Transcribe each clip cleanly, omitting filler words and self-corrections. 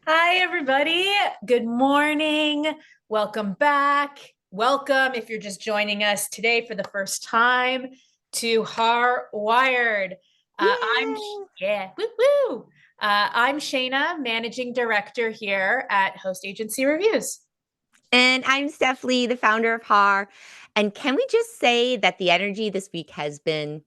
Hi, everybody. Good morning. Welcome back. Welcome if you're just joining us today for the first time to HAR Wired. Woo, woo. I'm Shayna, Managing Director here at Host Agency Reviews. And I'm Steph Lee, the founder of HAR. And can we just say that the energy this week has been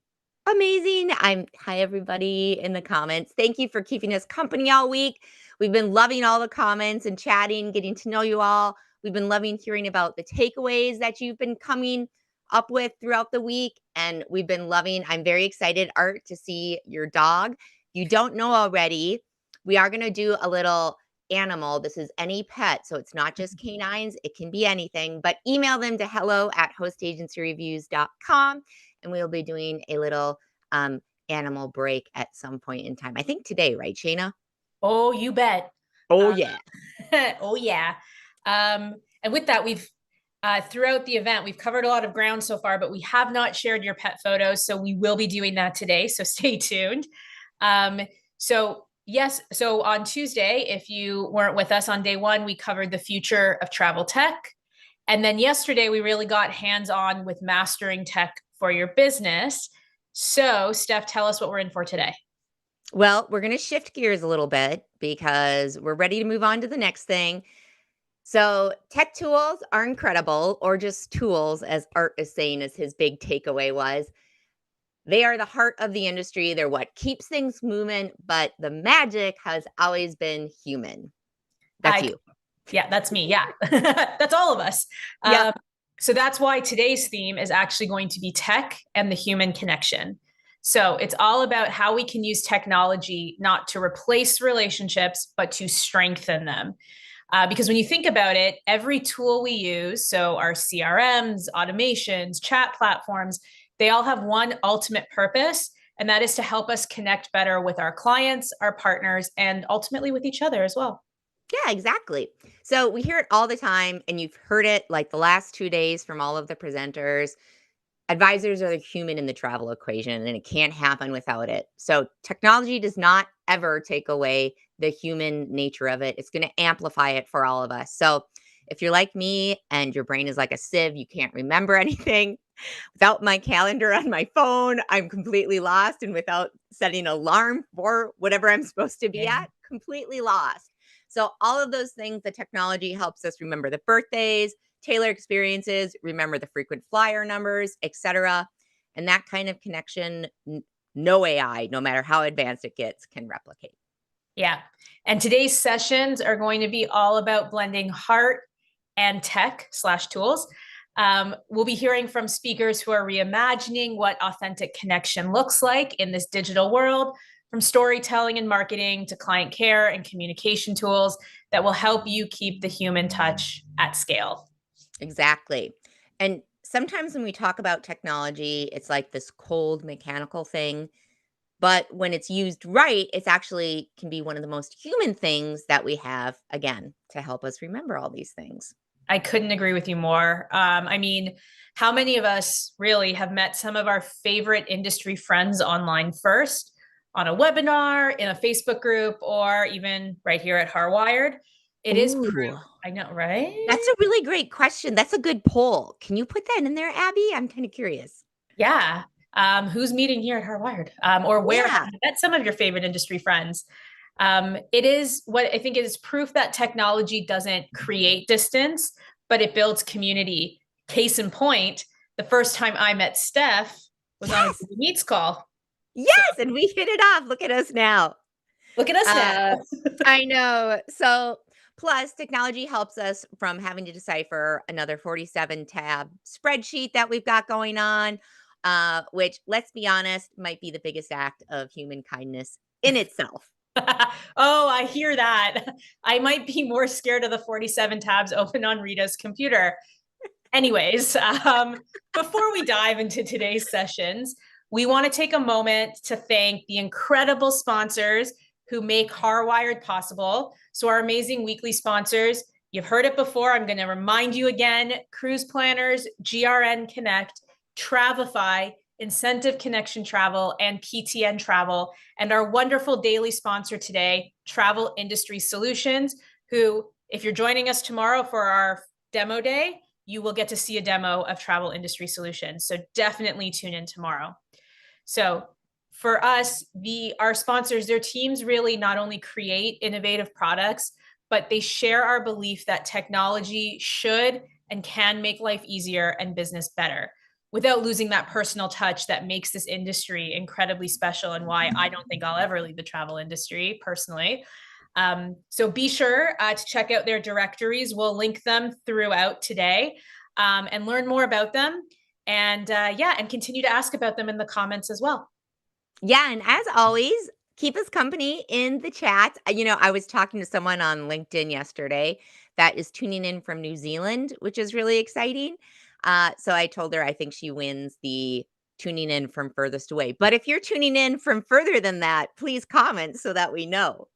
amazing? Hi everybody in the comments. Thank you for keeping us company all week. We've been loving all the comments and chatting, getting to know you all. We've been loving hearing about the takeaways that you've been coming up with throughout the week. And we've been loving, I'm very excited, Art, to see your dog. You don't know already, we are going to do a little animal. This is any pet. So it's not just canines. It can be anything, but email them to hello@hostagencyreviews.com. And we'll be doing a little animal break at some point in time. I think today, right, Shayna? Oh, you bet. Oh, yeah. Oh, yeah. And with that, we've throughout the event, we've covered a lot of ground so far, but we have not shared your pet photos. So we will be doing that today. So stay tuned. Yes, so on Tuesday, if you weren't with us on day one, we covered the future of travel tech. And then yesterday, we really got hands-on with mastering tech for your business. So, Steph, tell us what we're in for today. Well, we're going to shift gears a little bit because we're ready to move on to the next thing. So, tech tools are incredible, or just tools, as Art is saying, as his big takeaway was. They are the heart of the industry. They're what keeps things moving, but the magic has always been human. That's you. Yeah, that's me. Yeah, that's all of us. Yeah. So that's why today's theme is actually going to be tech and the human connection. So it's all about how we can use technology not to replace relationships, but to strengthen them. Because when you think about it, every tool we use, so our CRMs, automations, chat platforms, they all have one ultimate purpose, and that is to help us connect better with our clients, our partners, and ultimately with each other as well. Yeah, exactly. So we hear it all the time, and you've heard it like the last 2 days from all of the presenters. Advisors are the human in the travel equation, and it can't happen without it. So technology does not ever take away the human nature of it. It's going to amplify it for all of us. So if you're like me and your brain is like a sieve, you can't remember anything. Without my calendar on my phone, I'm completely lost. And without setting an alarm for whatever I'm supposed to be at, completely lost. So all of those things, the technology helps us remember the birthdays, tailor experiences, remember the frequent flyer numbers, etc. And that kind of connection, no AI, no matter how advanced it gets, can replicate. Yeah. And today's sessions are going to be all about blending heart and tech/tools. We'll be hearing from speakers who are reimagining what authentic connection looks like in this digital world, from storytelling and marketing to client care and communication tools that will help you keep the human touch at scale. Exactly. And sometimes when we talk about technology, it's like this cold mechanical thing. But when it's used right, it's actually can be one of the most human things that we have, again, to help us remember all these things. I couldn't agree with you more. I mean, how many of us really have met some of our favorite industry friends online first, on a webinar, in a Facebook group, or even right here at HAR Wired? It is proof. Ooh, I know, right? that's a really great question. That's a good poll. Can you put that in there, Abby? I'm kind of curious. Yeah. Who's meeting here at HAR Wired? Or where have Yeah. you met some of your favorite industry friends? It is what I think is proof that technology doesn't create distance, but it builds community. Case in point, the first time I met Steph was on a Yes. Google Meets call. So Yes. And we hit it off. Look at us now. look at us now. I know. So, plus technology helps us from having to decipher another 47 tab spreadsheet that we've got going on, which, let's be honest, might be the biggest act of human kindness in itself. Oh, I hear that. I might be more scared of the 47 tabs open on Rita's computer. Anyways, before we dive into today's sessions, we want to take a moment to thank the incredible sponsors who make HAR Wired possible. So our amazing weekly sponsors, you've heard it before. I'm going to remind you again: Cruise Planners, GRN Connect, Travify, Incentive Connection Travel, and PTN Travel. And our wonderful daily sponsor today, Travel Industry Solutions, who, if you're joining us tomorrow for our demo day, you will get to see a demo of Travel Industry Solutions. So definitely tune in tomorrow. So for us, our sponsors, their teams really not only create innovative products, but they share our belief that technology should and can make life easier and business better without losing that personal touch that makes this industry incredibly special, and why I don't think I'll ever leave the travel industry personally. So be sure to check out their directories. We'll link them throughout today, and learn more about them. And and continue to ask about them in the comments as well. Yeah, and as always, keep us company in the chat. I was talking to someone on LinkedIn yesterday that is tuning in from New Zealand, which is really exciting. So I told her I think she wins the tuning in from furthest away. But if you're tuning in from further than that, please comment so that we know.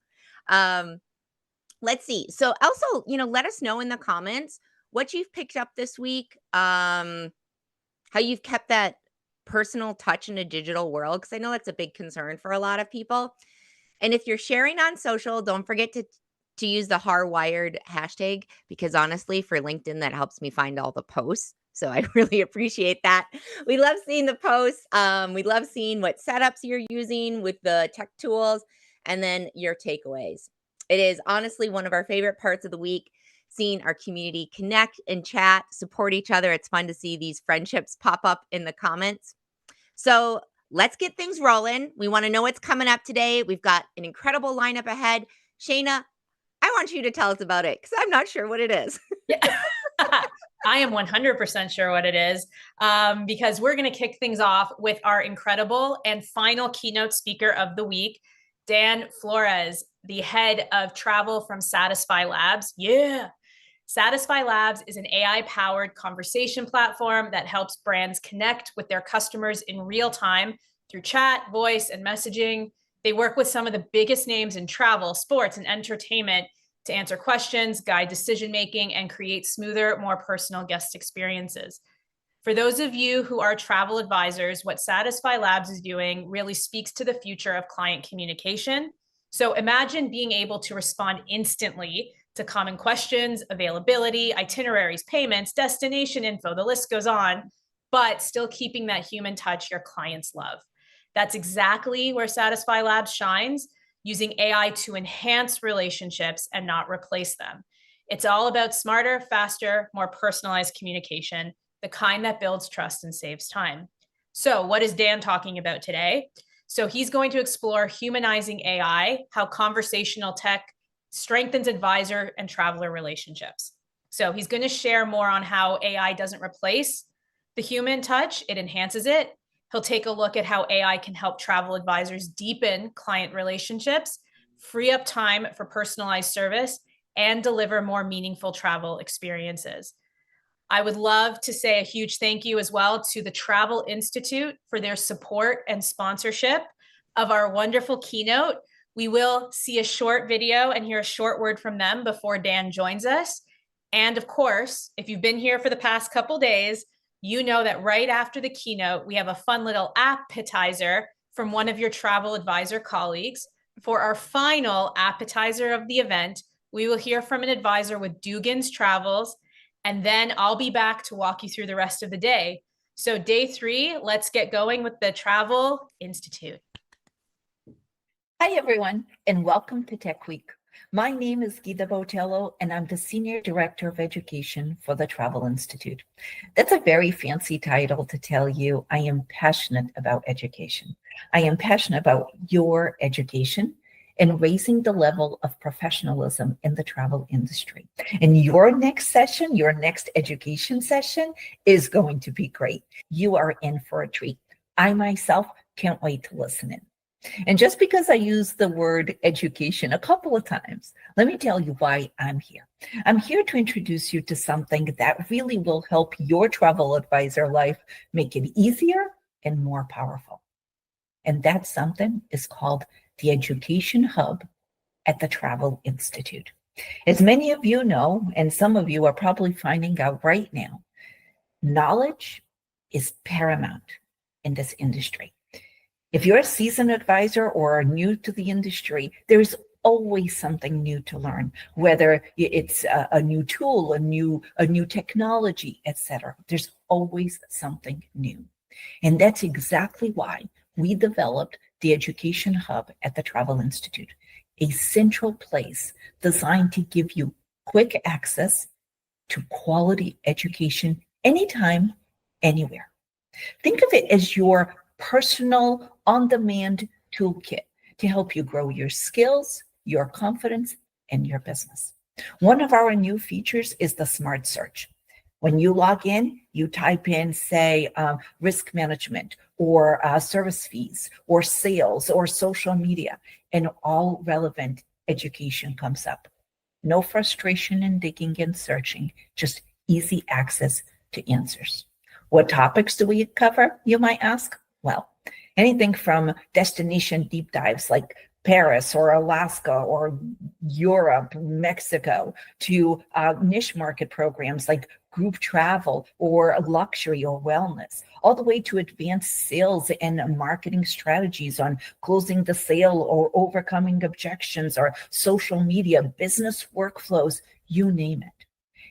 Let's see. So also, let us know in the comments what you've picked up this week, how you've kept that personal touch in a digital world, because I know that's a big concern for a lot of people. And if you're sharing on social, don't forget to use the HAR Wired hashtag, because honestly, for LinkedIn, that helps me find all the posts. So I really appreciate that. We love seeing the posts. We love seeing what setups you're using with the tech tools, and then your takeaways. It is honestly one of our favorite parts of the week, seeing our community connect and chat, support each other. It's fun to see these friendships pop up in the comments. So let's get things rolling. We want to know what's coming up today. We've got an incredible lineup ahead. Shayna, I want you to tell us about it, because I'm not sure what it is. Yeah. I am 100% sure what it is, because we're going to kick things off with our incredible and final keynote speaker of the week, Dan Flores, the head of travel from Satisfy Labs. Yeah. Satisfy Labs is an AI-powered conversation platform that helps brands connect with their customers in real time through chat, voice, and messaging. They work with some of the biggest names in travel, sports, and entertainment to answer questions, guide decision-making, and create smoother, more personal guest experiences. For those of you who are travel advisors, what Satisfy Labs is doing really speaks to the future of client communication. So imagine being able to respond instantly to common questions, availability, itineraries, payments, destination info, the list goes on, but still keeping that human touch your clients love. That's exactly where Satisfy Labs shines, using AI to enhance relationships and not replace them. It's all about smarter, faster, more personalized communication, the kind that builds trust and saves time. So what is Dan talking about today? So he's going to explore humanizing AI, how conversational tech strengthens advisor and traveler relationships. So he's going to share more on how AI doesn't replace the human touch, it enhances it. He'll take a look at how AI can help travel advisors deepen client relationships, free up time for personalized service, and deliver more meaningful travel experiences. I would love to say a huge thank you as well to the Travel Institute for their support and sponsorship of our wonderful keynote. We will see a short video and hear a short word from them before Dan joins us. And of course, if you've been here for the past couple days, you know that right after the keynote, we have a fun little APPetizer from one of your travel advisor colleagues. For our final APPetizer of the event, we will hear from an advisor with Dugan's Travels, and then I'll be back to walk you through the rest of the day. So day 3, let's get going with the Travel Institute. Hi, everyone, and welcome to Tech Week. My name is Guida Botelho, and I'm the Senior Director of Education for the Travel Institute. That's a very fancy title to tell you I am passionate about education. I am passionate about your education and raising the level of professionalism in the travel industry. And your next session, your next education session is going to be great. You are in for a treat. I myself can't wait to listen in. And just because I use the word education a couple of times, let me tell you why I'm here. I'm here to introduce you to something that really will help your travel advisor life make it easier and more powerful. And that something is called the Education Hub at the Travel Institute. As many of you know, and some of you are probably finding out right now, knowledge is paramount in this industry. If you're a seasoned advisor or are new to the industry, there's always something new to learn, whether it's a new tool, a new technology, etc. There's always something new. And that's exactly why we developed the Education Hub at the Travel Institute, a central place designed to give you quick access to quality education anytime, anywhere. Think of it as your personal on-demand toolkit to help you grow your skills, your confidence, and your business. One of our new features is the Smart Search. When you log in, you type in, say, risk management or service fees or sales or social media, and all relevant education comes up. No frustration in digging and searching, just easy access to answers. What topics do we cover, you might ask? Well, anything from destination deep dives like Paris or Alaska or Europe, Mexico, to niche market programs like group travel or luxury or wellness, all the way to advanced sales and marketing strategies on closing the sale or overcoming objections or social media, business workflows, you name it.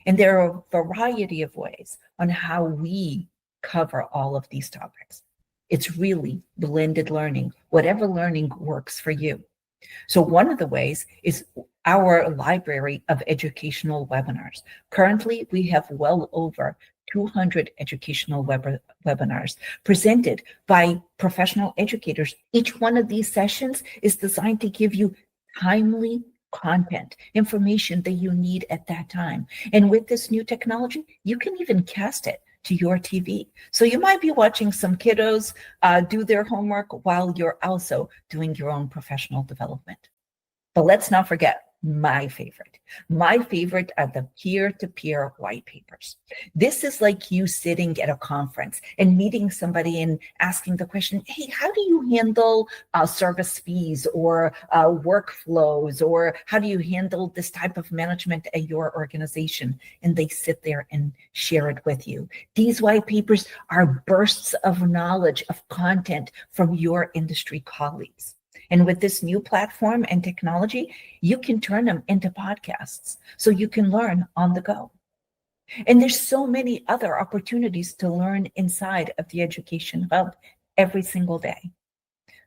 And there are a variety of ways on how we cover all of these topics. It's really blended learning, whatever learning works for you. So one of the ways is our library of educational webinars. Currently, we have well over 200 educational webinars presented by professional educators. Each one of these sessions is designed to give you timely content, information that you need at that time. And with this new technology, you can even cast it to your TV. So you might be watching some kiddos do their homework while you're also doing your own professional development. But let's not forget my favorite. My favorite are the peer-to-peer white papers. This is like you sitting at a conference and meeting somebody and asking the question, hey, how do you handle service fees or workflows, or how do you handle this type of management at your organization? And they sit there and share it with you. These white papers are bursts of knowledge, of content from your industry colleagues. And with this new platform and technology, you can turn them into podcasts so you can learn on the go. And there's so many other opportunities to learn inside of the Education Hub every single day.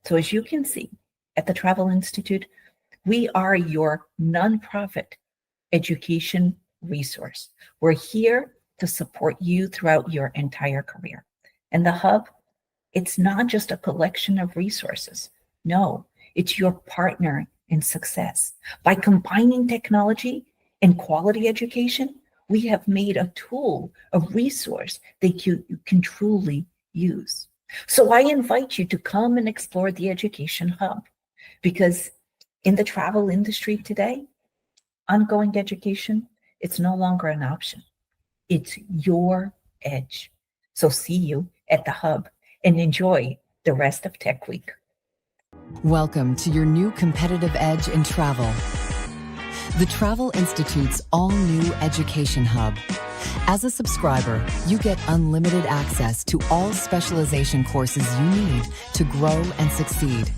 So as you can see, at the Travel Institute, we are your nonprofit education resource. We're here to support you throughout your entire career. And the Hub, it's not just a collection of resources. No, it's your partner in success. By combining technology and quality education, we have made a tool, a resource that you can truly use. So I invite you to come and explore the Education Hub, because in the travel industry today, ongoing education, it's no longer an option. It's your edge. So see you at the Hub and enjoy the rest of Tech Week. Welcome to your new competitive edge in travel. The Travel Institute's all-new Education Hub. As a subscriber, you get unlimited access to all specialization courses you need to grow and succeed.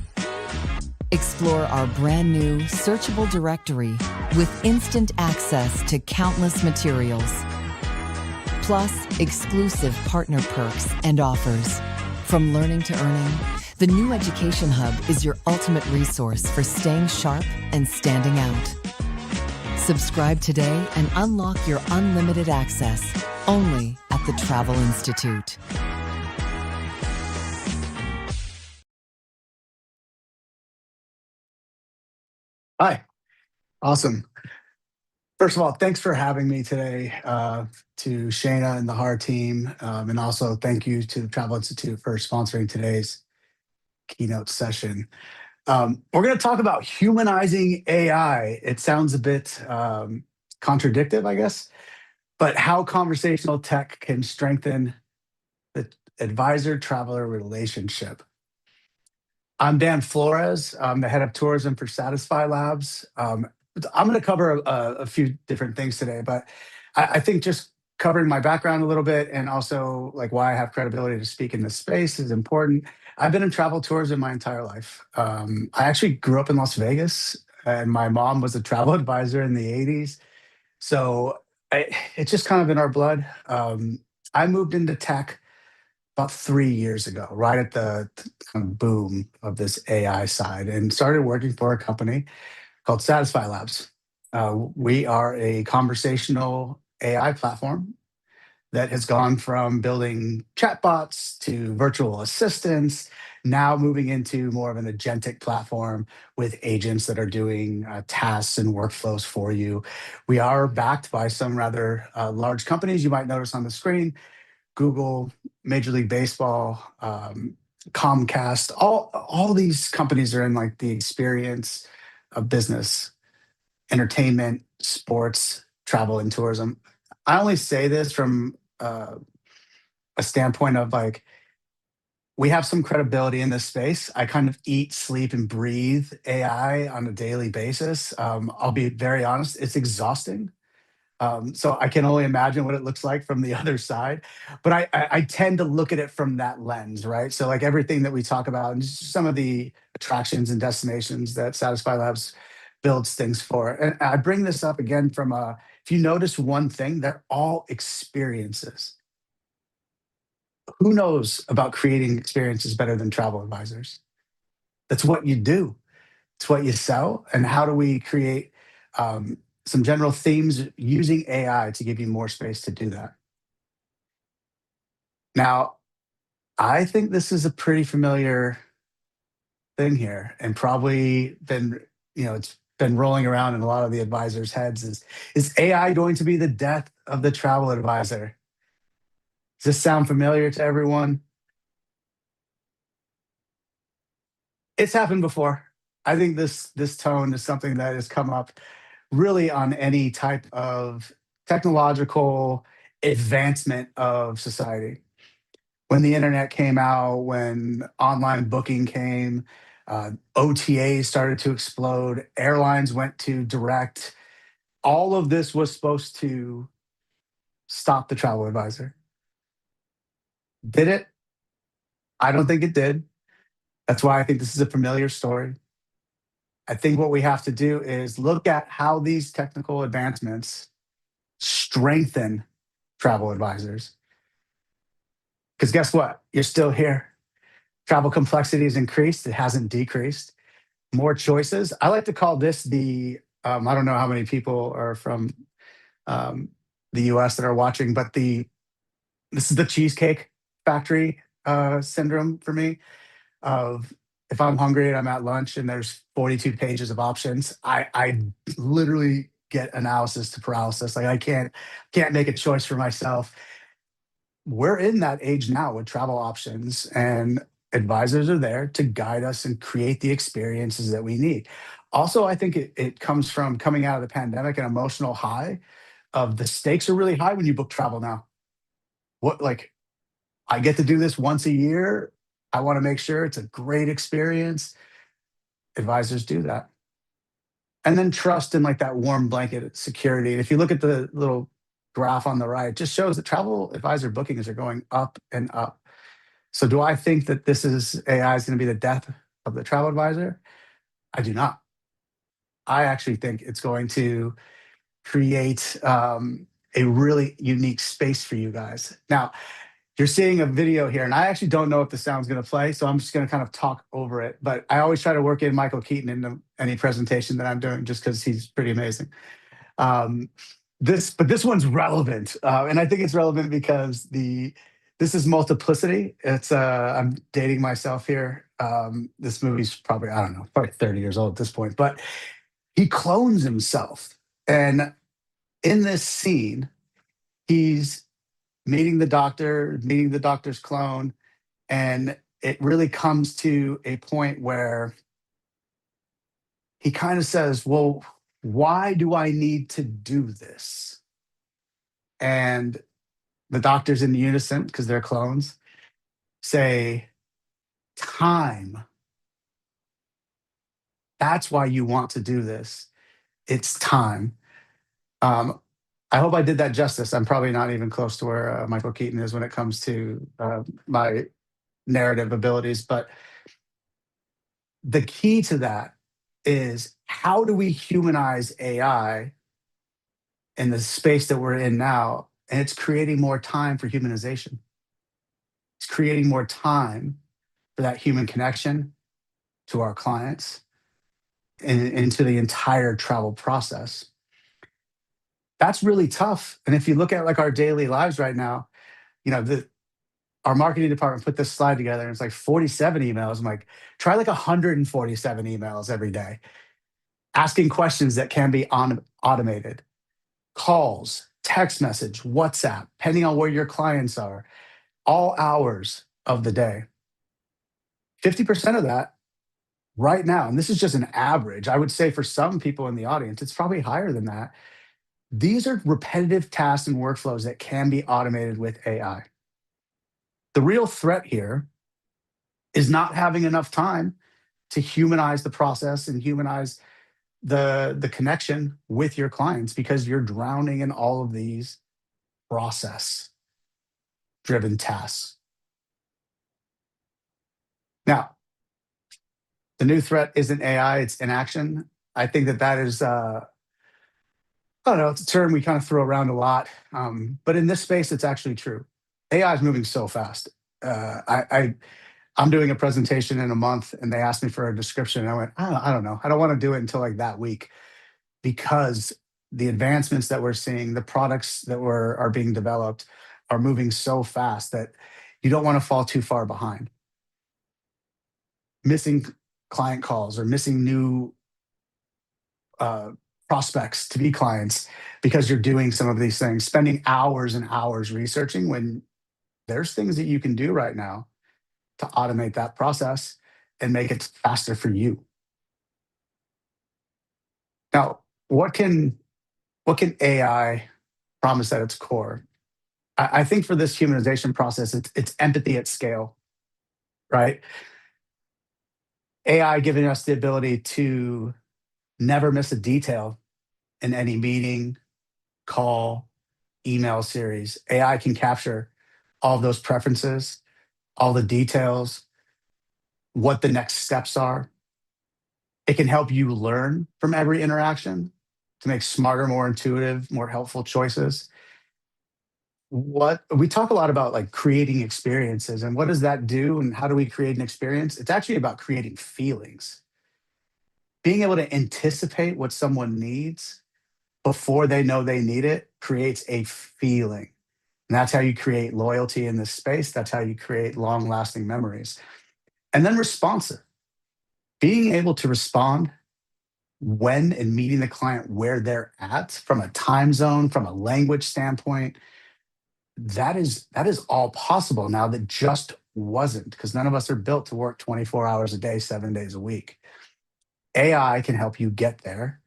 Explore our brand new searchable directory with instant access to countless materials. Plus, exclusive partner perks and offers. From learning to earning, the new Education Hub is your ultimate resource for staying sharp and standing out. Subscribe today and unlock your unlimited access only at the Travel Institute. Hi. Awesome. First of all, thanks for having me today, to Shayna and the HAR team. And also thank you to the Travel Institute for sponsoring today's keynote session. We're going to talk about humanizing AI. It sounds a bit contradictory, I guess, but how conversational tech can strengthen the advisor-traveler relationship. I'm Dan Flores. I'm the head of tourism for Satisfy Labs. I'm going to cover a few different things today, but I think just covering my background a little bit and also like why I have credibility to speak in this space is important. I've been in travel tourism my entire life. I actually grew up in Las Vegas, and my mom was a travel advisor in the 80s. So it's just kind of in our blood. I moved into tech about 3 years ago, right at the kind of boom of this AI side, and started working for a company called Satisfy Labs. We are a conversational AI platform that has gone from building chatbots to virtual assistants, now moving into more of an agentic platform with agents that are doing tasks and workflows for you. We are backed by some rather large companies you might notice on the screen: Google, Major League Baseball, Comcast. All these companies are in like the experience of business, entertainment, sports, travel, and tourism. I only say this from a standpoint of like, we have some credibility in this space. I kind of eat, sleep, and breathe AI on a daily basis. I'll be very honest, it's exhausting. So I can only imagine what it looks like from the other side. But I tend to look at it from that lens, right? So like everything that we talk about and just some of the attractions and destinations that Satisfy Labs builds things for. And I bring this up again from if you notice one thing, they're all experiences. Who knows about creating experiences better than travel advisors? That's what you do. It's what you sell. And how do we create some general themes using AI to give you more space to do that? Now, I think this is a pretty familiar thing here, and probably been, it's been rolling around in a lot of the advisors' heads. Is AI going to be the death of the travel advisor? Does this sound familiar to everyone? It's happened before. I think this tone is something that has come up really on any type of technological advancement of society. When the internet came out, when online booking came, OTAs started to explode, airlines went to direct. All of this was supposed to stop the travel advisor. Did it? I don't think it did. That's why I think this is a familiar story. I think what we have to do is look at how these technical advancements strengthen travel advisors. Because guess what? You're still here. Travel complexity has increased, it hasn't decreased. More choices. I like to call this I don't know how many people are from the US that are watching, but this is the Cheesecake Factory syndrome for me. Of if I'm hungry and I'm at lunch and there's 42 pages of options, I literally get analysis to paralysis. Like I can't make a choice for myself. We're in that age now with travel options, and advisors are there to guide us and create the experiences that we need. Also, I think it comes from coming out of the pandemic, an emotional high of the stakes are really high when you book travel now. I get to do this once a year. I want to make sure it's a great experience. Advisors do that. And then trust in like that warm blanket security. And if you look at the little graph on the right, it just shows that travel advisor bookings are going up and up. So do I think that AI is going to be the death of the travel advisor? I do not. I actually think it's going to create a really unique space for you guys. Now, you're seeing a video here, and I actually don't know if the sound's going to play, so I'm just going to kind of talk over it. But I always try to work in Michael Keaton into any presentation that I'm doing, just because he's pretty amazing. This one's relevant, and I think it's relevant because this is multiplicity. I'm dating myself here. This movie's probably, I don't know, probably 30 years old at this point, but he clones himself, and in this scene, he's meeting the doctor's clone, and it really comes to a point where he kind of says, well, why do I need to do this? And the doctors in unison, because they're clones, say, time. That's why you want to do this. It's time. I hope I did that justice. I'm probably not even close to where Michael Keaton is when it comes to my narrative abilities. But the key to that is, how do we humanize AI in the space that we're in now? And it's creating more time for humanization. It's creating more time for that human connection to our clients and into the entire travel process. That's really tough. And if you look at like our daily lives right now, you know, our marketing department put this slide together and it's like 47 emails. I'm like, try like 147 emails every day, asking questions that can be automated, calls, text message, WhatsApp, depending on where your clients are, all hours of the day. 50% of that right now, and this is just an average, I would say for some people in the audience, it's probably higher than that. These are repetitive tasks and workflows that can be automated with AI. The real threat here is not having enough time to humanize the process and humanize the connection with your clients because you're drowning in all of these process driven tasks. Now, the new threat isn't AI, it's inaction. I think that is, I don't know, it's a term we kind of throw around a lot. But in this space, it's actually true. AI is moving so fast. I'm doing a presentation in a month and they asked me for a description. And I went, I don't know. I don't want to do it until like that week because the advancements that we're seeing, the products that are being developed are moving so fast that you don't want to fall too far behind. Missing client calls or missing new prospects to be clients because you're doing some of these things, spending hours and hours researching when there's things that you can do right now to automate that process and make it faster for you. Now, what can AI promise at its core? I think for this humanization process, it's empathy at scale, right? AI giving us the ability to never miss a detail in any meeting, call, email series. AI can capture all of those preferences, all the details, what the next steps are. It can help you learn from every interaction to make smarter, more intuitive, more helpful choices. What we talk a lot about like creating experiences and what does that do and how do we create an experience? It's actually about creating feelings. Being able to anticipate what someone needs before they know they need it creates a feeling. And that's how you create loyalty in this space. That's how you create long lasting memories. And then responsive. Being able to respond when and meeting the client where they're at from a time zone, from a language standpoint, that is all possible now that just wasn't because none of us are built to work 24 hours a day, 7 days a week. AI can help you get there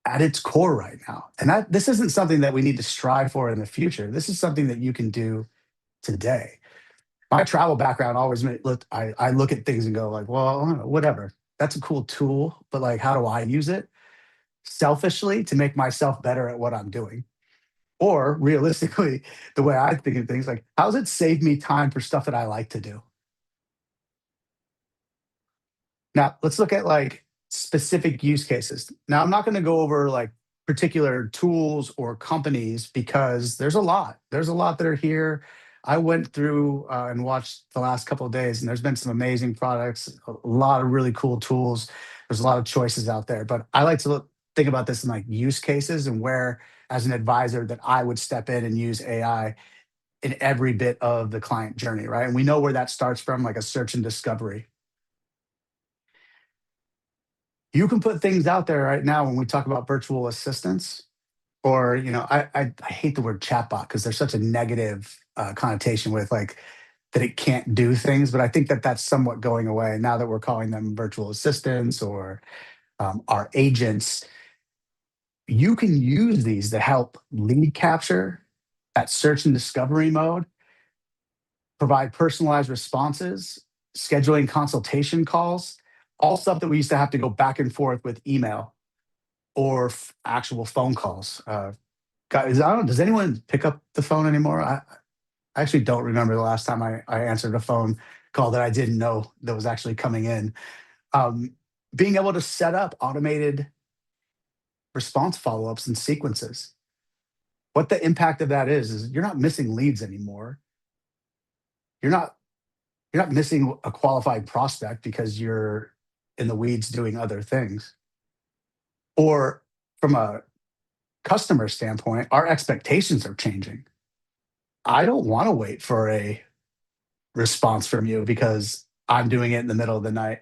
at its core right now. And this isn't something that we need to strive for in the future. This is something that you can do today. My travel background always I look at things and go like, well, whatever. That's a cool tool, but like, how do I use it? Selfishly to make myself better at what I'm doing. Or realistically, the way I think of things, like, how does it save me time for stuff that I like to do? Now, let's look at like specific use cases. Now, I'm not going to go over like particular tools or companies because there's a lot. There's a lot that are here. I went through and watched the last couple of days, and there's been some amazing products, a lot of really cool tools. There's a lot of choices out there, but I like to think about this in like use cases and where, as an advisor, that I would step in and use AI in every bit of the client journey, right? And we know where that starts from, like a search and discovery. You can put things out there right now when we talk about virtual assistants, or I hate the word chatbot because there's such a negative connotation with like that it can't do things, but I think that that's somewhat going away now that we're calling them virtual assistants or our agents. You can use these to help lead capture, that search and discovery mode, provide personalized responses, scheduling consultation calls, all stuff that we used to have to go back and forth with email or actual phone calls. Guys, I don't know, does anyone pick up the phone anymore? I actually don't remember the last time I answered a phone call that I didn't know that was actually coming in. Being able to set up automated response follow-ups and sequences. What the impact of that is you're not missing leads anymore. You're not you're not missing a qualified prospect because you're in the weeds doing other things. Or from a customer standpoint, our expectations are changing. I don't want to wait for a response from you because I'm doing it in the middle of the night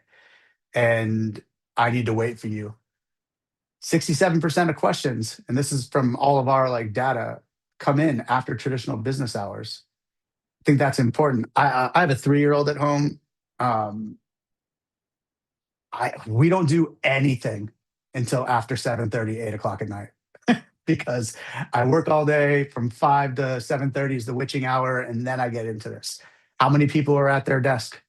and I need to wait for you. 67% of questions, and this is from all of our like data, come in after traditional business hours. I think that's important. I have a 3-year-old at home. We don't do anything until after 7:30, 8 o'clock at night because I work all day from 5 to 7:30 is the witching hour, and then I get into this. How many people are at their desk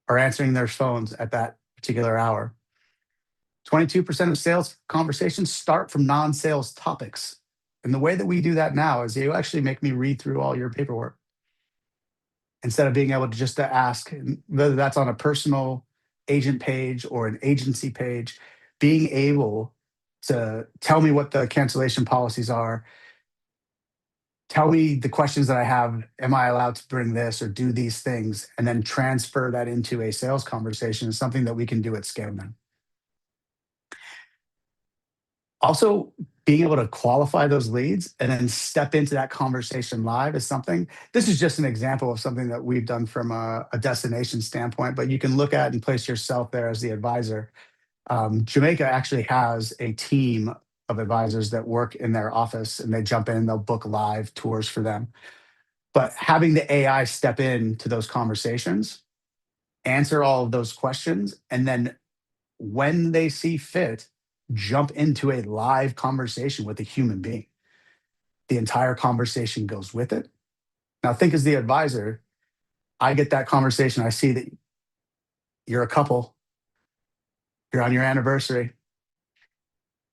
or answering their phones at that particular hour? 22% of sales conversations start from non-sales topics. And the way that we do that now is you actually make me read through all your paperwork instead of being able to just to ask, whether that's on a personal agent page or an agency page, being able to tell me what the cancellation policies are, tell me the questions that I have, am I allowed to bring this or do these things, and then transfer that into a sales conversation is something that we can do at scale now. Also, being able to qualify those leads and then step into that conversation live is something. This is just an example of something that we've done from a destination standpoint, but you can look at and place yourself there as the advisor. Jamaica actually has a team of advisors that work in their office and they jump in and they'll book live tours for them. But having the AI step into those conversations, answer all of those questions, and then when they see fit, jump into a live conversation with a human being. The entire conversation goes with it. Now, think as the advisor, I get that conversation. I see that you're a couple, you're on your anniversary,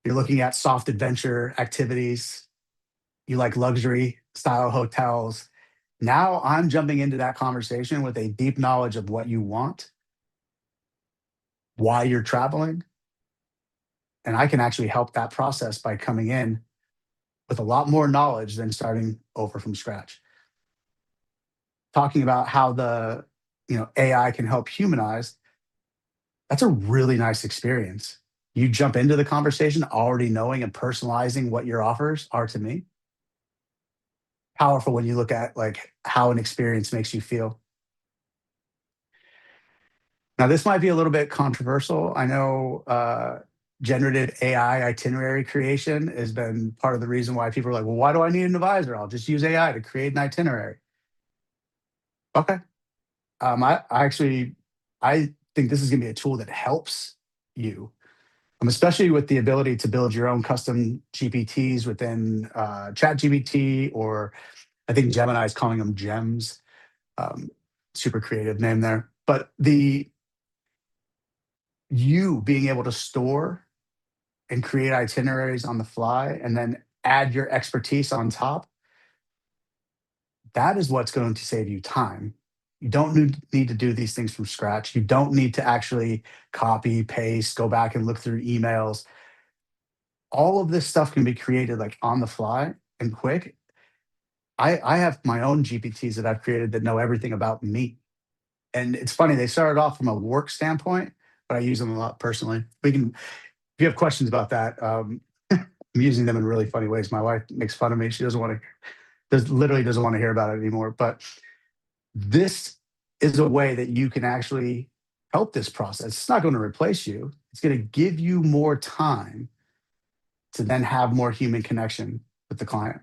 you're looking at soft adventure activities, you like luxury style hotels. Now I'm jumping into that conversation with a deep knowledge of what you want, why you're traveling, and I can actually help that process by coming in with a lot more knowledge than starting over from scratch. Talking about how the AI can help humanize, that's a really nice experience. You jump into the conversation already knowing and personalizing what your offers are to me. Powerful when you look at like how an experience makes you feel. Now, this might be a little bit controversial. I know generative AI itinerary creation has been part of the reason why people are like, well, why do I need an advisor? I'll just use AI to create an itinerary. Okay. I think this is going to be a tool that helps you, especially with the ability to build your own custom GPTs within ChatGPT, or I think Gemini is calling them gems. Super creative name there. But you being able to store and create itineraries on the fly and then add your expertise on top, that is what's going to save you time. You don't need to do these things from scratch. You don't need to actually copy, paste, go back and look through emails. All of this stuff can be created like on the fly and quick. I have my own GPTs that I've created that know everything about me. And it's funny, they started off from a work standpoint, but I use them a lot personally. If you have questions about that, I'm using them in really funny ways. My wife makes fun of me. She literally doesn't want to hear about it anymore. But this is a way that you can actually help this process. It's not going to replace you. It's going to give you more time to then have more human connection with the client.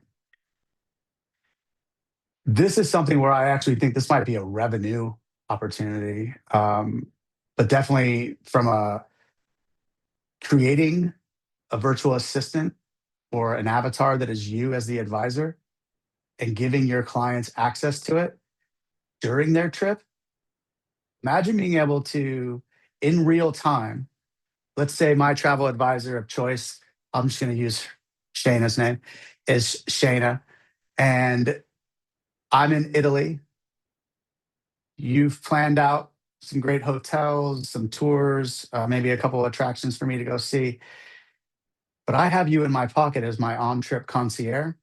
This is something where I actually think this might be a revenue opportunity, but definitely from creating a virtual assistant or an avatar that is you as the advisor and giving your clients access to it during their trip. Imagine being able to, in real time, let's say my travel advisor of choice, I'm just going to use Shayna's name, is Shayna, and I'm in Italy. You've planned out some great hotels, some tours, maybe a couple of attractions for me to go see. But I have you in my pocket as my on-trip concierge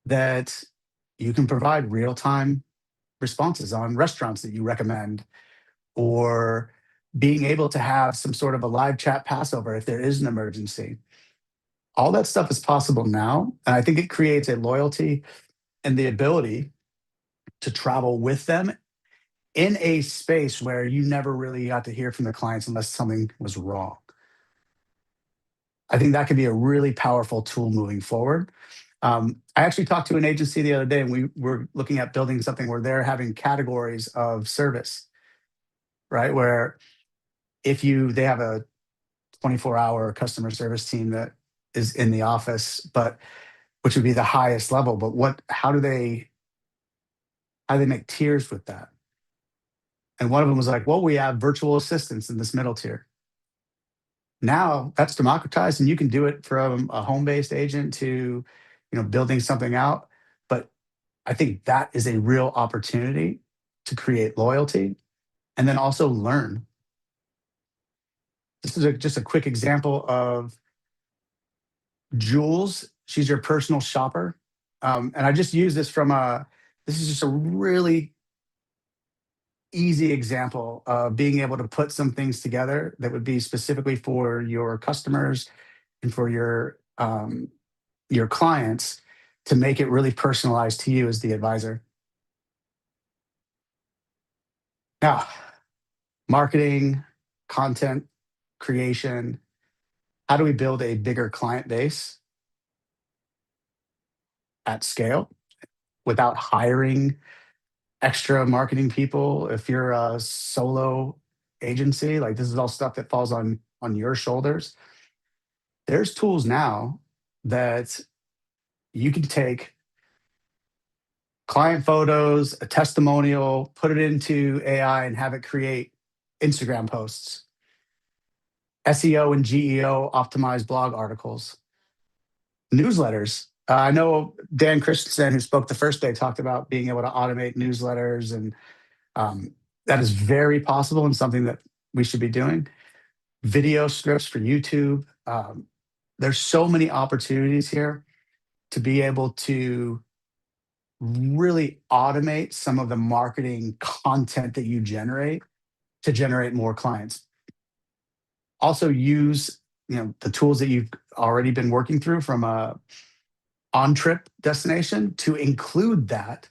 that you can provide real-time responses on restaurants that you recommend, or being able to have some sort of a live chat passover if there is an emergency. All that stuff is possible now. And I think it creates a loyalty and the ability to travel with them in a space where you never really got to hear from the clients unless something was wrong. I think that could be a really powerful tool moving forward. I actually talked to an agency the other day, and we were looking at building something where they're having categories of service, right? Where they have a 24-hour customer service team that is in the office, but which would be the highest level. But how do they make tiers with that? And one of them was like, well, we have virtual assistants in this middle tier. Now that's democratized, and you can do it from a home-based agent to, building something out. But I think that is a real opportunity to create loyalty and then also learn. This is just a quick example of Jules. She's your personal shopper. And I just use this this is just a really easy example of being able to put some things together that would be specifically for your customers and for your clients to make it really personalized to you as the advisor. Now, marketing, content creation, how do we build a bigger client base at scale without hiring extra marketing people? If you're a solo agency, like this is all stuff that falls on your shoulders. There's tools now that you can take client photos, a testimonial, put it into AI and have it create Instagram posts, SEO and GEO optimized blog articles, newsletters. I know Dan Christensen, who spoke the first day, talked about being able to automate newsletters, and that is very possible and something that we should be doing. Video scripts for YouTube. There's so many opportunities here to be able to really automate some of the marketing content that you generate to generate more clients. Also use the tools that you've already been working through from a on-trip destination to include that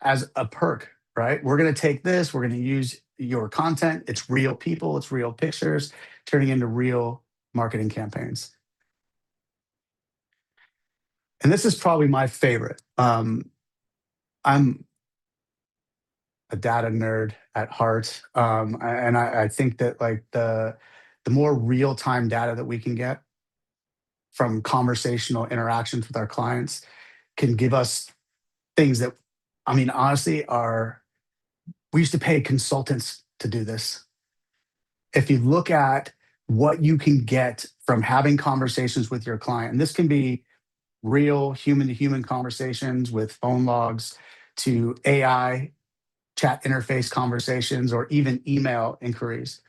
as a perk, right? We're going to take this, we're going to use your content. It's real people, it's real pictures, turning into real marketing campaigns. And this is probably my favorite. I'm a data nerd at heart. And I think that like the more real-time data that we can get from conversational interactions with our clients can give us things that, honestly, we used to pay consultants to do this. If you look at what you can get from having conversations with your client, and this can be real human-to-human conversations with phone logs to AI chat interface conversations or even email inquiries,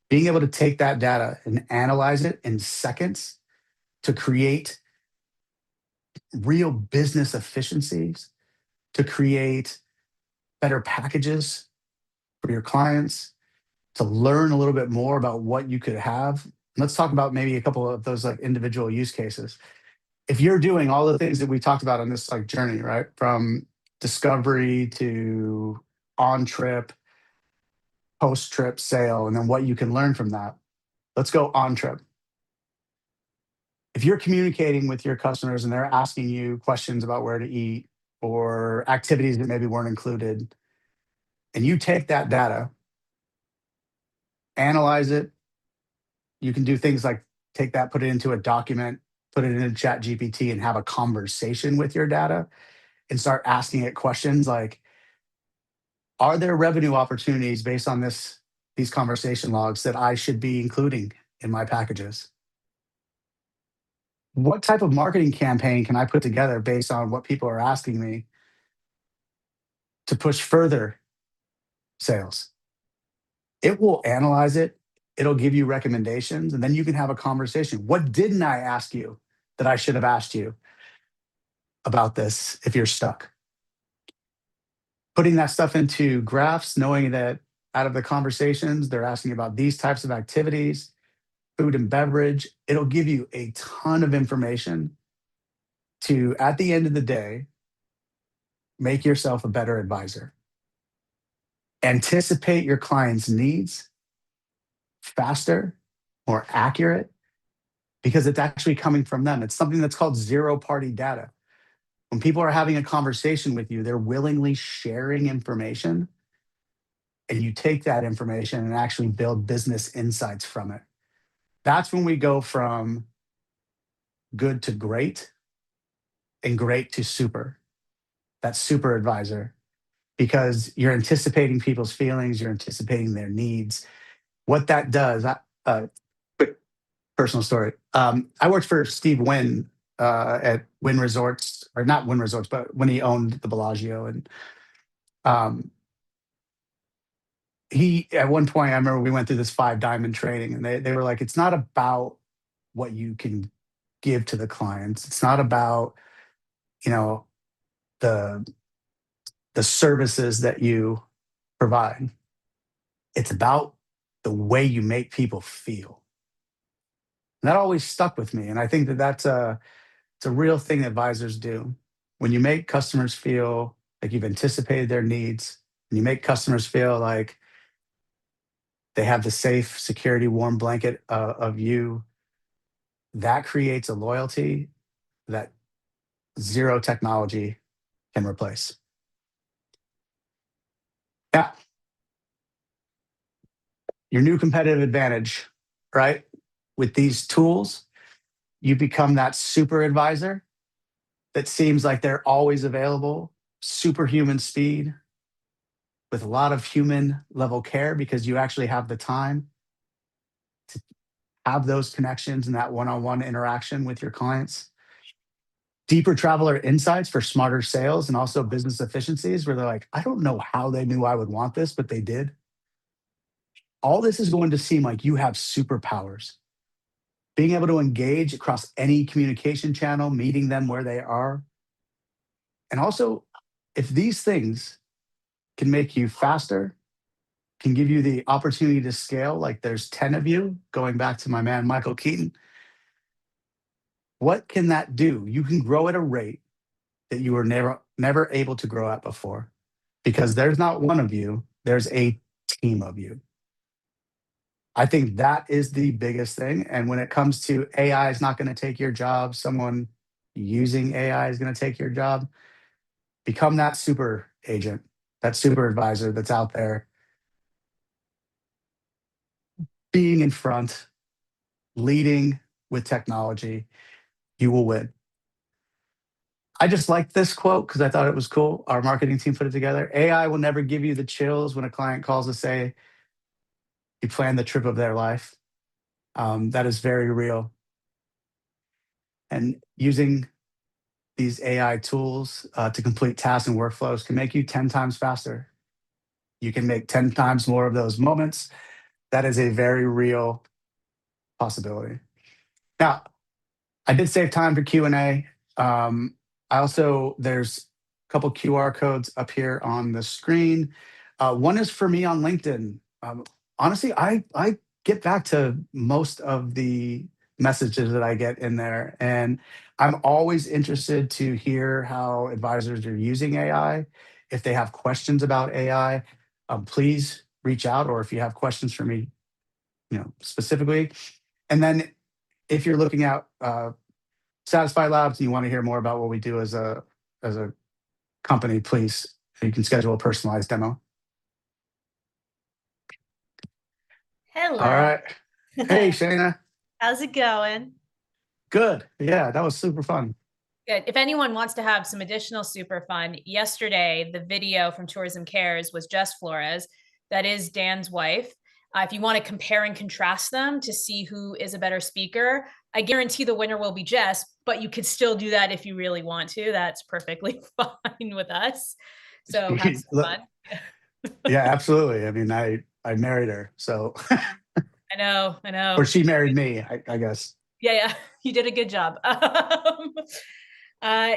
being able to take that data and analyze it in seconds to create real business efficiencies, to create better packages for your clients, to learn a little bit more about what you could have. Let's talk about maybe a couple of those like individual use cases. If you're doing all the things that we talked about on this like journey, right? From discovery to on-trip, post-trip sale, and then what you can learn from that. Let's go on-trip. If you're communicating with your customers and they're asking you questions about where to eat or activities that maybe weren't included, and you take that data, analyze it, you can do things like take that, put it into a document, put it into ChatGPT and have a conversation with your data and start asking it questions like, are there revenue opportunities based on these conversation logs that I should be including in my packages? What type of marketing campaign can I put together based on what people are asking me to push further sales? It will analyze it. It'll give you recommendations, and then you can have a conversation. What didn't I ask you that I should have asked you about this if you're stuck? putting that stuff into graphs, knowing that out of the conversations, they're asking about these types of activities, food and beverage. It'll give you a ton of information to, at the end of the day, make yourself a better advisor. Anticipate your client's needs faster, more accurate, because it's actually coming from them. It's something that's called zero-party data. When people are having a conversation with you, they're willingly sharing information, and you take that information and actually build business insights from it. That's when we go from good to great and great to super. That's super advisor, because you're anticipating people's feelings, you're anticipating their needs. What that does, quick personal story. I worked for Steve Wynn at Wynn Resorts, or not Wynn Resorts, but when he owned the Bellagio. And he, at one point, I remember we went through this 5 diamond training, and they were like, it's not about what you can give to the clients. It's not about, you know, the services that you provide. It's about the way you make people feel. And that always stuck with me. And I think that it's a real thing that advisors do. When you make customers feel like you've anticipated their needs, and you make customers feel like they have the safe, security, warm blanket of you, that creates a loyalty that zero technology can replace. Yeah. Your new competitive advantage, right? With these tools, you become that super advisor that seems like they're always available, superhuman speed, with a lot of human level care, because you actually have the time to have those connections and that one-on-one interaction with your clients. Deeper traveler insights for smarter sales, and also business efficiencies, where they're like, I don't know how they knew I would want this, but they did. All this is going to seem like you have superpowers. Being able to engage across any communication channel, meeting them where they are. And also, if these things can make you faster, can give you the opportunity to scale, like there's 10 of you, going back to my man, Michael Keaton, what can that do? You can grow at a rate that you were never able to grow at before, because there's not one of you, there's a team of you. I think that is the biggest thing. And when it comes to AI is not going to take your job, someone using AI is going to take your job. Become that super agent, that super advisor that's out there, being in front, leading with technology. You will win. I just liked this quote because I thought it was cool. Our marketing team put it together. AI will never give you the chills when a client calls to say you planned the trip of their life. That is very real. And using these AI tools to complete tasks and workflows can make you 10 times faster. You can make 10 times more of those moments. That is a very real possibility. Now, I did save time for Q&A. I also, there's a couple QR codes up here on the screen. One is for me on LinkedIn. Honestly, I get back to most of the messages that I get in there, and I'm always interested to hear how advisors are using AI. If they have questions about AI, please reach out, or if you have questions for me, specifically. And then if you're looking at Satisfy Labs and you want to hear more about what we do as a company, please, you can schedule a personalized demo. Hello. All right. Hey, Shayna. How's it going? Good. Yeah, that was super fun. Good. If anyone wants to have some additional super fun, yesterday, the video from Tourism Cares was Jess Flores. That is Dan's wife. If you want to compare and contrast them to see who is a better speaker, I guarantee the winner will be Jess, but you could still do that if you really want to. That's perfectly fine with us. So have some fun. Yeah, absolutely. I mean, I married her, so. I know. Or she married me, I guess. Yeah, you did a good job.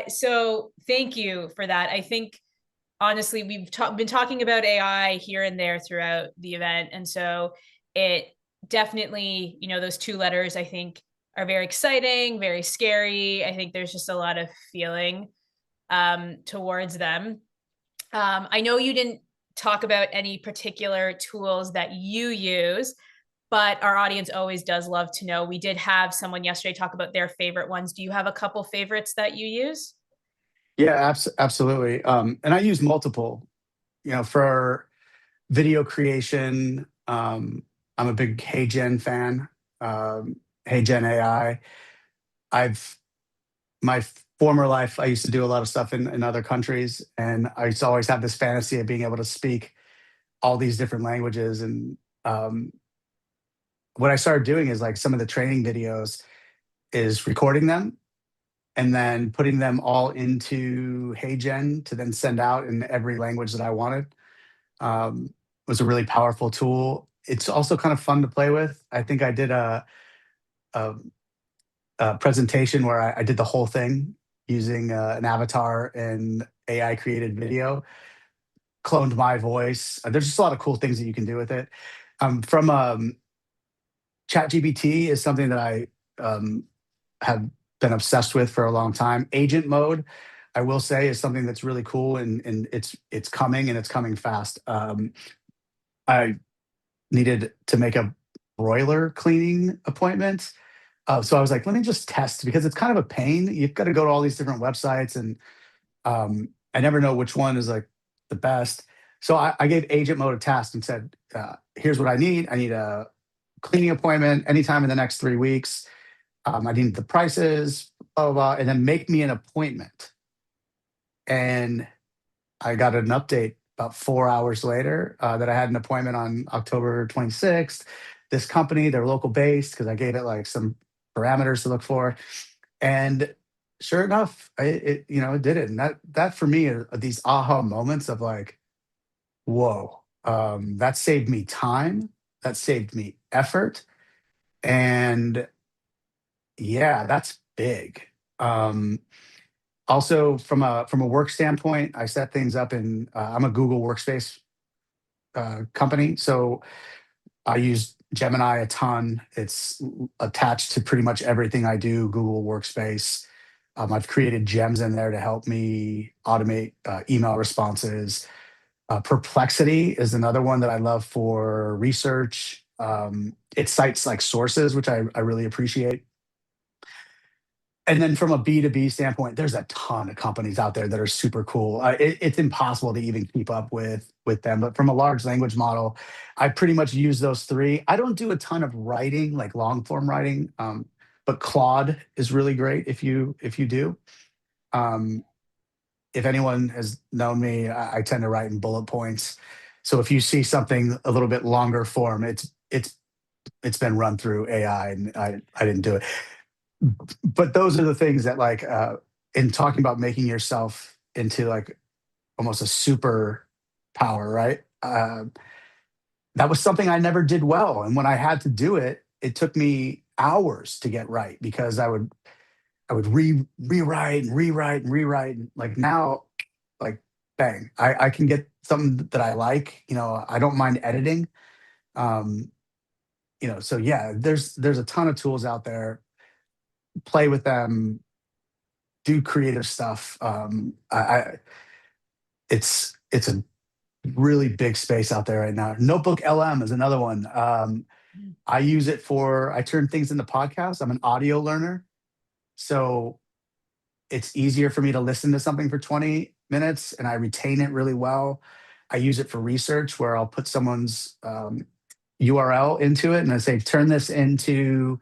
So thank you for that. I think honestly, we've been talking about AI here and there throughout the event. And so it definitely, those two letters, I think, are very exciting, very scary. I think there's just a lot of feeling towards them. I know you didn't talk about any particular tools that you use, but our audience always does love to know. We did have someone yesterday talk about their favorite ones. Do you have a couple favorites that you use? Yeah, absolutely. And I use multiple, for video creation. I'm a big Hey Jenn fan. Hey Gen AI. I've my former life, I used to do a lot of stuff in other countries, and I used to always have this fantasy of being able to speak all these different languages. And um, what I started doing is like some of the training videos is recording them and then putting them all into HeyGen to then send out in every language that I wanted. Was a really powerful tool. It's also kind of fun to play with. I think I did a, a presentation where I did the whole thing using an avatar and AI created video, cloned my voice. There's just a lot of cool things that you can do with it. From ChatGPT is something that I have been obsessed with for a long time. Agent mode, I will say, is something that's really cool, and it's coming, and it's coming fast. I needed to make a broiler cleaning appointment, so I was like, let me just test, because it's kind of a pain. You've got to go to all these different websites, and I never know which one is like the best. So I gave agent mode a task and said, here's what I need. I need a cleaning appointment anytime in the next 3 weeks. I need the prices, blah, blah, blah, and then make me an appointment. And I got an update about 4 hours later that I had an appointment on October 26th. This company, they're local based, because I gave it like some parameters to look for. And sure enough, it did it. And that for me are these aha moments of like, whoa, that saved me time, that saved me effort, and yeah, that's big. Um, Also, from a work standpoint, I set things up in. I'm a Google Workspace company, so I use Gemini a ton. It's attached to pretty much everything I do. Google Workspace. I've created gems in there to help me automate email responses. Perplexity is another one that I love for research. It cites like sources, which I really appreciate. And then from a B2B standpoint, there's a ton of companies out there that are super cool. It's impossible to even keep up with them. But from a large language model, I pretty much use those three. I don't do a ton of writing, like long form writing, but Claude is really great if you do. Um, if anyone has known me, I tend to write in bullet points. So if you see something a little bit longer form, it's been run through AI, and I didn't do it. But those are the things that, like, in talking about making yourself into like almost a super power, right? That was something I never did well, and when I had to do it, it took me hours to get right, because I would rewrite and rewrite and rewrite. And like now, like bang, I can get something that I like. I don't mind editing. Um, so yeah, there's a ton of tools out there. Play with them, do creative stuff. It's a really big space out there right now. Notebook LM is another one. I use it I turn things into podcasts. I'm an audio learner, so it's easier for me to listen to something for 20 minutes and I retain it really well. I use it for research, where I'll put someone's URL into it and I say, turn this into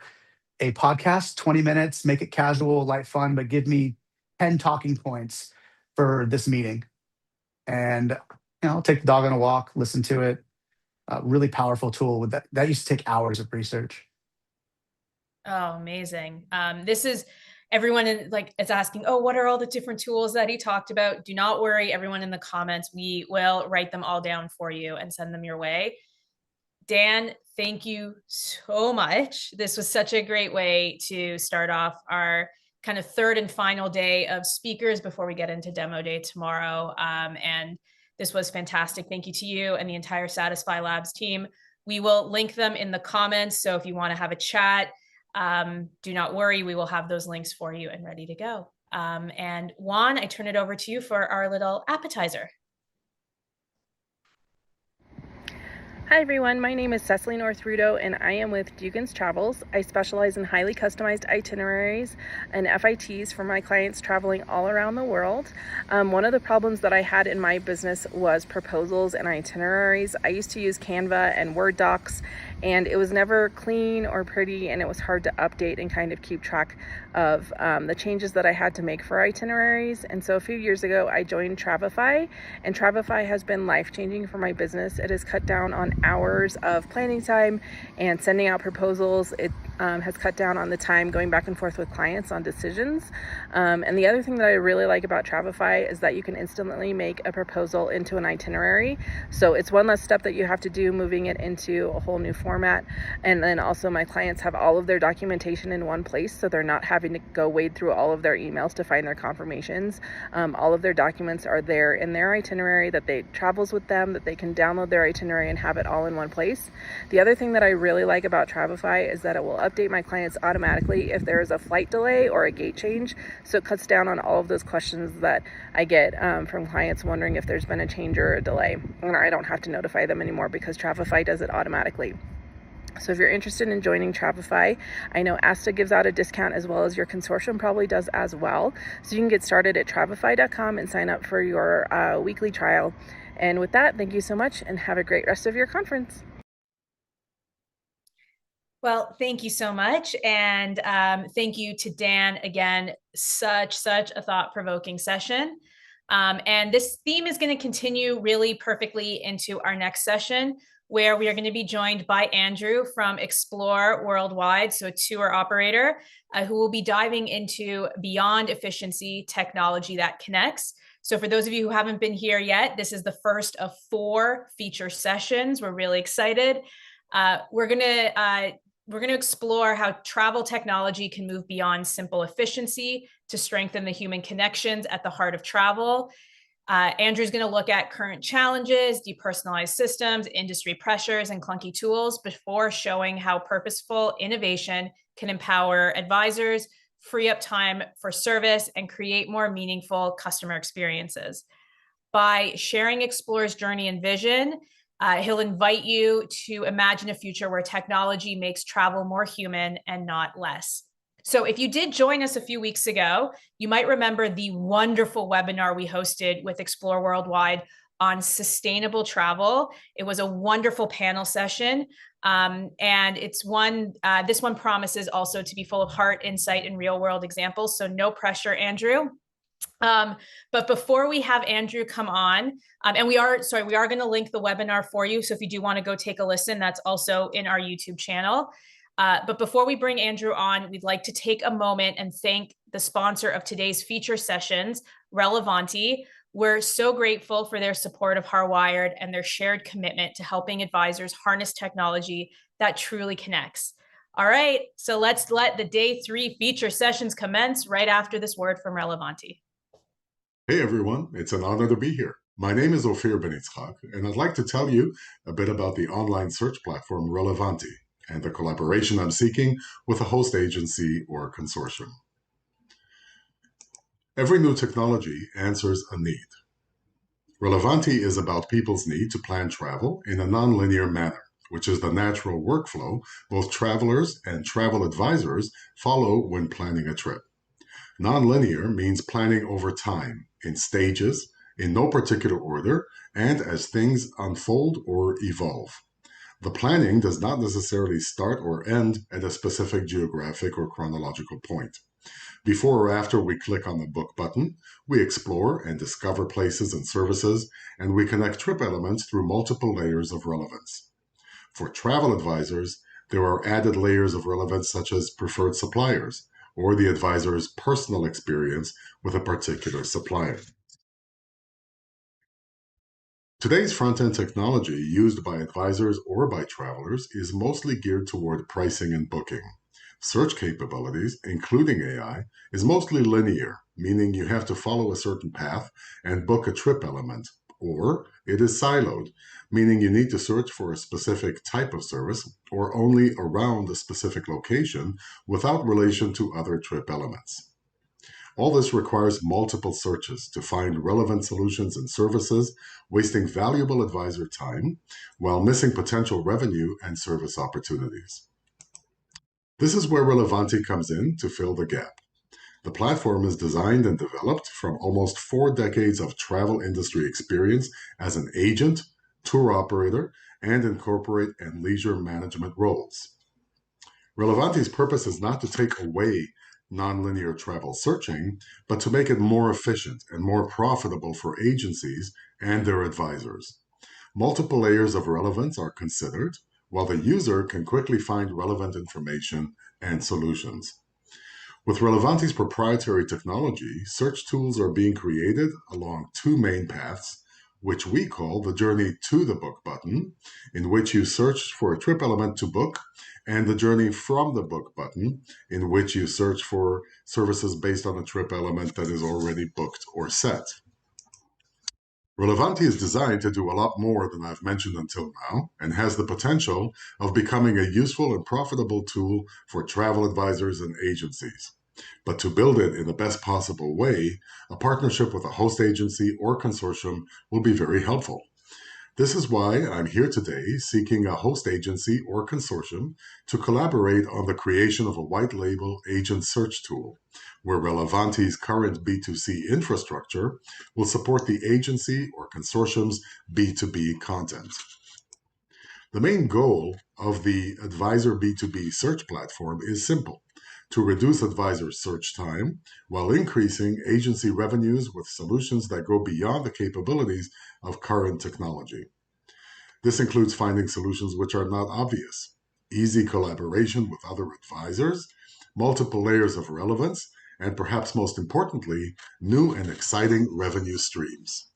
a podcast, 20 minutes, make it casual, light, fun, but give me 10 talking points for this meeting. And I'll take the dog on a walk, listen to it. Really powerful tool. With that used to take hours of research. Oh, amazing. This is everyone is asking, oh, what are all the different tools that he talked about? Do not worry, everyone in the comments, we will write them all down for you and send them your way. Dan, thank you so much. This was such a great way to start off our kind of third and final day of speakers before we get into demo day tomorrow. And this was fantastic. Thank you to you and the entire Satisfy Labs team. We will link them in the comments. So if you want to have a chat, do not worry. We will have those links for you and ready to go. And Juan, I turn it over to you for our little appetizer. Hi everyone, my name is Cecily Northrudo and I am with Dugan's Travels. I specialize in highly customized itineraries and FITs for my clients traveling all around the world. One of the problems that I had in my business was proposals and itineraries. I used to use Canva and Word docs, and it was never clean or pretty, and it was hard to update and kind of keep track of the changes that I had to make for itineraries. And so a few years ago I joined Travify, and Travify has been life-changing for my business. It has cut down on hours of planning time and sending out proposals. It has cut down on the time going back and forth with clients on decisions. And the other thing that I really like about Travify is that you can instantly make a proposal into an itinerary. So it's one less step that you have to do, moving it into a whole new format. And then also my clients have all of their documentation in one place, so they're not having to go wade through all of their emails to find their confirmations. All of their documents are there in their itinerary that they travels with them, that they can download their itinerary and have it all in one place. The other thing that I really like about Travify is that it will update my clients automatically if there is a flight delay or a gate change. So it cuts down on all of those questions that I get from clients wondering if there's been a change or a delay. And I don't have to notify them anymore because Travify does it automatically. So if you're interested in joining Travify, I know ASTA gives out a discount, as well as your consortium probably does as well. So you can get started at Travify.com and sign up for your weekly trial. And with that, thank you so much and have a great rest of your conference. Well, thank you so much. And thank you to Dan again. Such a thought-provoking session. And this theme is going to continue really perfectly into our next session, where we are going to be joined by Andrew from Explore Worldwide, so a tour operator, who will be diving into beyond efficiency technology that connects. So for those of you who haven't been here yet, this is the first of 4 feature sessions. We're really excited. We're going to explore how travel technology can move beyond simple efficiency to strengthen the human connections at the heart of travel. Andrew's going to look at current challenges, depersonalized systems, industry pressures, and clunky tools before showing how purposeful innovation can empower advisors, free up time for service, and create more meaningful customer experiences. By sharing Explore's journey and vision, he'll invite you to imagine a future where technology makes travel more human and not less. So if you did join us a few weeks ago, you might remember the wonderful webinar we hosted with Explore Worldwide on sustainable travel. It was a wonderful panel session. And it's this one promises also to be full of heart, insight, and real world examples. So no pressure, Andrew. But before we have Andrew come on, and we are going to link the webinar for you. So if you do want to go take a listen, that's also in our YouTube channel. But before we bring Andrew on, we'd like to take a moment and thank the sponsor of today's feature sessions, Relevanti. We're so grateful for their support of HAR Wired and their shared commitment to helping advisors harness technology that truly connects. All right, so let's let the day 3 feature sessions commence right after this word from Relevanti. Hey everyone, it's an honor to be here. My name is Ophir Ben-Yitschak, and I'd like to tell you a bit about the online search platform Relevanti and the collaboration I'm seeking with a host agency or consortium. Every new technology answers a need. Relevanti is about people's need to plan travel in a non-linear manner, which is the natural workflow both travelers and travel advisors follow when planning a trip. Non-linear means planning over time, in stages, in no particular order, and as things unfold or evolve. The planning does not necessarily start or end at a specific geographic or chronological point. Before or after we click on the book button, we explore and discover places and services, and we connect trip elements through multiple layers of relevance. For travel advisors, there are added layers of relevance such as preferred suppliers, or the advisor's personal experience with a particular supplier. Today's front-end technology used by advisors or by travelers is mostly geared toward pricing and booking. Search capabilities, including AI, is mostly linear, meaning you have to follow a certain path and book a trip element, or it is siloed, meaning you need to search for a specific type of service or only around a specific location without relation to other trip elements. All this requires multiple searches to find relevant solutions and services, wasting valuable advisor time while missing potential revenue and service opportunities. This is where Relevanti comes in to fill the gap. The platform is designed and developed from almost 4 decades of travel industry experience as an agent, tour operator, and in corporate and leisure management roles. Relevanti's purpose is not to take away nonlinear travel searching, but to make it more efficient and more profitable for agencies and their advisors. Multiple layers of relevance are considered, while the user can quickly find relevant information and solutions. With Relevanti's proprietary technology, search tools are being created along 2 main paths, which we call the journey to the book button, in which you search for a trip element to book, and the journey from the book button, in which you search for services based on a trip element that is already booked or set. Relevanti is designed to do a lot more than I've mentioned until now, and has the potential of becoming a useful and profitable tool for travel advisors and agencies. But to build it in the best possible way, a partnership with a host agency or consortium will be very helpful. This is why I'm here today seeking a host agency or consortium to collaborate on the creation of a white label agent search tool, where Relevanti's current B2C infrastructure will support the agency or consortium's B2B content. The main goal of the Advisor B2B search platform is simple: to reduce advisor search time while increasing agency revenues with solutions that go beyond the capabilities of current technology. This includes finding solutions which are not obvious, easy collaboration with other advisors, multiple layers of relevance, and perhaps most importantly, new and exciting revenue streams.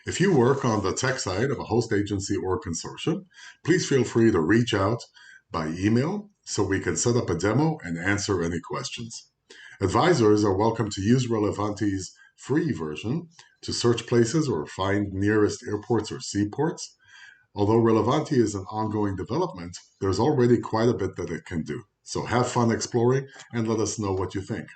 If you work on the tech side of a host agency or consortium, please feel free to reach out by email so we can set up a demo and answer any questions. Advisors are welcome to use Relevanti's free version to search places or find nearest airports or seaports. Although Relevanti is an ongoing development, there's already quite a bit that it can do. So have fun exploring and let us know what you think.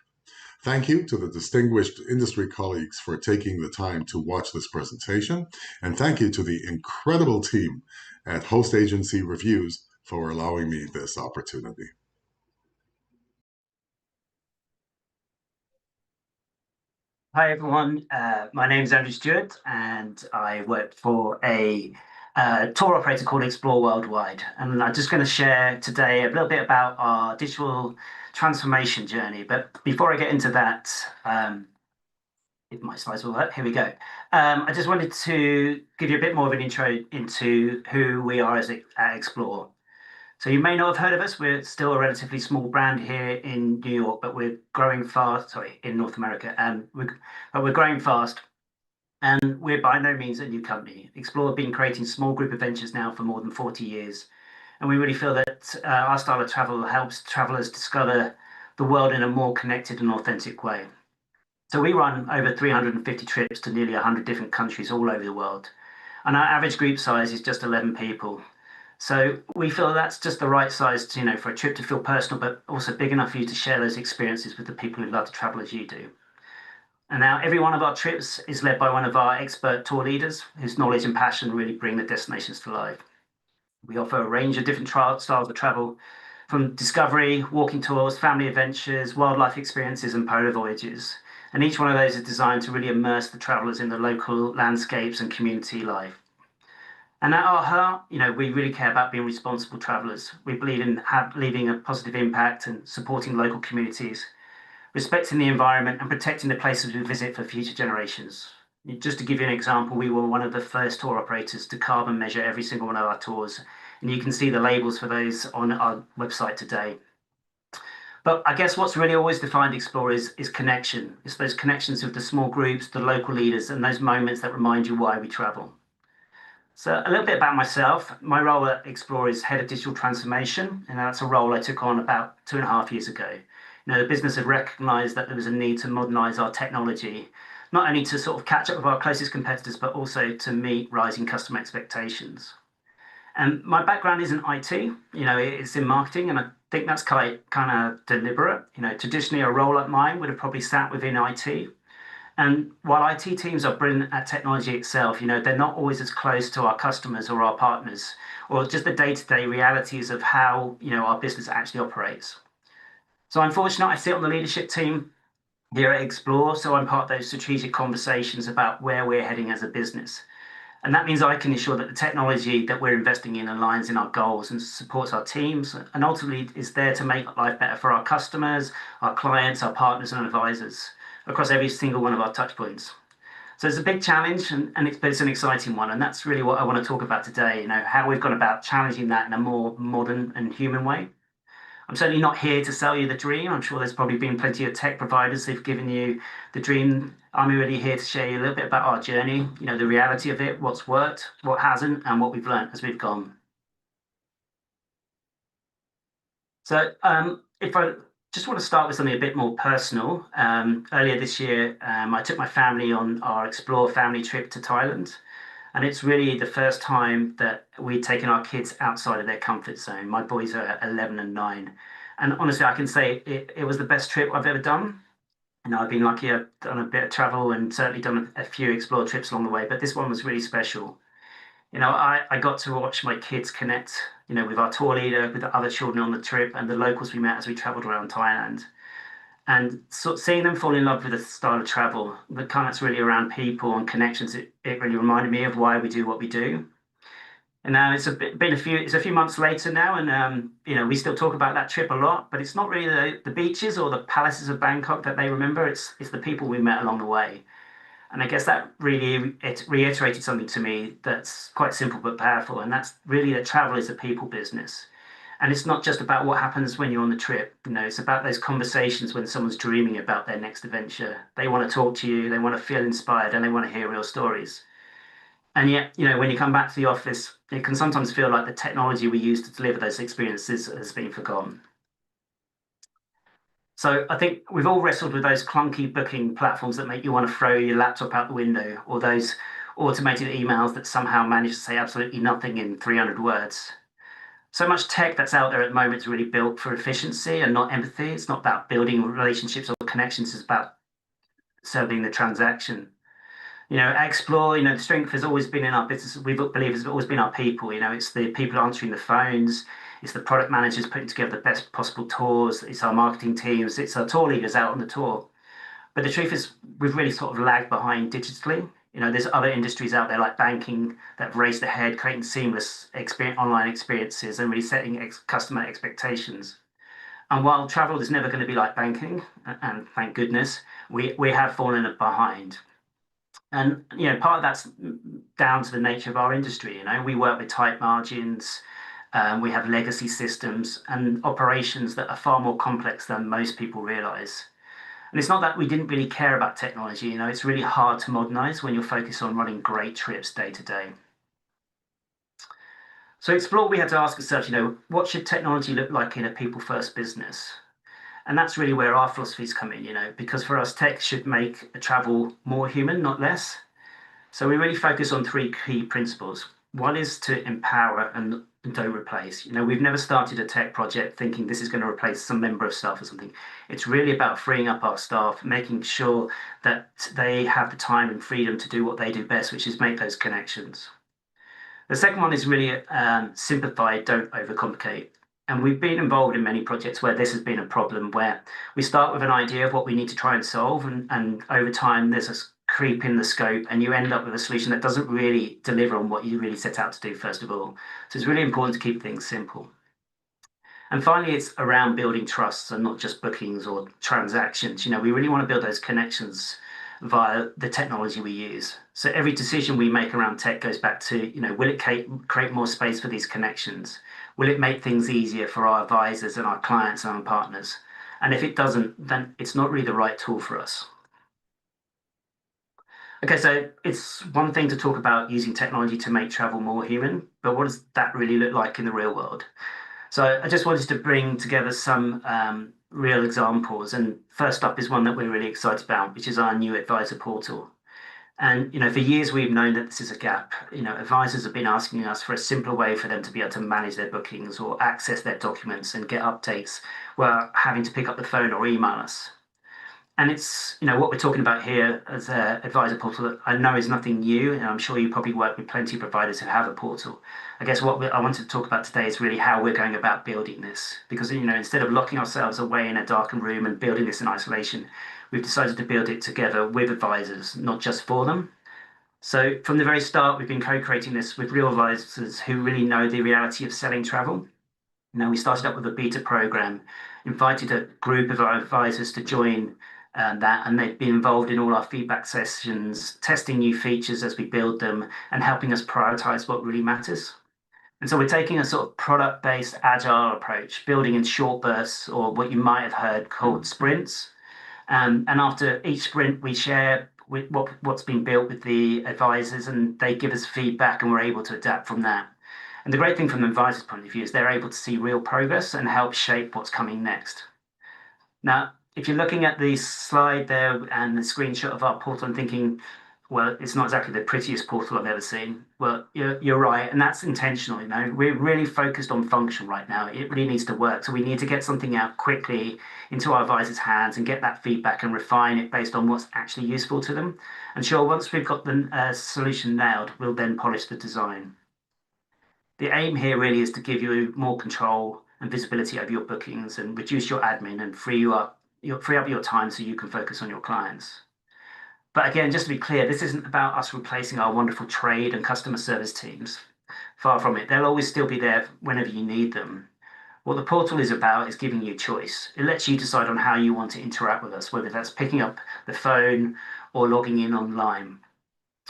Thank you to the distinguished industry colleagues for taking the time to watch this presentation, and thank you to the incredible team at Host Agency Reviews for allowing me this opportunity. Hi everyone, my name is Steward and I work for a tour operator called Explore Worldwide, and I'm just going to share today a little bit about our digital transformation journey. But before I get into that, if my slides will work, here we go. I just wanted to give you a bit more of an intro into who we are at Explore. So you may not have heard of us. We're still a relatively small brand here in New York, but we're growing fast, in North America, but we're growing fast. And we're by no means a new company. Explore have been creating small group adventures now for more than 40 years. And we really feel that our style of travel helps travelers discover the world in a more connected and authentic way. So we run over 350 trips to nearly 100 different countries all over the world. And our average group size is just 11 people. So we feel that's just the right size to, for a trip to feel personal, but also big enough for you to share those experiences with the people who love to travel as you do. And now every one of our trips is led by one of our expert tour leaders whose knowledge and passion really bring the destinations to life. We offer a range of different styles of travel, from discovery, walking tours, family adventures, wildlife experiences, and polar voyages. And each one of those is designed to really immerse the travelers in the local landscapes and community life. And at our heart, we really care about being responsible travelers. We believe in leaving a positive impact and supporting local communities, respecting the environment and protecting the places we visit for future generations. Just to give you an example, we were one of the first tour operators to carbon measure every single one of our tours. And you can see the labels for those on our website today. But I guess what's really always defined Explore is connection. It's those connections with the small groups, the local leaders, and those moments that remind you why we travel. So a little bit about myself. My role at Explore is Head of Digital Transformation, and that's a role I took on about 2.5 years ago. The business had recognized that there was a need to modernize our technology, not only to sort of catch up with our closest competitors, but also to meet rising customer expectations. And my background isn't IT, it's in marketing, and I think that's kind of deliberate. Traditionally a role like mine would have probably sat within IT. And while IT teams are brilliant at technology itself, they're not always as close to our customers or our partners, or just the day-to-day realities of how, our business actually operates. So I'm fortunate I sit on the leadership team here at Explore, so I'm part of those strategic conversations about where we're heading as a business. And that means I can ensure that the technology that we're investing in aligns in our goals and supports our teams, and ultimately is there to make life better for our customers, our clients, our partners and advisors across every single one of our touch points. So it's a big challenge, but it's an exciting one. And that's really what I want to talk about today, how we've gone about challenging that in a more modern and human way. I'm certainly not here to sell you the dream. I'm sure there's probably been plenty of tech providers who've given you the dream. I'm really here to share you a little bit about our journey, the reality of it, what's worked, what hasn't, and what we've learned as we've gone. So if I just want to start with something a bit more personal. Earlier this year, I took my family on our Explore family trip to Thailand. And it's really the first time that we'd taken our kids outside of their comfort zone. My boys are 11 and 9. And honestly, I can say it was the best trip I've ever done. I've been lucky, I've done a bit of travel and certainly done a few Explore trips along the way, but this one was really special. I got to watch my kids connect, with our tour leader, with the other children on the trip and the locals we met as we traveled around Thailand. And so seeing them fall in love with the style of travel, the kind that's really around people and connections, it really reminded me of why we do what we do. And now it's a few months later now, and we still talk about that trip a lot. But it's not really the beaches or the palaces of Bangkok that they remember. It's the people we met along the way. And I guess that really reiterated something to me that's quite simple but powerful, and that's really that travel is a people business. And it's not just about what happens when you're on the trip. It's about those conversations when someone's dreaming about their next adventure. They want to talk to you, they want to feel inspired, and they want to hear real stories. And yet, when you come back to the office, it can sometimes feel like the technology we use to deliver those experiences has been forgotten. So I think we've all wrestled with those clunky booking platforms that make you want to throw your laptop out the window, or those automated emails that somehow manage to say absolutely nothing in 300 words. So much tech that's out there at the moment is really built for efficiency and not empathy. It's not about building relationships or connections. It's about serving the transaction. At Explore, the strength has always been in our business. We believe has always been our people. It's the people answering the phones. It's the product managers putting together the best possible tours. It's our marketing teams. It's our tour leaders out on the tour. But the truth is, we've really sort of lagged behind digitally. There's other industries out there like banking that have raced ahead, creating seamless online experiences and really setting customer expectations. And while travel is never going to be like banking, and thank goodness, we have fallen behind. And part of that's down to the nature of our industry. We work with tight margins, we have legacy systems and operations that are far more complex than most people realize. And it's not that we didn't really care about technology. It's really hard to modernize when you're focused on running great trips day to day. So Explore, we had to ask ourselves, what should technology look like in a people-first business? And that's really where our philosophies come in, because for us, tech should make travel more human, not less. So we really focus on 3 key principles. One is to empower and don't replace. We've never started a tech project thinking this is going to replace some member of staff or something. It's really about freeing up our staff, making sure that they have the time and freedom to do what they do best, which is make those connections. The second one is really simplify, don't overcomplicate. And we've been involved in many projects where this has been a problem, where we start with an idea of what we need to try and solve, and over time there's a creep in the scope and you end up with a solution that doesn't really deliver on what you really set out to do first of all. So it's really important to keep things simple. And finally, it's around building trusts and not just bookings or transactions. We really want to build those connections via the technology we use. So every decision we make around tech goes back to, will it create more space for these connections? Will it make things easier for our advisors and our clients and our partners? And if it doesn't, then it's not really the right tool for us. Okay, so it's one thing to talk about using technology to make travel more human, but what does that really look like in the real world? So I just wanted to bring together some real examples. And first up is one that we're really excited about, which is our new advisor portal. And for years we've known that this is a gap. Advisors have been asking us for a simpler way for them to be able to manage their bookings or access their documents and get updates without having to pick up the phone or email us. And it's, what we're talking about here as an advisor portal that I know is nothing new, and I'm sure you probably work with plenty of providers who have a portal. I guess what I wanted to talk about today is really how we're going about building this. Because, instead of locking ourselves away in a darkened room and building this in isolation, we've decided to build it together with advisors, not just for them. So from the very start, we've been co-creating this with real advisors who really know the reality of selling travel. We started up with a beta program, invited a group of our advisors to join that, and they've been involved in all our feedback sessions, testing new features as we build them, and helping us prioritize what really matters. And so we're taking a sort of product-based agile approach, building in short bursts, or what you might have heard called sprints. And after each sprint, we share what's been built with the advisors, and they give us feedback, and we're able to adapt from that. And the great thing from the advisor's point of view is they're able to see real progress and help shape what's coming next. Now, if you're looking at the slide there and the screenshot of our portal and thinking, well, it's not exactly the prettiest portal I've ever seen. Well, you're right, and that's intentional. We're really focused on function right now. It really needs to work. So we need to get something out quickly into our advisors' hands and get that feedback and refine it based on what's actually useful to them. And sure, once we've got the solution nailed, we'll then polish the design. The aim here really is to give you more control and visibility over your bookings and reduce your admin and free up your time so you can focus on your clients. But again, just to be clear, this isn't about us replacing our wonderful trade and customer service teams. Far from it. They'll always still be there whenever you need them. What the portal is about is giving you choice. It lets you decide on how you want to interact with us, whether that's picking up the phone or logging in online.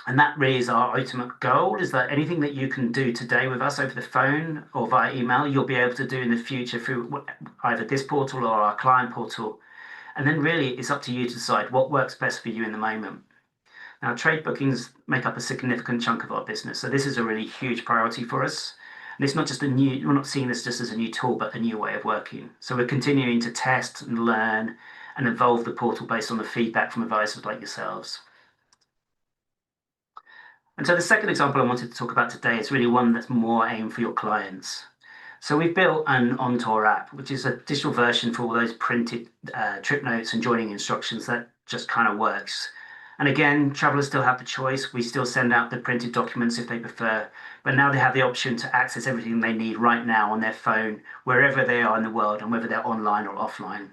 And that really is our ultimate goal, is that anything that you can do today with us over the phone or via email, you'll be able to do in the future through either this portal or our client portal. And then really it's up to you to decide what works best for you in the moment. Now, trade bookings make up a significant chunk of our business. So this is a really huge priority for us. And it's not just we're not seeing this just as a new tool, but a new way of working. So we're continuing to test and learn and evolve the portal based on the feedback from advisors like yourselves. And so the second example I wanted to talk about today is really one that's more aimed for your clients. So we've built an on-tour app, which is a digital version for all those printed trip notes and joining instructions that just kind of works. And again, travelers still have the choice. We still send out the printed documents if they prefer, but now they have the option to access everything they need right now on their phone, wherever they are in the world, and whether they're online or offline.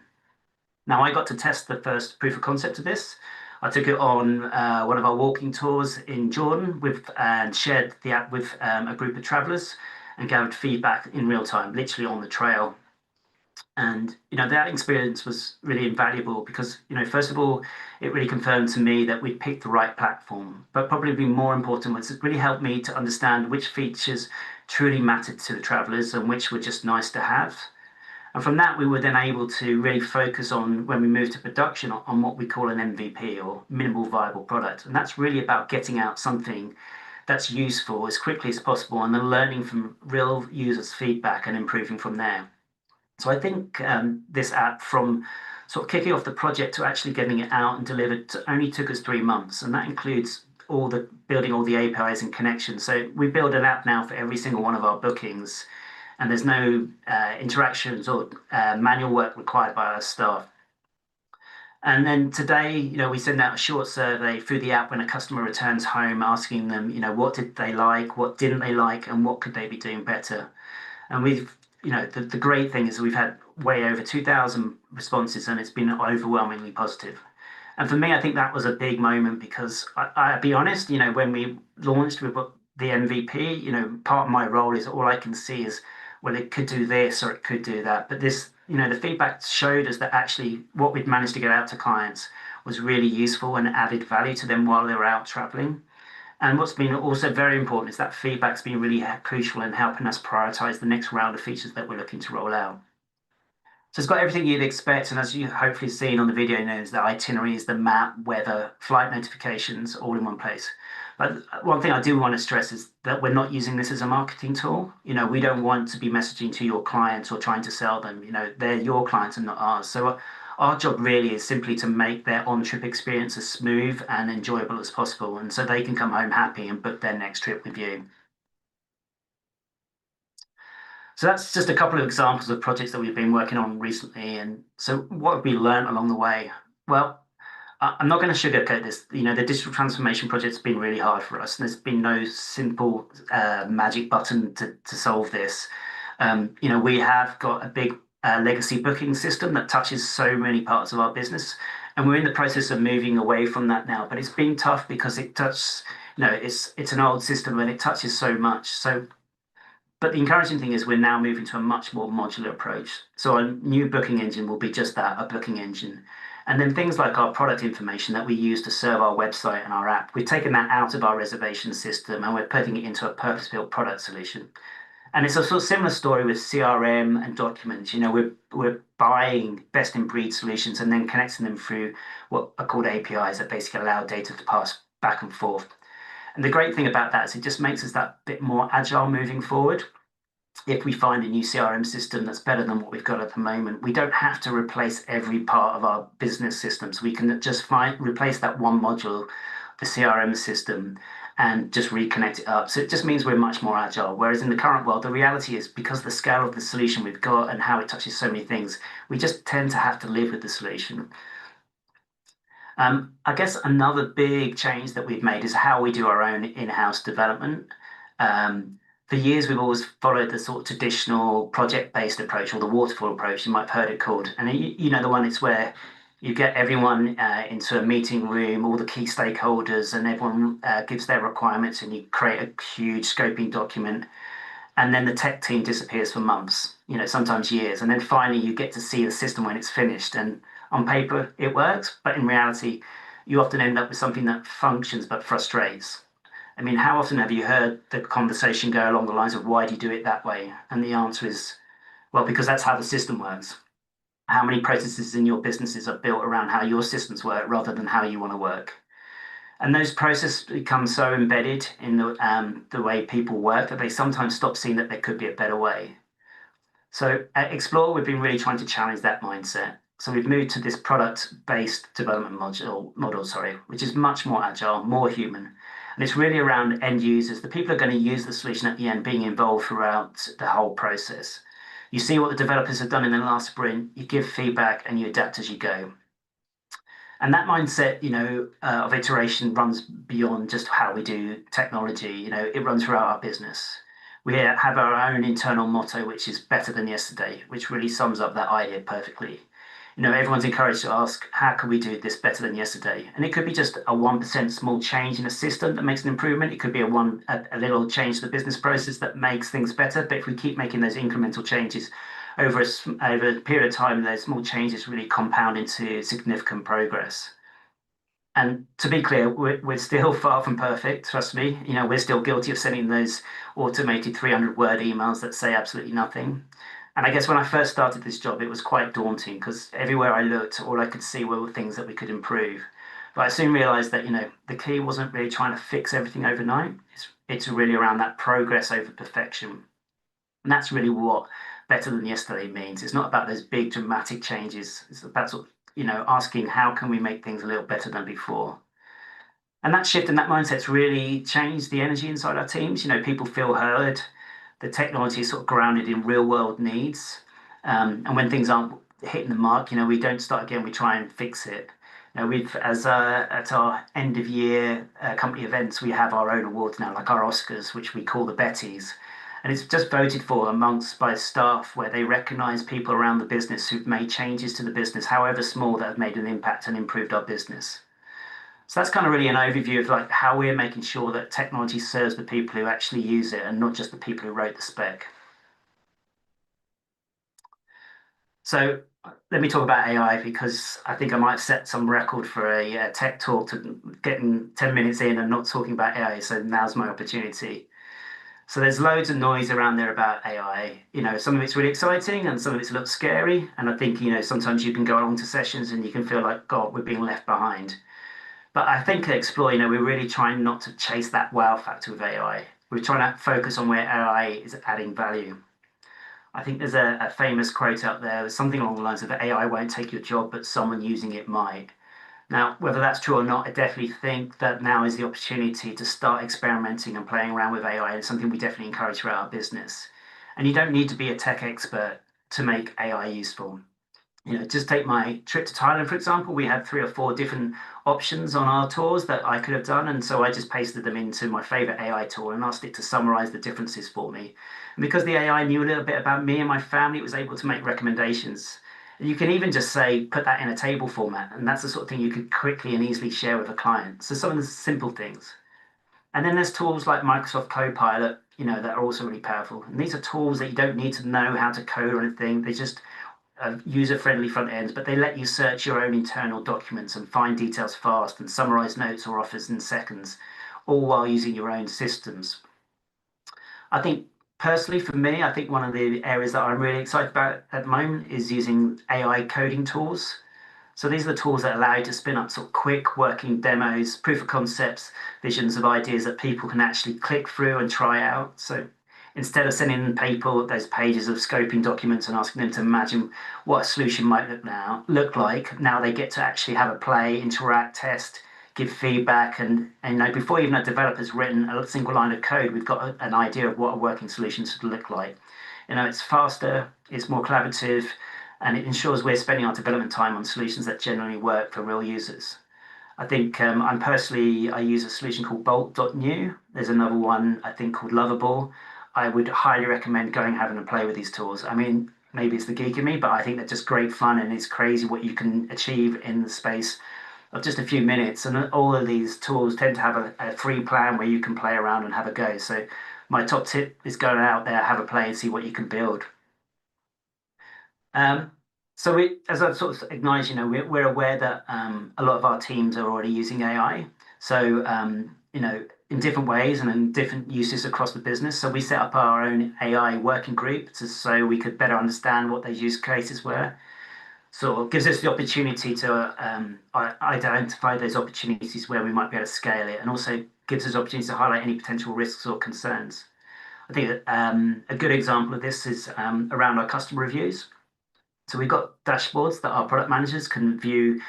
Now, I got to test the first proof of concept of this. I took it on one of our walking tours in Jordan and shared the app with a group of travelers and gathered feedback in real time, literally on the trail. And, that experience was really invaluable because, first of all, it really confirmed to me that we'd picked the right platform. But probably more important was it really helped me to understand which features truly mattered to the travelers and which were just nice to have. And from that, we were then able to really focus on, when we moved to production, on what we call an MVP, or minimal viable product. And that's really about getting out something that's useful as quickly as possible and then learning from real users' feedback and improving from there. So I think this app, from sort of kicking off the project to actually getting it out and delivered, only took us 3 months. And that includes building all the APIs and connections. So we build an app now for every single one of our bookings, and there's no interactions or manual work required by our staff. And then today, we send out a short survey through the app when a customer returns home, asking them, what did they like, what didn't they like, and what could they be doing better. And we've, the great thing is we've had way over 2,000 responses, and it's been overwhelmingly positive. And for me, I think that was a big moment because I'll be honest, when we launched with the MVP, part of my role is all I can see is, well, it could do this or it could do that. But this, the feedback showed us that actually what we'd managed to get out to clients was really useful and added value to them while they were out traveling. And what's been also very important is that feedback's been really crucial in helping us prioritize the next round of features that we're looking to roll out. So it's got everything you'd expect, and as you hopefully seen on the video notes, the itineraries, the map, weather, flight notifications, all in one place. But one thing I do want to stress is that we're not using this as a marketing tool. We don't want to be messaging to your clients or trying to sell them. They're your clients and not ours. So our job really is simply to make their on-trip experience as smooth and enjoyable as possible, and so they can come home happy and book their next trip with you. So that's just a couple of examples of projects that we've been working on recently. And so what have we learned along the way? Well, I'm not going to sugarcoat this. The digital transformation project's been really hard for us, and there's been no simple magic button to solve this. We have got a big legacy booking system that touches so many parts of our business, and we're in the process of moving away from that now. But it's been tough because it's an old system and it touches so much. But the encouraging thing is we're now moving to a much more modular approach. So our new booking engine will be just that, a booking engine. And then things like our product information that we use to serve our website and our app, we've taken that out of our reservation system and we're putting it into a purpose-built product solution. And it's a sort of similar story with CRM and documents. We're buying best-in-breed solutions and then connecting them through what are called APIs that basically allow data to pass back and forth. And the great thing about that is it just makes us that bit more agile moving forward. If we find a new CRM system that's better than what we've got at the moment, we don't have to replace every part of our business systems. We can just replace that one module, the CRM system, and just reconnect it up. So it just means we're much more agile. Whereas in the current world, the reality is because of the scale of the solution we've got and how it touches so many things, we just tend to have to live with the solution. I guess another big change that we've made is how we do our own in-house development. For years, we've always followed the sort of traditional project-based approach, or the waterfall approach, you might have heard it called. And the one, it's where you get everyone into a meeting room, all the key stakeholders, and everyone gives their requirements, and you create a huge scoping document. And then the tech team disappears for months, sometimes years. And then finally, you get to see the system when it's finished. And on paper, it works, but in reality, you often end up with something that functions but frustrates. I mean, how often have you heard the conversation go along the lines of, why do you do it that way? And the answer is, well, because that's how the system works. How many processes in your businesses are built around how your systems work rather than how you want to work? And those processes become so embedded in the way people work that they sometimes stop seeing that there could be a better way. So at Explore, we've been really trying to challenge that mindset. So we've moved to this product-based development model, which is much more agile, more human. And it's really around end users, the people who are going to use the solution at the end, being involved throughout the whole process. You see what the developers have done in the last sprint, you give feedback and you adapt as you go. And that mindset, of iteration runs beyond just how we do technology. It runs throughout our business. We have our own internal motto, which is better than yesterday, which really sums up that idea perfectly. Everyone's encouraged to ask, how can we do this better than yesterday? And it could be just a 1% small change in a system that makes an improvement. It could be a little change to the business process that makes things better. But if we keep making those incremental changes over a period of time, those small changes really compound into significant progress. And to be clear, we're still far from perfect, trust me. We're still guilty of sending those automated 300-word emails that say absolutely nothing. And I guess when I first started this job, it was quite daunting because everywhere I looked, all I could see were things that we could improve. But I soon realized that, the key wasn't really trying to fix everything overnight. It's really around that progress over perfection. And that's really what better than yesterday means. It's not about those big dramatic changes. It's about sort of, asking how can we make things a little better than before. And that shift and that mindset's really changed the energy inside our teams. People feel heard. The technology is sort of grounded in real world needs. And when things aren't hitting the mark, we don't start again, we try and fix it. At our end of year company events, we have our own awards now, like our Oscars, which we call the Betties. And it's just voted for by staff, where they recognise people around the business who've made changes to the business, however small, that have made an impact and improved our business. So that's kind of really an overview of how we're making sure that technology serves the people who actually use it and not just the people who wrote the spec. So let me talk about AI, because I think I might set some record for a tech talk to getting 10 minutes in and not talking about AI. So now's my opportunity. So there's loads of noise around there about AI. Some of it's really exciting and some of it's a little scary. And I think, sometimes you can go along to sessions and you can feel like, God, we're being left behind. But I think at Explore, we're really trying not to chase that wow factor with AI. We're trying to focus on where AI is adding value. I think there's a famous quote out there, something along the lines of AI won't take your job, but someone using it might. Now, whether that's true or not, I definitely think that now is the opportunity to start experimenting and playing around with AI. It's something we definitely encourage throughout our business. And you don't need to be a tech expert to make AI useful. Just take my trip to Thailand, for example. We had 3 or 4 different options on our tours that I could have done. And so I just pasted them into my favorite AI tool and asked it to summarize the differences for me. And because the AI knew a little bit about me and my family, it was able to make recommendations. You can even just say, put that in a table format. And that's the sort of thing you could quickly and easily share with a client. So some of the simple things. And then there's tools like Microsoft Copilot, that are also really powerful. And these are tools that you don't need to know how to code or anything. They just user-friendly front ends, but they let you search your own internal documents and find details fast and summarize notes or offers in seconds, all while using your own systems. I think personally, for me, I think one of the areas that I'm really excited about at the moment is using AI coding tools. So these are the tools that allow you to spin up sort of quick working demos, proof of concepts, visions of ideas that people can actually click through and try out. So instead of sending people those pages of scoping documents and asking them to imagine what a solution might look like, now they get to actually have a play, interact, test, give feedback, and before even a developer's written a single line of code, we've got an idea of what a working solution should look like. It's faster, it's more collaborative, and it ensures we're spending our development time on solutions that generally work for real users. I think I use a solution called Bolt.new. There's another one I think called Lovable. I would highly recommend going and having a play with these tools. I mean, maybe it's the geek in me, but I think they're just great fun, and it's crazy what you can achieve in the space of just a few minutes. And all of these tools tend to have a free plan where you can play around and have a go. So my top tip is going out there, have a play and see what you can build. So as I've sort of acknowledged, we're aware that a lot of our teams are already using AI. So, in different ways and in different uses across the business. So we set up our own AI working group so we could better understand what those use cases were. So it gives us the opportunity to identify those opportunities where we might be able to scale it, and also gives us opportunities to highlight any potential risks or concerns. I think that a good example of this is around our customer reviews. So we've got dashboards that our product managers can view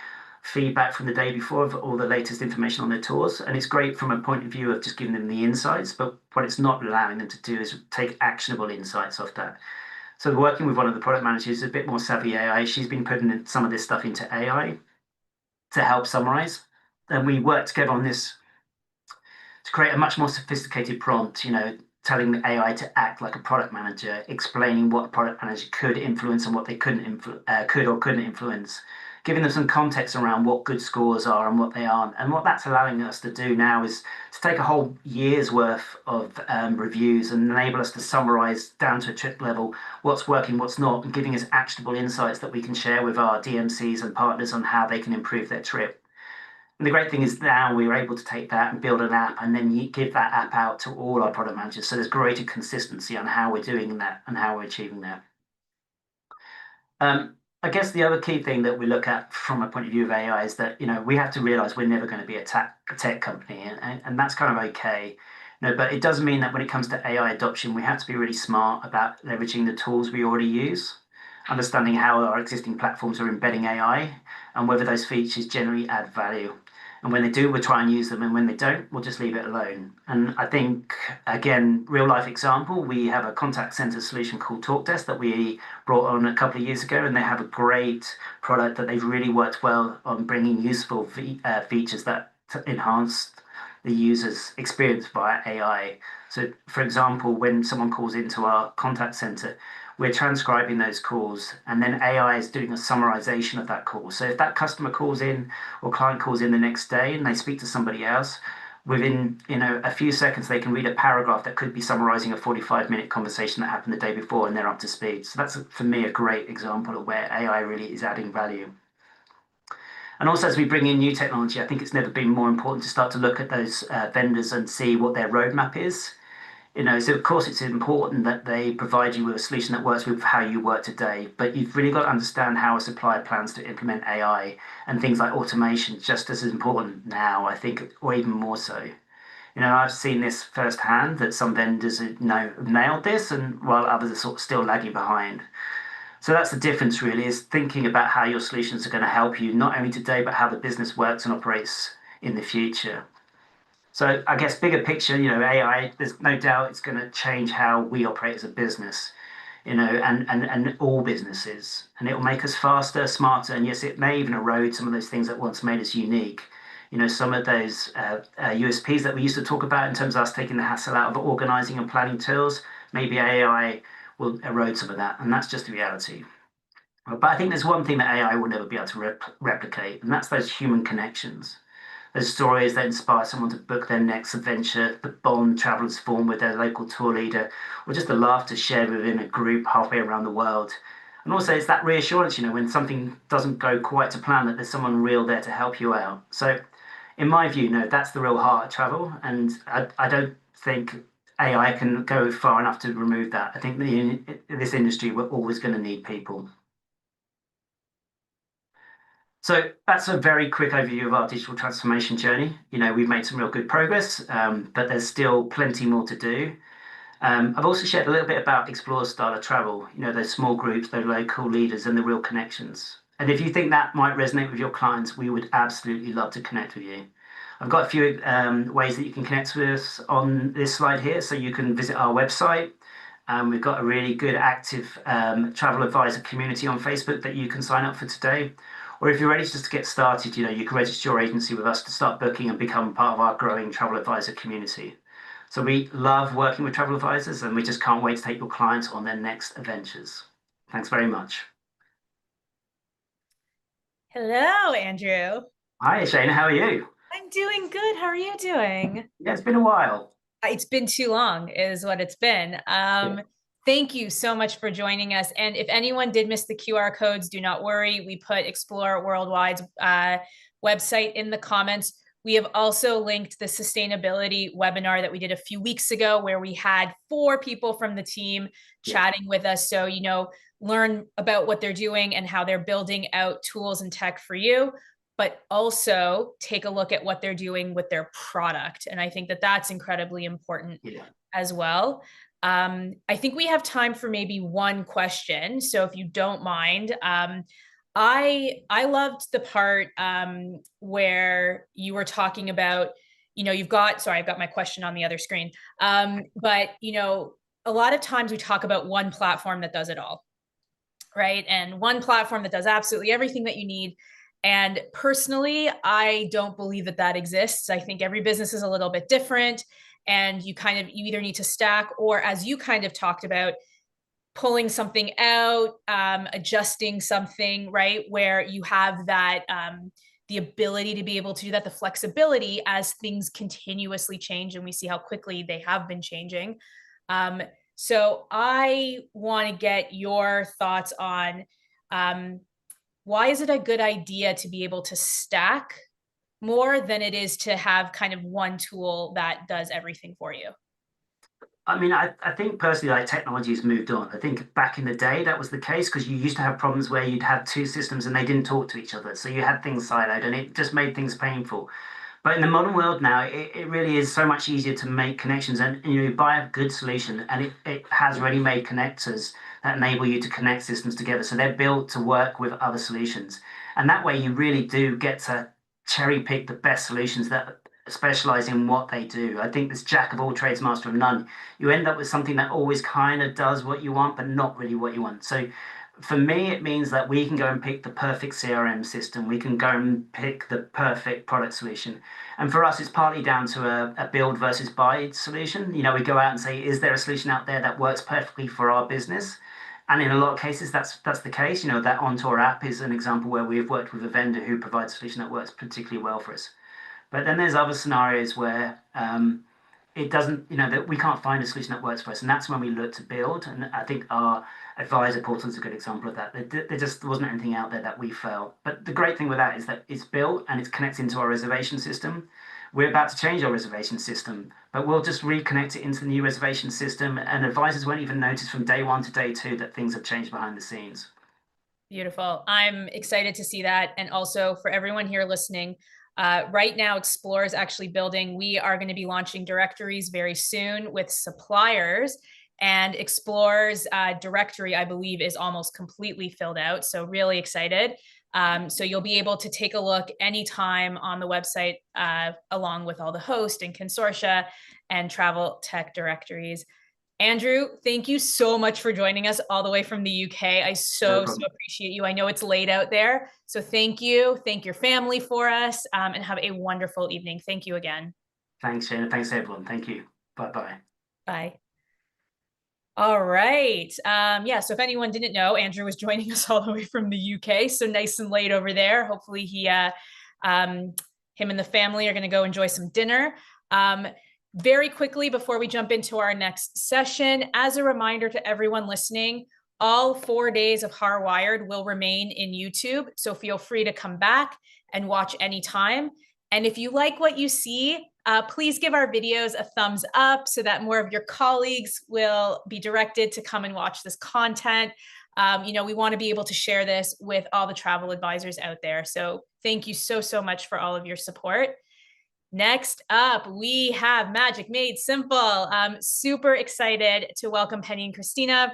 feedback from the day before of all the latest information on their tours. And it's great from a point of view of just giving them the insights, but what it's not allowing them to do is take actionable insights off that. So working with one of the product managers, a bit more savvy AI, she's been putting some of this stuff into AI to help summarize. And we worked together on this to create a much more sophisticated prompt, telling the AI to act like a product manager, explaining what a product manager could influence and what they couldn't influence, giving them some context around what good scores are and what they aren't. And what that's allowing us to do now is to take a whole year's worth of reviews and enable us to summarize down to a trip level what's working, what's not, and giving us actionable insights that we can share with our DMCs and partners on how they can improve their trip. And the great thing is now we're able to take that and build an app and then give that app out to all our product managers. So there's greater consistency on how we're doing that and how we're achieving that. I guess the other key thing that we look at from a point of view of AI is that, we have to realize we're never going to be a tech company, and that's kind of okay. But it does mean that when it comes to AI adoption, we have to be really smart about leveraging the tools we already use, understanding how our existing platforms are embedding AI and whether those features generally add value. And when they do, we'll try and use them. And when they don't, we'll just leave it alone. And I think, again, real life example, we have a contact center solution called TalkDesk that we brought on a couple of years ago. And they have a great product that they've really worked well on bringing useful features that enhance the user's experience via AI. So, for example, when someone calls into our contact center, we're transcribing those calls, and then AI is doing a summarization of that call. So if that customer calls in or client calls in the next day and they speak to somebody else, within a few seconds they can read a paragraph that could be summarizing a 45-minute conversation that happened the day before, and they're up to speed. So that's, for me, a great example of where AI really is adding value. And also, as we bring in new technology, I think it's never been more important to start to look at those vendors and see what their roadmap is. So of course it's important that they provide you with a solution that works with how you work today, but you've really got to understand how a supplier plans to implement AI, and things like automation just as important now, I think, or even more so. I've seen this firsthand, that some vendors have nailed this, and while others are sort of still lagging behind. So that's the difference, really, is thinking about how your solutions are going to help you, not only today, but how the business works and operates in the future. So I guess bigger picture, AI, there's no doubt it's going to change how we operate as a business, and all businesses. And it will make us faster, smarter, and yes, it may even erode some of those things that once made us unique. Some of those USPs that we used to talk about in terms of us taking the hassle out of organizing and planning tools, maybe AI will erode some of that, and that's just the reality. But I think there's one thing that AI will never be able to replicate, and that's those human connections. Those stories that inspire someone to book their next adventure, the bond travelers form with their local tour leader, or just the laughter shared within a group halfway around the world. And also it's that reassurance, when something doesn't go quite to plan, that there's someone real there to help you out. So in my view, that's the real heart of travel, and I don't think AI can go far enough to remove that. I think this industry, we're always going to need people. So that's a very quick overview of our digital transformation journey. We've made some real good progress, but there's still plenty more to do. I've also shared a little bit about Explorer's style of travel, those small groups, those local leaders, and the real connections. And if you think that might resonate with your clients, we would absolutely love to connect with you. I've got a few ways that you can connect with us on this slide here. So you can visit our website. We've got a really good active travel advisor community on Facebook that you can sign up for today. Or if you're ready just to get started, you can register your agency with us to start booking and become part of our growing travel advisor community. So we love working with travel advisors, and we just can't wait to take your clients on their next adventures. Thanks very much. Hello, Andrew. Hi, Shayna. How are you? I'm doing good. How are you doing? Yeah, it's been a while. It's been too long is what it's been. Thank you so much for joining us. And if anyone did miss the QR codes, do not worry. We put Explore Worldwide's website in the comments. We have also linked the sustainability webinar that we did a few weeks ago, where we had 4 people from the team chatting with us. So, learn about what they're doing and how they're building out tools and tech for you, but also take a look at what they're doing with their product. And I think that that's incredibly important as well. I think we have time for maybe one question. So if you don't mind, I loved the part where you were talking about, I've got my question on the other screen. But, a lot of times we talk about one platform that does it all, right? And one platform that does absolutely everything that you need. And personally, I don't believe that that exists. I think every business is a little bit different, and you either need to stack, or as you kind of talked about, pulling something out, adjusting something, right? Where you have that, the ability to be able to do that, the flexibility as things continuously change, and we see how quickly they have been changing. So I want to get your thoughts on, why is it a good idea to be able to stack more than it is to have kind of one tool that does everything for you? I mean, I think personally, technology has moved on. I think back in the day that was the case, because you used to have problems where you'd have 2 systems and they didn't talk to each other. So you had things siloed, and it just made things painful. But in the modern world now, it really is so much easier to make connections, and you buy a good solution, and it has ready-made connectors that enable you to connect systems together. So they're built to work with other solutions. And that way you really do get to cherry pick the best solutions that specialize in what they do. I think this jack of all trades, master of none, you end up with something that always kind of does what you want, but not really what you want. So for me, it means that we can go and pick the perfect CRM system. We can go and pick the perfect product solution. And for us, it's partly down to a build versus buy solution. We go out and say, is there a solution out there that works perfectly for our business? And in a lot of cases, that's the case. That Ontour app is an example where we've worked with a vendor who provides a solution that works particularly well for us. But then there's other scenarios where it doesn't, that we can't find a solution that works for us. And that's when we look to build. And I think our advisor portal is a good example of that. There just wasn't anything out there that we felt. But the great thing with that is that it's built and it's connected into our reservation system. we're about to change our reservation system, but we'll just reconnect it into the new reservation system, and advisors won't even notice from day 1 to day 2 that things have changed behind the scenes. Beautiful. I'm excited to see that. And also for everyone here listening, right now, Explore is actually building. We are going to be launching directories very soon with suppliers, and Explore's directory, I believe, is almost completely filled out. So really excited. So you'll be able to take a look anytime on the website, along with all the host and consortia and travel tech directories. Andrew, thank you so much for joining us all the way from the UK. I so appreciate you. I know it's late out there. So thank you. Thank your family for us, and have a wonderful evening. Thank you again. Thanks, Shayna. Thanks, everyone. Thank you. Bye-bye. Bye. All right. Yeah, so if anyone didn't know, Andrew was joining us all the way from the UK. So nice and late over there. Hopefully him and the family are going to go enjoy some dinner. Very quickly, before we jump into our next session, as a reminder to everyone listening, all 4 days of HAR Wired will remain in YouTube. So feel free to come back and watch anytime. And if you like what you see, please give our videos a thumbs up so that more of your colleagues will be directed to come and watch this content. We want to be able to share this with all the travel advisors out there. So thank you so much for all of your support. Next up, we have Magic Made Simple. I'm super excited to welcome Penny and Christina,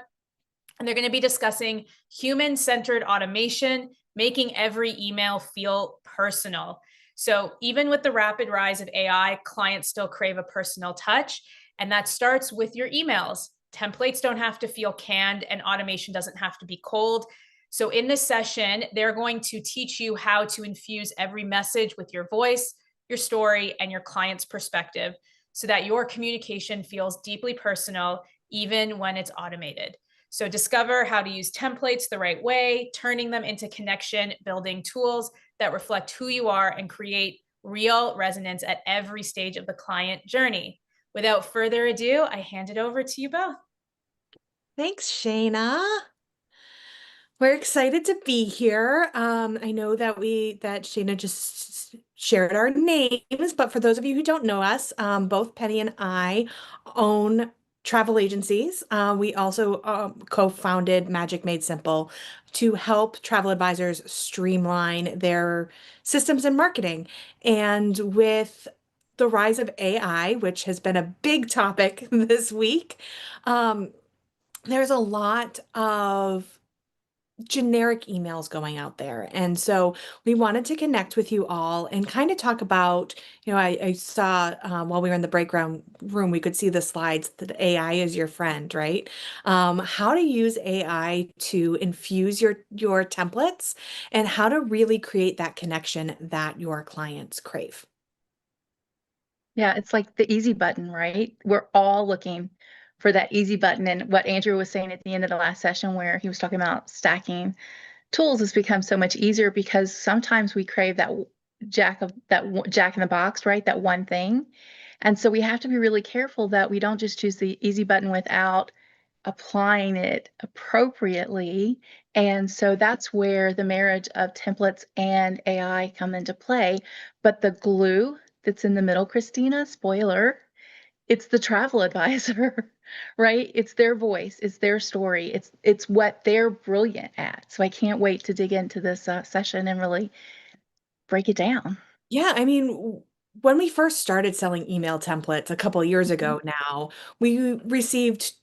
and they're going to be discussing human-centered automation, making every email feel personal. So even with the rapid rise of AI, clients still crave a personal touch, and that starts with your emails. Templates don't have to feel canned, and automation doesn't have to be cold. So in this session, they're going to teach you how to infuse every message with your voice, your story, and your client's perspective so that your communication feels deeply personal, even when it's automated. So discover how to use templates the right way, turning them into connection building tools that reflect who you are and create real resonance at every stage of the client journey. Without further ado, I hand it over to you both. Thanks, Shayna. We're excited to be here. I know that Shayna just shared our names, but for those of you who don't know us, both Penny and I own travel agencies. We also co-founded Magic Made Simple to help travel advisors streamline their systems and marketing. And with the rise of AI, which has been a big topic this week, there's a lot of generic emails going out there. And so we wanted to connect with you all and kind of talk about, I saw while we were in the breakout room, we could see the slides that AI is your friend, right? How to use AI to infuse your templates and how to really create that connection that your clients crave. Yeah, it's like the easy button, right? We're all looking for that easy button. And what Andrew was saying at the end of the last session, where he was talking about stacking tools, has become so much easier because sometimes we crave that jack in the box, right? That one thing. And so we have to be really careful that we don't just choose the easy button without applying it appropriately. And so that's where the marriage of templates and AI come into play. But the glue that's in the middle, Christina, spoiler, it's the travel advisor, right? It's their voice, it's their story, it's what they're brilliant at. So I can't wait to dig into this session and really break it down. Yeah, I mean, when we first started selling email templates a couple of years ago now, we received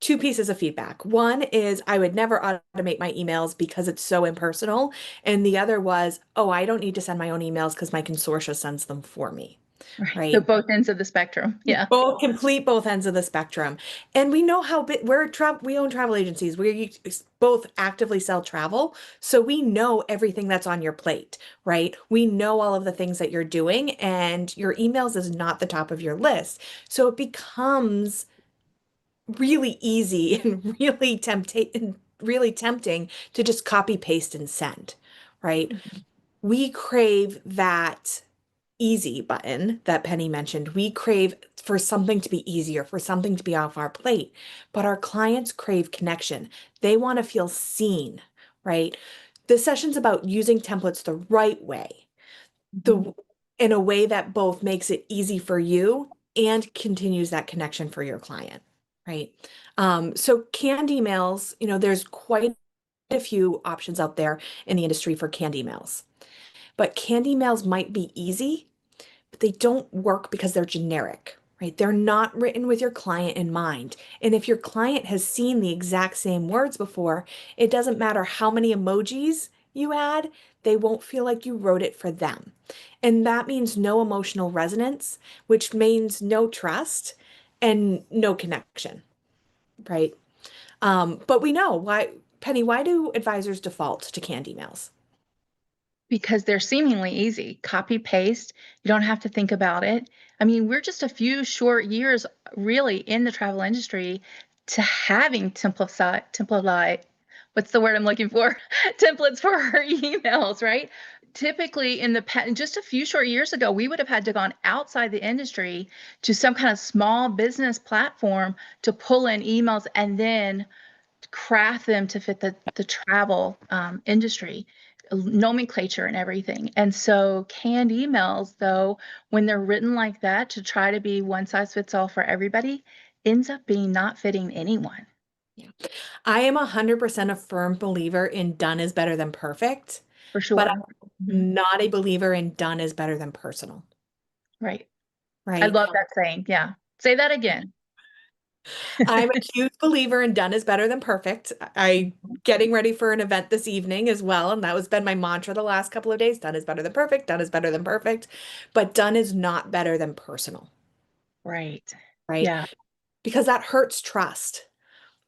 two pieces of feedback. One is I would never automate my emails because it's so impersonal. And the other was, oh, I don't need to send my own emails because my consortia sends them for me. Right. So both ends of the spectrum. Yeah. Both ends of the spectrum. And we know how we own travel agencies. We both actively sell travel. So we know everything that's on your plate, right? We know all of the things that you're doing, and your emails is not the top of your list. So it becomes really easy and really tempting to just copy, paste, and send, right? Mm-hmm. We crave that easy button that Penny mentioned. We crave for something to be easier, for something to be off our plate, but our clients crave connection. They want to feel seen, right? The session's about using templates the right way. in a way that both makes it easy for you and continues that connection for your client, right? So canned emails, there's quite a few options out there in the industry for canned emails. But canned emails might be easy, but they don't work because they're generic, right? They're not written with your client in mind. And if your client has seen the exact same words before, it doesn't matter how many emojis you add, they won't feel like you wrote it for them. And that means no emotional resonance, which means no trust and no connection, right? But we know why, Penny, why do advisors default to canned emails? Because they're seemingly easy. Copy paste, you don't have to think about it. I mean, we're just a few short years really in the travel industry to having template, what's the word I'm looking for? Templates for our emails, right? Typically in the past, just a few short years ago, we would have had to gone outside the industry to some kind of small business platform to pull in emails and then craft them to fit the travel industry nomenclature and everything. And so canned emails, though, when they're written like that to try to be one size fits all for everybody, ends up being not fitting anyone. Yeah. I am 100% a firm believer in done is better than perfect, For sure. but I'm not a believer in done is better than personal. Right. I Right. love that saying. Yeah. Say that again. I'm a huge believer in done is better than perfect. I getting ready for an event this evening as well, and that was been my mantra the last couple of days. Done is better than perfect. Done is better than perfect, but done is not better than personal. Right. Right. Yeah. Because that hurts trust.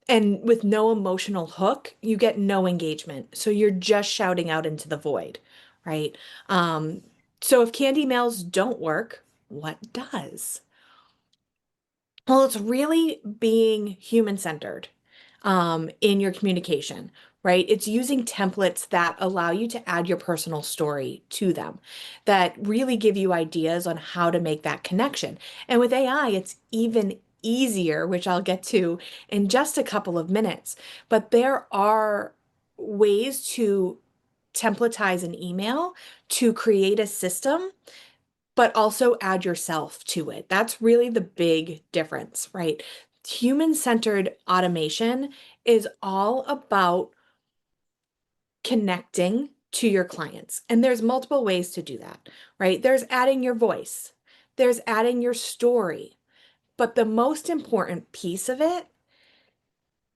And with no emotional hook, you get no engagement. So you're just shouting out into the void, right? So if canned emails don't work, what does? Well, it's really being human-centered in your communication, right? It's using templates that allow you to add your personal story to them, that really give you ideas on how to make that connection. And with AI, it's even easier, which I'll get to in just a couple of minutes. But there are ways to templatize an email to create a system but also add yourself to it. That's really the big difference, right? Human-centered automation is all about connecting to your clients. And there's multiple ways to do that, right? There's adding your voice, there's adding your story. But the most important piece of it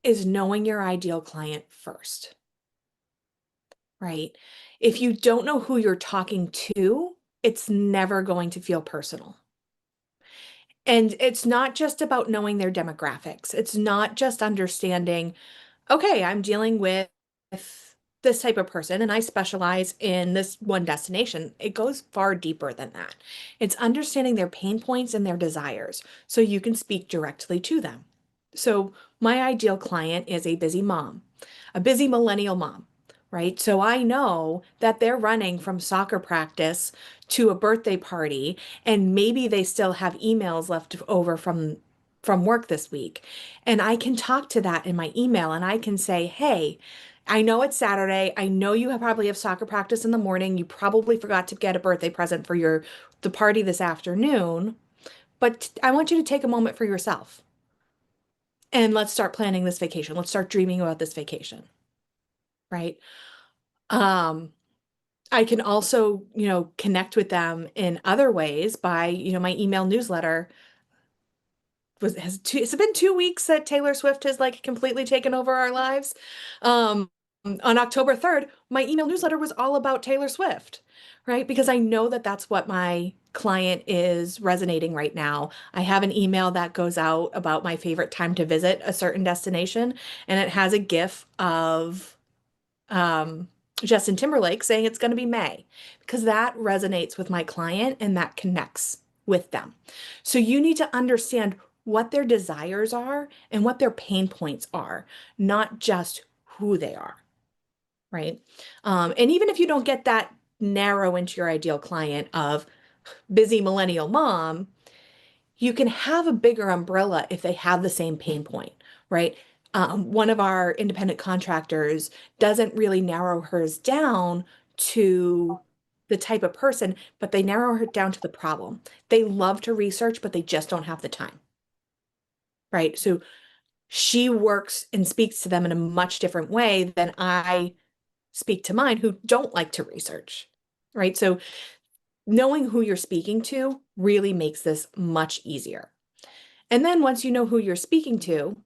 is knowing your ideal client first, right? If you don't know who you're talking to, it's never going to feel personal. And it's not just about knowing their demographics. It's not just understanding, okay, I'm dealing with this type of person and I specialize in this one destination. It goes far deeper than that. It's understanding their pain points and their desires so you can speak directly to them. So, my ideal client is a busy mom, a busy millennial mom, right? So, I know that they're running from soccer practice to a birthday party, and maybe they still have emails left over from work this week. And I can talk to that in my email and I can say, hey, I know it's Saturday. I know you probably have soccer practice in the morning. You probably forgot to get a birthday present for the party this afternoon, but I want you to take a moment for yourself. And let's start planning this vacation. Let's start dreaming about this vacation. Right? I can also, connect with them in other ways by, my email newsletter it's been 2 weeks that Taylor Swift has like completely taken over our lives. On October 3rd, my email newsletter was all about Taylor Swift, right? Because I know that that's what my client is resonating right now. I have an email that goes out about my favorite time to visit a certain destination, and it has a GIF of Justin Timberlake saying it's going to be May, because that resonates with my client and that connects with them. So you need to understand what their desires are and what their pain points are, not just who they are, right? And even if you don't get that narrow into your ideal client of busy millennial mom, you can have a bigger umbrella if they have the same pain point, right? One of our independent contractors doesn't really narrow hers down to the type of person, but they narrow it down to the problem. They love to research, but they just don't have the time. Right? So she works and speaks to them in a much different way than I speak to mine who don't like to research. Right? So knowing who you're speaking to really makes this much easier. And then once you know who you're speaking to,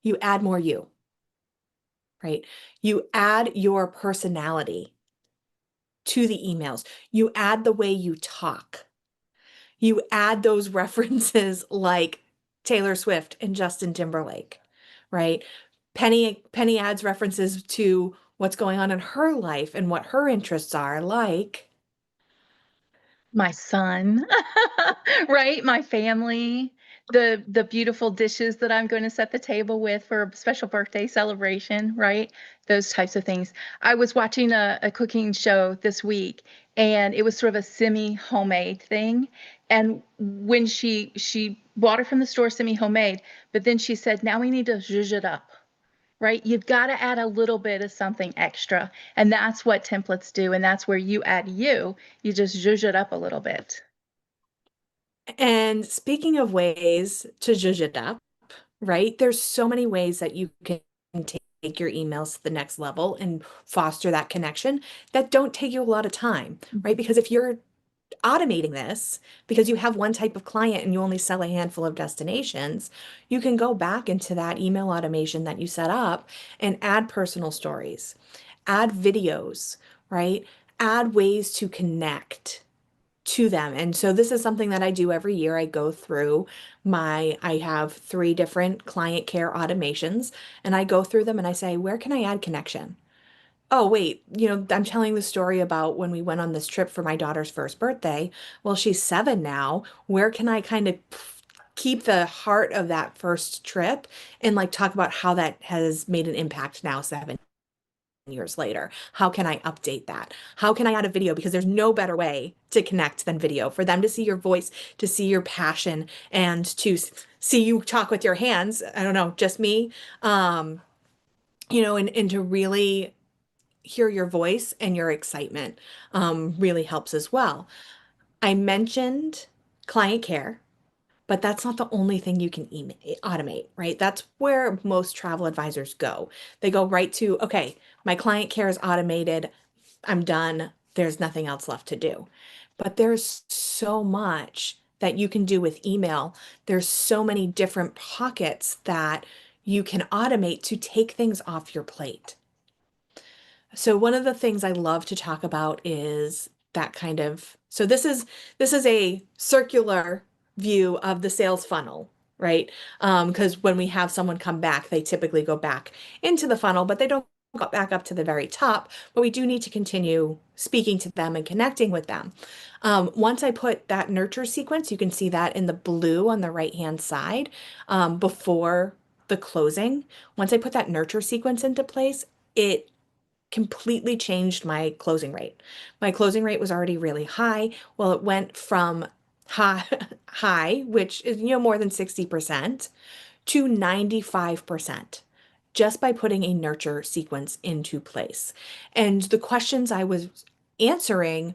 you add more you, right? You add your personality to the emails. You add the way you talk. You add those references like Taylor Swift and Justin Timberlake, right? Penny adds references to what's going on in her life and what her interests are, like My son, right? My family, the beautiful dishes that I'm going to set the table with for a special birthday celebration, right? Those types of things. I was watching a cooking show this week, and it was sort of a semi-homemade thing. And when she bought it from the store semi-homemade, but then she said, now we need to zhuzh it up. Right? You've got to add a little bit of something extra. And that's what templates do. And that's where you add you. You just zhuzh it up a little bit. And speaking of ways to zhuzh it up, right? There's so many ways that you can take your emails to the next level and foster that connection that don't take you a lot of time, right? Because if you're automating this because you have one type of client and you only sell a handful of destinations, you can go back into that email automation that you set up and add personal stories, add videos, right? Add ways to connect to them. And so this is something that I do every year. I go through I have 3 different client care automations, and I go through them and I say, where can I add connection? Oh, wait, I'm telling the story about when we went on this trip for my daughter's first birthday. Well, she's 7 now. Where can I kind of keep the heart of that first trip and like talk about how that has made an impact now 7 years later? How can I update that? How can I add a video? Because there's no better way to connect than video, for them to see your voice, to see your passion, and to see you talk with your hands. I don't know, just me. And to really hear your voice and your excitement really helps as well. I mentioned client care, but that's not the only thing you can automate, right? That's where most travel advisors go. They go right to, okay, my client care is automated. I'm done. There's nothing else left to do. But there's so much that you can do with email. There's so many different pockets that you can automate to take things off your plate. So one of the things I love to talk about is that kind of, so this is a circular view of the sales funnel, right? Because when we have someone come back, they typically go back into the funnel, but they don't go back up to the very top, but we do need to continue speaking to them and connecting with them. Once I put that nurture sequence, you can see that in the blue on the right-hand side, before the closing. Once I put that nurture sequence into place, it completely changed my closing rate. My closing rate was already really high. Well, it went from high, which is, more than 60%, to 95%, just by putting a nurture sequence into place. And the questions I was answering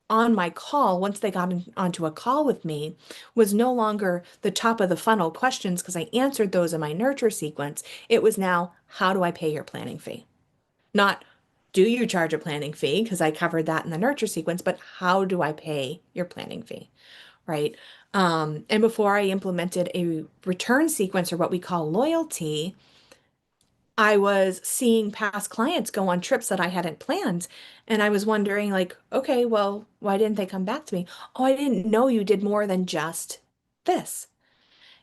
on my call, once they got onto a call with me, was no longer the top of the funnel questions because I answered those in my nurture sequence. It was now, how do I pay your planning fee? Not, do you charge a planning fee? Because I covered that in the nurture sequence, but how do I pay your planning fee, right? And before I implemented a return sequence, or what we call loyalty, I was seeing past clients go on trips that I hadn't planned. And I was wondering, like, okay, well, why didn't they come back to me? Oh, I didn't know you did more than just this.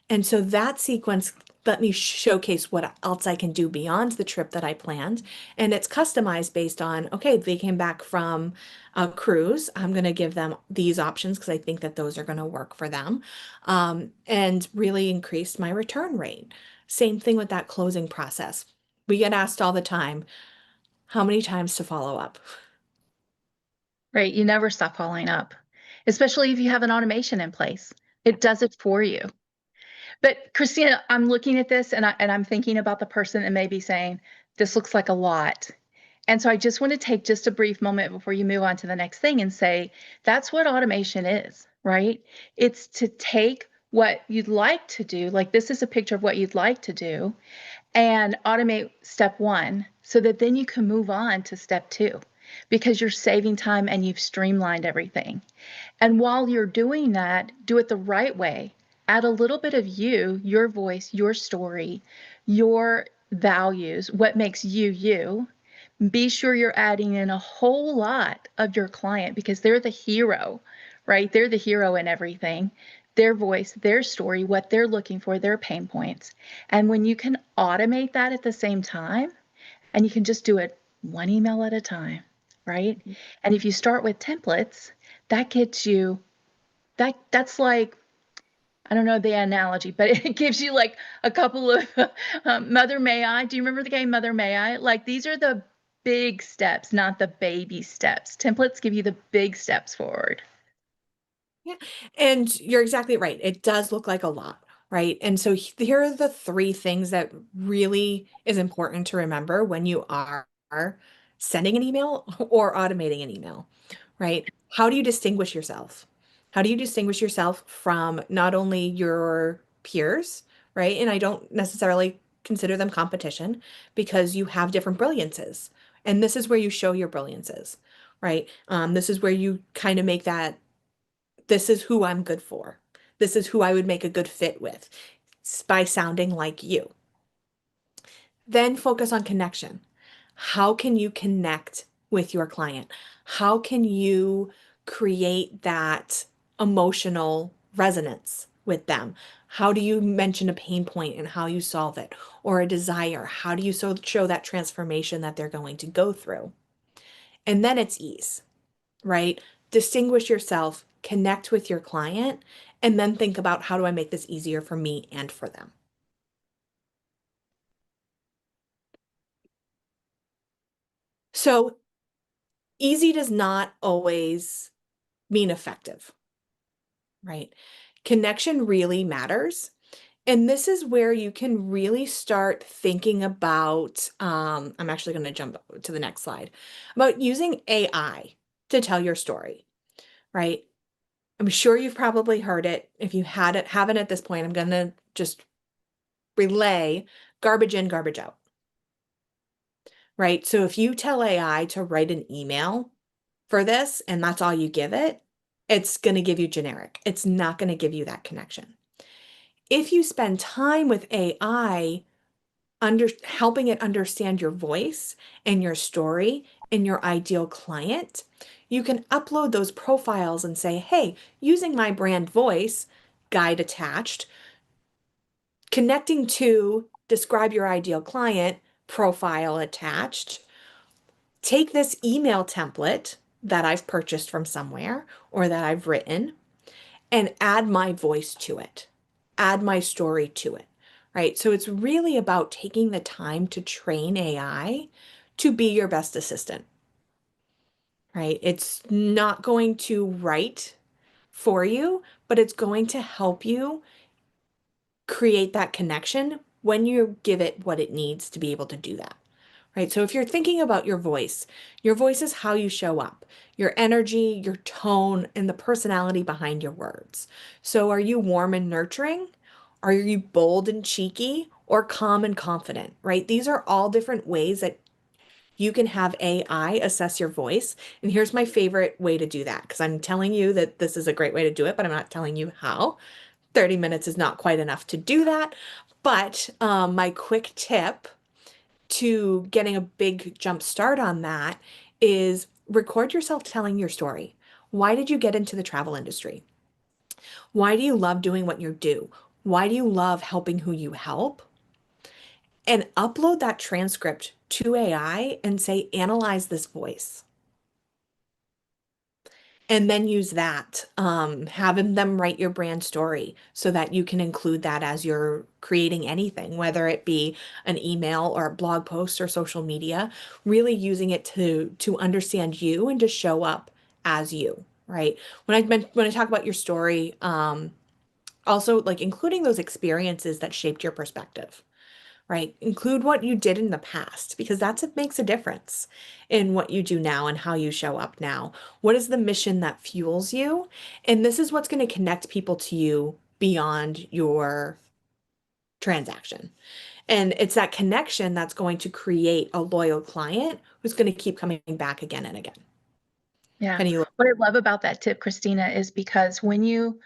And so that sequence let me showcase what else I can do beyond the trip that I planned. And it's customized based on, okay, they came back from a cruise. I'm going to give them these options because I think that those are going to work for them, and really increased my return rate. Same thing with that closing process. We get asked all the time, how many times to follow up? Right. You never stop following up, especially if you have an automation in place. It does it for you. But Christina, I'm looking at this and I'm thinking about the person that may be saying, this looks like a lot. And so I just want to take just a brief moment before you move on to the next thing and say, that's what automation is, right? It's to take what you'd like to do, like this is a picture of what you'd like to do, and automate step one so that then you can move on to step two because you're saving time and you've streamlined everything. And while you're doing that, do it the right way. Add a little bit of you, your voice, your story, your values, what makes you you. Be sure you're adding in a whole lot of your client because they're the hero, right? They're the hero in everything. Their voice, their story, what they're looking for, their pain points. And when you can automate that at the same time, and you can just do it one email at a time, right? And if you start with templates, that gets you, that's like, I don't know the analogy, but it gives you like a couple of Mother May I. Do you remember the game Mother May I? Like these are the big steps, not the baby steps. Templates give you the big steps forward. Yeah. And you're exactly right. It does look like a lot, right? And so here are the three things that really is important to remember when you are sending an email or automating an email, right? How do you distinguish yourself? How do you distinguish yourself from not only your peers, right? And I don't necessarily consider them competition because you have different brilliances. And this is where you show your brilliances, right? This is where you kind of make that this is who I'm good for. This is who I would make a good fit with by sounding like you. Then focus on connection. How can you connect with your client? How can you create that emotional resonance with them? How do you mention a pain point and how you solve it, or a desire? How do you show that transformation that they're going to go through? And then it's ease, right? Distinguish yourself, connect with your client, and then think about how do I make this easier for me and for them. So easy does not always mean effective, right? Connection really matters. And this is where you can really start thinking about, I'm actually going to jump to the next slide, about using AI to tell your story, right? I'm sure you've probably heard it. If you haven't at this point, I'm going to just relay garbage in, garbage out, right? So if you tell AI to write an email for this and that's all you give it, it's going to give you generic. It's not going to give you that connection. If you spend time with AI helping it understand your voice and your story and your ideal client, you can upload those profiles and say, hey, using my brand voice, guide attached, connecting to describe your ideal client, profile attached, take this email template that I've purchased from somewhere or that I've written and add my voice to it, add my story to it, right? So it's really about taking the time to train AI to be your best assistant, right? It's not going to write for you, but it's going to help you create that connection when you give it what it needs to be able to do that. Right? So if you're thinking about your voice is how you show up, your energy, your tone, and the personality behind your words. So are you warm and nurturing? Are you bold and cheeky or calm and confident, right? These are all different ways that you can have AI assess your voice. And here's my favorite way to do that, because I'm telling you that this is a great way to do it, but I'm not telling you how. 30 minutes is not quite enough to do that. But my quick tip to getting a big jump start on that is record yourself telling your story. Why did you get into the travel industry? Why do you love doing what you do? Why do you love helping who you help? And upload that transcript to AI and say, analyze this voice. And then use that, having them write your brand story so that you can include that as you're creating anything, whether it be an email or a blog post or social media, really using it to understand you and to show up as you, right? When I talk about your story, also like including those experiences that shaped your perspective, right? Include what you did in the past because that's what makes a difference in what you do now and how you show up now. What is the mission that fuels you? And this is what's going to connect people to you beyond your transaction. And it's that connection that's going to create a loyal client who's going to keep coming back again and again. Yeah. Penny, What I love about that tip, Christina, is because when you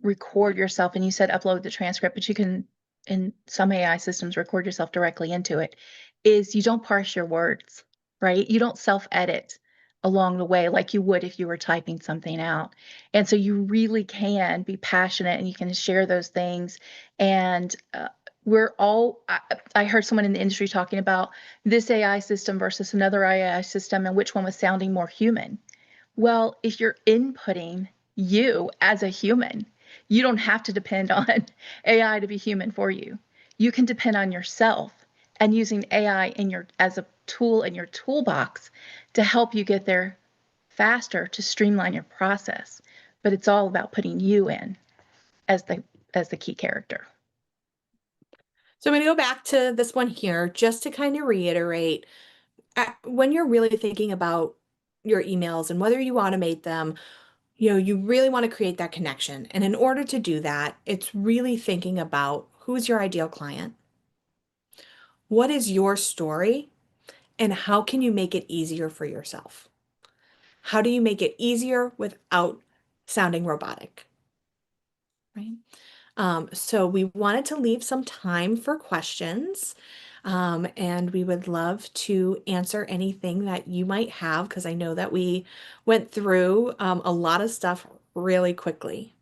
record yourself and you said upload the transcript, but you can, in some AI systems, record yourself directly into it, is you don't parse your words, right? You don't self-edit along the way like you would if you were typing something out. And so you really can be passionate and you can share those things. And I heard someone in the industry talking about this AI system versus another AI system and which one was sounding more human. Well, if you're inputting you as a human, you don't have to depend on AI to be human for you. You can depend on yourself and using AI as a tool in your toolbox to help you get there faster to streamline your process. But it's all about putting you in as the key character. so I'm going to go back to this one here just to kind of reiterate when you're really thinking about your emails and whether you automate them, you really want to create that connection. And in order to do that, it's really thinking about who's your ideal client, what is your story, and how can you make it easier for yourself? How do you make it easier without sounding robotic? Right? So we wanted to leave some time for questions. And we would love to answer anything that you might have because I know that we went through a lot of stuff really quickly.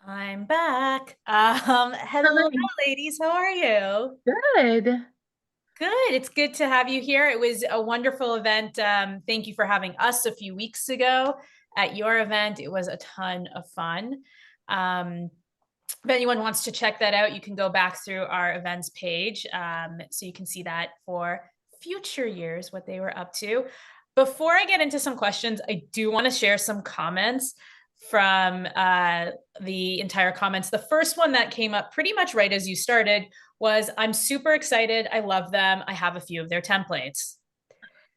I'm back. Hello, ladies. How are you? Good. Good. It's good to have you here. It was a wonderful event. Thank you for having us a few weeks ago at your event. It was a ton of fun. If anyone wants to check that out, you can go back through our events page. So you can see that for future years, what they were up to. Before I get into some questions, I do want to share some comments from the entire comments. The first one that came up pretty much right as you started was, I'm super excited. I love them. I have a few of their templates.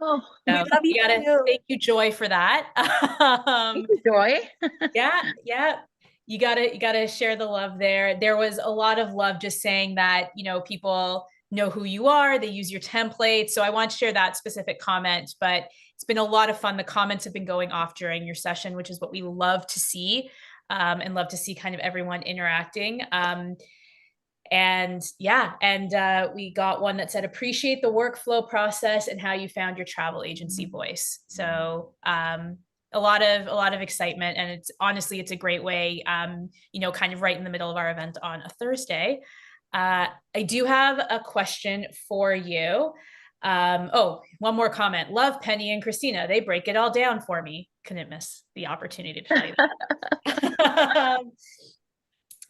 Oh, So we love you too. thank you, Joy, for that. Thank you, Joy. Yeah. You gotta share the love there. There was a lot of love just saying that, people know who you are, they use your templates. So I want to share that specific comment, but it's been a lot of fun. The comments have been going off during your session, which is what we love to see, and love to see kind of everyone interacting. We got one that said, appreciate the workflow process and how you found your travel agency voice. So a lot of excitement, and it's a great way, kind of right in the middle of our event on a Thursday. I do have a question for you. One more comment. Love Penny and Christina. They break it all down for me. Couldn't miss the opportunity to tell you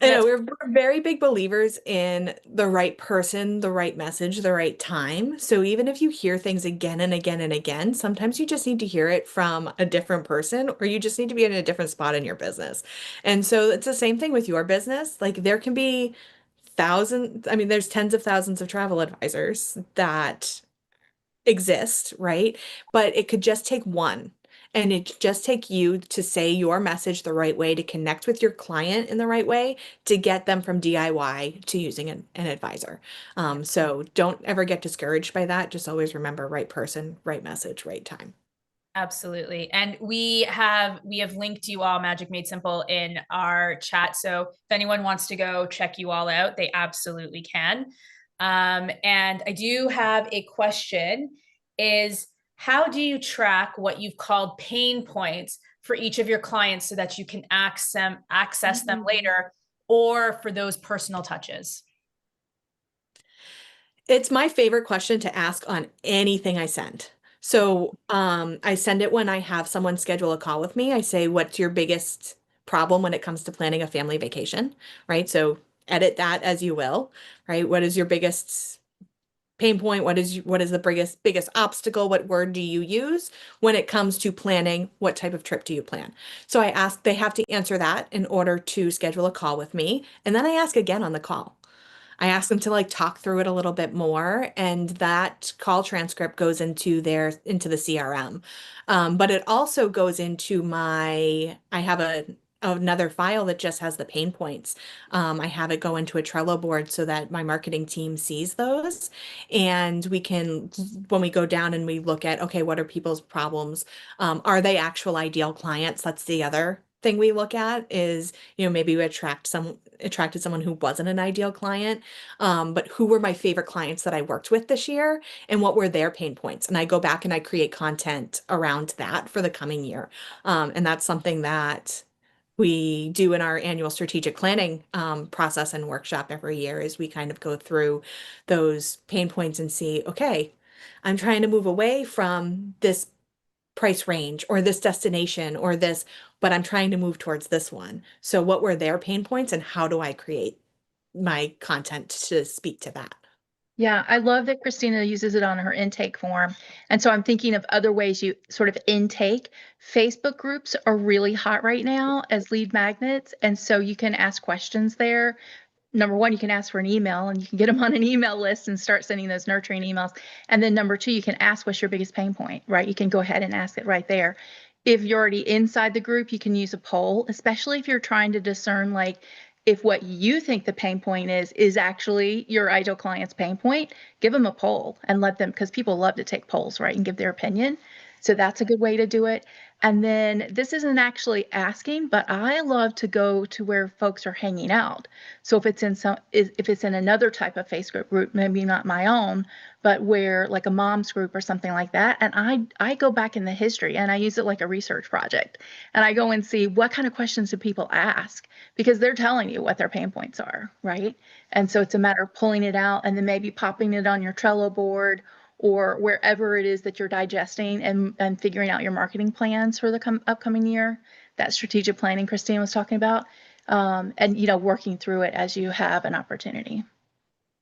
that. We're very big believers in the right person, the right message, the right time. So even if you hear things again and again and again, sometimes you just need to hear it from a different person, or you just need to be in a different spot in your business. And so it's the same thing with your business. Like there can be there's tens of thousands of travel advisors that exist, right? But it could just take one. And it just take you to say your message the right way, to connect with your client in the right way, to get them from DIY to using an advisor. So don't ever get discouraged by that. Just always remember right person, right message, right time. Absolutely. And we have linked you all, Magic Made Simple, in our chat. So if anyone wants to go check you all out, they absolutely can. And I do have a question, is how do you track what you've called pain points for each of your clients so that you can access them later, or for those personal touches? It's my favorite question to ask on anything I send. So I send it when I have someone schedule a call with me. I say, what's your biggest problem when it comes to planning a family vacation, right? So edit that as you will, right? What is your biggest pain point? What is the biggest obstacle? What word do you use when it comes to planning? What type of trip do you plan? So they have to answer that in order to schedule a call with me. And then I ask again on the call. I ask them to like talk through it a little bit more, and that call transcript goes into the CRM. But it also goes into I have another file that just has the pain points. I have it go into a Trello board so that my marketing team sees those, and when we go down and we look at, okay, what are people's problems? Are they actual ideal clients? That's the other thing we look at is, maybe we attracted someone who wasn't an ideal client, but who were my favorite clients that I worked with this year and what were their pain points. And I go back and I create content around that for the coming year. And that's something that we do in our annual strategic planning process and workshop every year, is we kind of go through those pain points and see, okay, I'm trying to move away from this price range or this destination or this, but I'm trying to move towards this one. So what were their pain points and how do I create my content to speak to that? Yeah, I love that Christina uses it on her intake form. And so I'm thinking of other ways you sort of intake. Facebook groups are really hot right now as lead magnets. And so you can ask questions there. Number one, you can ask for an email and you can get them on an email list and start sending those nurturing emails. And then number two, you can ask what's your biggest pain point, right? You can go ahead and ask it right there. If you're already inside the group, you can use a poll, especially if you're trying to discern like if what you think the pain point is actually your ideal client's pain point. Give them a poll and let them, because people love to take polls, right, and give their opinion. So that's a good way to do it. And then this isn't actually asking, but I love to go to where folks are hanging out. So if it's in another type of Facebook group, maybe not my own, but where like a mom's group or something like that, and I go back in the history and I use it like a research project, and I go and see what kind of questions do people ask, because they're telling you what their pain points are, right? And so it's a matter of pulling it out and then maybe popping it on your Trello board or wherever it is that you're digesting and figuring out your marketing plans for the upcoming year, that strategic planning Christine was talking about, and working through it as you have an opportunity.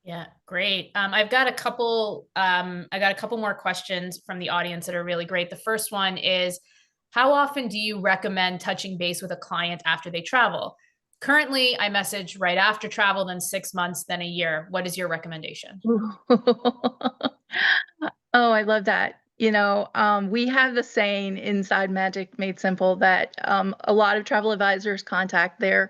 Yeah, great. I've got a couple more questions from the audience that are really great. The first one is, how often do you recommend touching base with a client after they travel? Currently, I message right after travel, then 6 months, then a year. What is your recommendation? Oh, I love that. We have the saying inside Magic Made Simple that a lot of travel advisors contact their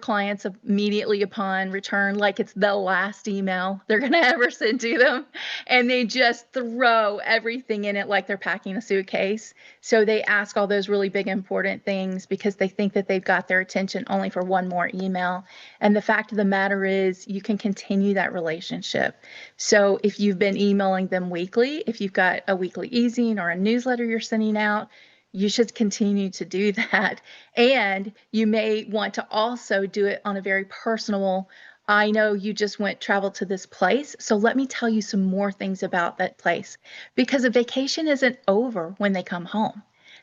clients immediately upon return, like it's the last email they're going to ever send to them. And they just throw everything in it like they're packing a suitcase. So they ask all those really big, important things because they think that they've got their attention only for one more email. And the fact of the matter is, you can continue that relationship. So if you've been emailing them weekly, if you've got a weekly e-zine or a newsletter you're sending out, you should continue to do that. And you may want to also do it on a very personal, I know you just travel to this place, so let me tell you some more things about that place. Because a vacation isn't over when they come home.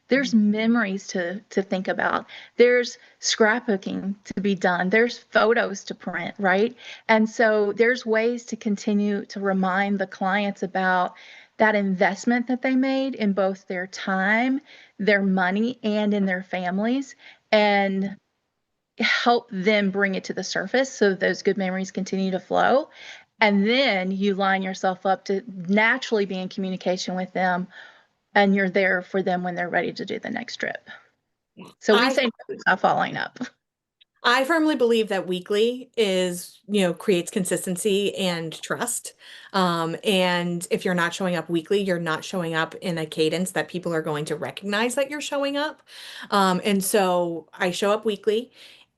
There's memories to think about. There's scrapbooking to be done. There's photos to print, right? And so there's ways to continue to remind the clients about that investment that they made in both their time, their money, and in their families, and help them bring it to the surface so those good memories continue to flow. And then you line yourself up to naturally be in communication with them, and you're there for them when they're ready to do the next trip. So we say stop following up. I firmly believe that weekly creates consistency and trust. And if you're not showing up weekly, you're not showing up in a cadence that people are going to recognize that you're showing up. And so I show up weekly.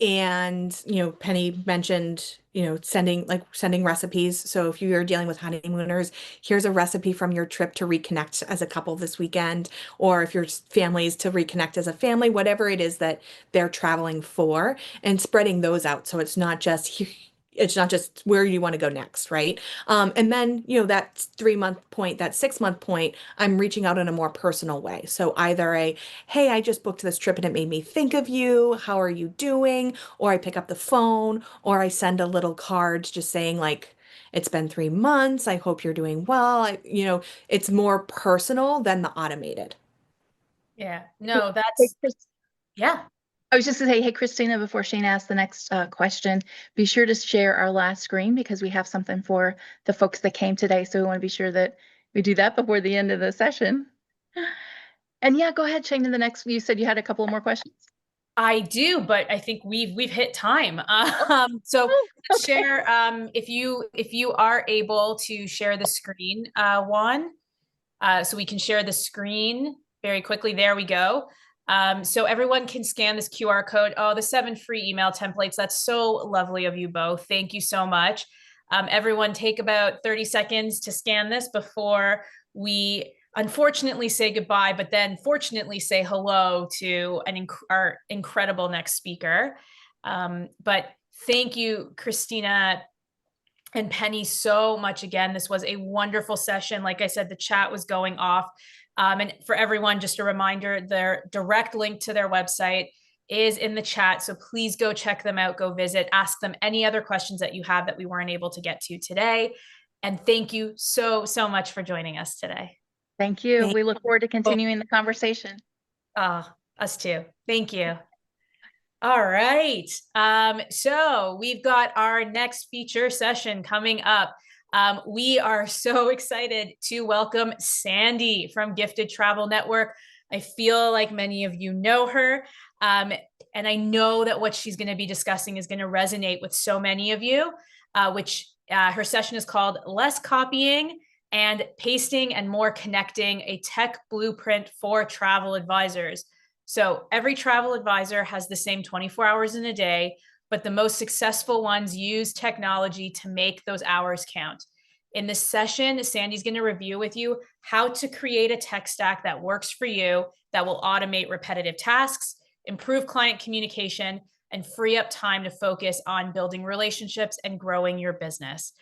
And, Penny mentioned, sending recipes. So if you're dealing with honeymooners, here's a recipe from your trip to reconnect as a couple this weekend, or if your family is to reconnect as a family, whatever it is that they're traveling for, and spreading those out. So it's not just where you want to go next, right? And then, that 3-month point, that 6-month point, I'm reaching out in a more personal way. So either hey, I just booked this trip and it made me think of you. How are you doing? Or I pick up the phone, or I send a little card just saying like, it's been 3 months. I hope you're doing well. It's more personal than the automated. Yeah, no, Hey, that's, Chris, yeah. I was just gonna say, hey, Christina, before Shane asks the next question, be sure to share our last screen because we have something for the folks that came today. So we want to be sure that we do that before the end of the session. And yeah, go ahead, Shane, to the next. You said you had a couple more questions. I do, but I think we've hit time. So Oh, let's okay. share, if you are able to share the screen, Juan, so we can share the screen very quickly. There we go. So everyone can scan this QR code. Oh, the 7 free email templates. That's so lovely of you both. Thank you so much. Everyone take about 30 seconds to scan this before we unfortunately say goodbye, but then fortunately say hello to our incredible next speaker. But thank you, Christina and Penny, so much again. This was a wonderful session. Like I said, the chat was going off. And for everyone, just a reminder, their direct link to their website is in the chat. So please go check them out, go visit, ask them any other questions that you have that we weren't able to get to today. And thank you so, so much for joining us today. Thank you. We look forward to continuing the conversation. Us too. Thank you. All right. So we've got our next feature session coming up. We are so excited to welcome Sandy from Gifted Travel Network. I feel like many of you know her. And I know that what she's going to be discussing is going to resonate with so many of you, her session is called Less Copying and Pasting and More Connecting, a Tech Blueprint for Travel Advisors. So every travel advisor has the same 24 hours in a day, but the most successful ones use technology to make those hours count. In this session, Sandy's going to review with you how to create a tech stack that works for you, that will automate repetitive tasks, improve client communication, and free up time to focus on building relationships and growing your business.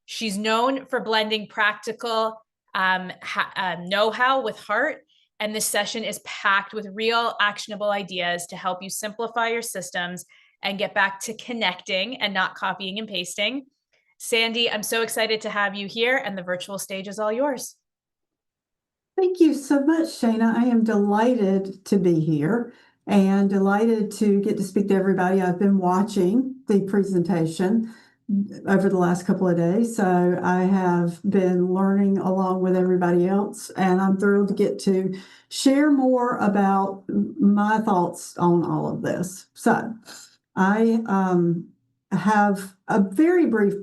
She's known for blending practical know-how with heart. And this session is packed with real actionable ideas to help you simplify your systems and get back to connecting and not copying and pasting. Sandy, I'm so excited to have you here, and the virtual stage is all yours. Thank you so much, Shayna. I am delighted to be here and delighted to get to speak to everybody. I've been watching the presentation over the last couple of days, so I have been learning along with everybody else, and I'm thrilled to get to share more about my thoughts on all of this. So I have a very brief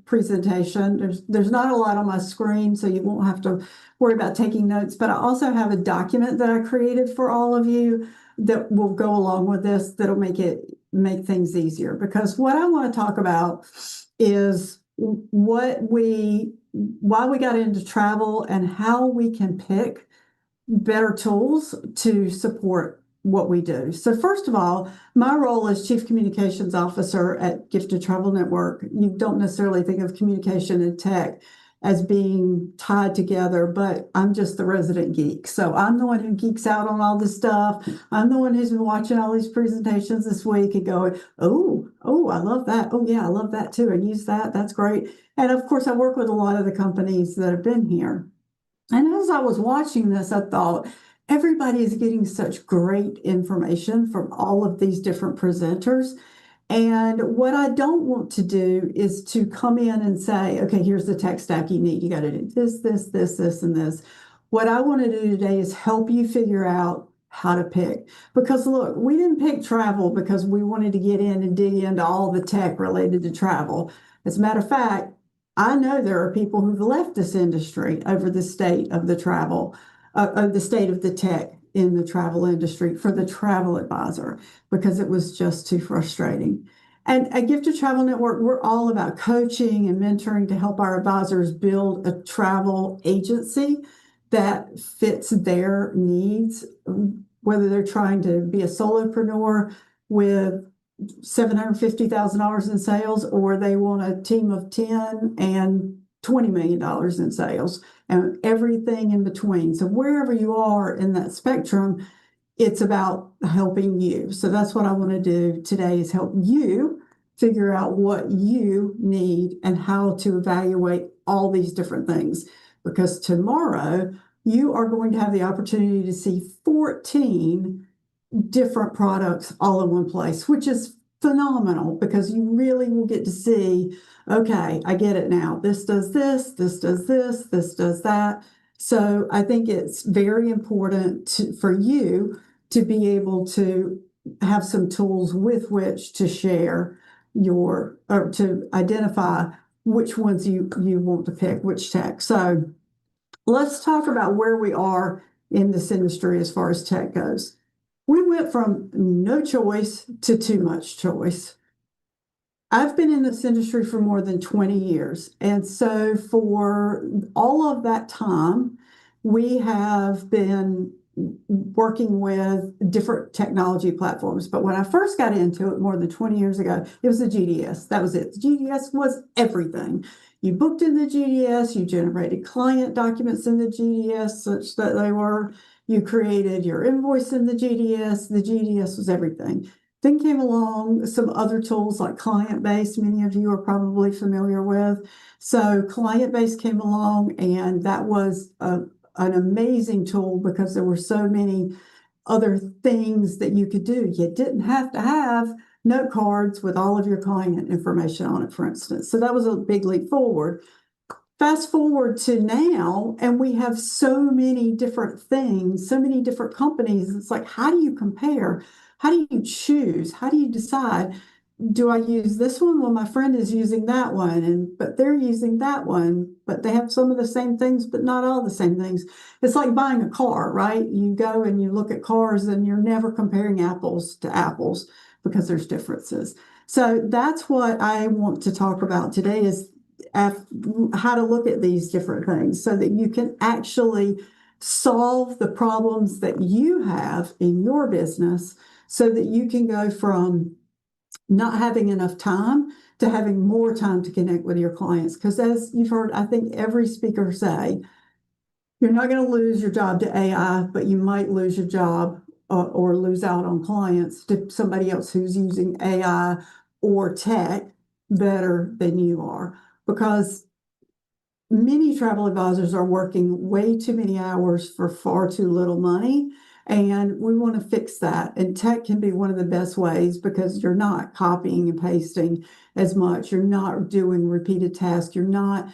presentation. There's not a lot on my screen, so you won't have to worry about taking notes, but I also have a document that I created for all of you that will go along with this, that'll make things easier. Because what I want to talk about is why we got into travel and how we can pick better tools to support what we do. So first of all, my role as Chief Communications Officer at Gifted Travel Network, you don't necessarily think of communication and tech as being tied together, but I'm just the resident geek. So I'm the one who geeks out on all this stuff. I'm the one who's been watching all these presentations this week and going, oh, I love that. Oh yeah, I love that too. I use that. That's great. And of course, I work with a lot of the companies that have been here. And as I was watching this, I thought, everybody is getting such great information from all of these different presenters. And what I don't want to do is to come in and say, okay, here's the tech stack you need. You got to do this, this, this, this, and this. What I want to do today is help you figure out how to pick. Because look, we didn't pick travel because we wanted to get in and dig into all the tech related to travel. As a matter of fact, I know there are people who've left this industry over the state of the travel, the state of the tech in the travel industry for the travel advisor, because it was just too frustrating. And at Gifted Travel Network, we're all about coaching and mentoring to help our advisors build a travel agency that fits their needs, whether they're trying to be a solopreneur with $750,000 in sales, or they want a team of 10 and $20 million in sales, and everything in between. So wherever you are in that spectrum, it's about helping you. So that's what I want to do today, is help you figure out what you need and how to evaluate all these different things. Because tomorrow you are going to have the opportunity to see 14 different products all in one place, which is phenomenal because you really will get to see, okay, I get it now. This does this, this does this, this does that. So I think it's very important for you to be able to have some tools with which to share or to identify which ones you want to pick, which tech. So let's talk about where we are in this industry as far as tech goes. We went from no choice to too much choice. I've been in this industry for more than 20 years. And so for all of that time, we have been working with different technology platforms. But when I first got into it more than 20 years ago, it was the GDS. That was it. The GDS was everything. You booked in the GDS, you generated client documents in the GDS such that you created your invoice in the GDS. The GDS was everything. Then came along some other tools like Client-Based, many of you are probably familiar with. So Client-Based came along, and that was an amazing tool because there were so many other things that you could do. You didn't have to have note cards with all of your client information on it, for instance. So that was a big leap forward. Fast forward to now, and we have so many different things, so many different companies. It's like, how do you compare? How do you choose? How do you decide? Do I use this one? Well, my friend is using that one, but they're using that one, but they have some of the same things, but not all the same things. It's like buying a car, right? You go and you look at cars and you're never comparing apples to apples because there's differences. So that's what I want to talk about today is how to look at these different things so that you can actually solve the problems that you have in your business so that you can go from not having enough time to having more time to connect with your clients. Because as you've heard, I think every speaker say, you're not going to lose your job to AI, but you might lose your job or lose out on clients to somebody else who's using AI or tech better than you are. Because many travel advisors are working way too many hours for far too little money. And we want to fix that. And tech can be one of the best ways because you're not copying and pasting as much. You're not doing repeated tasks. You're not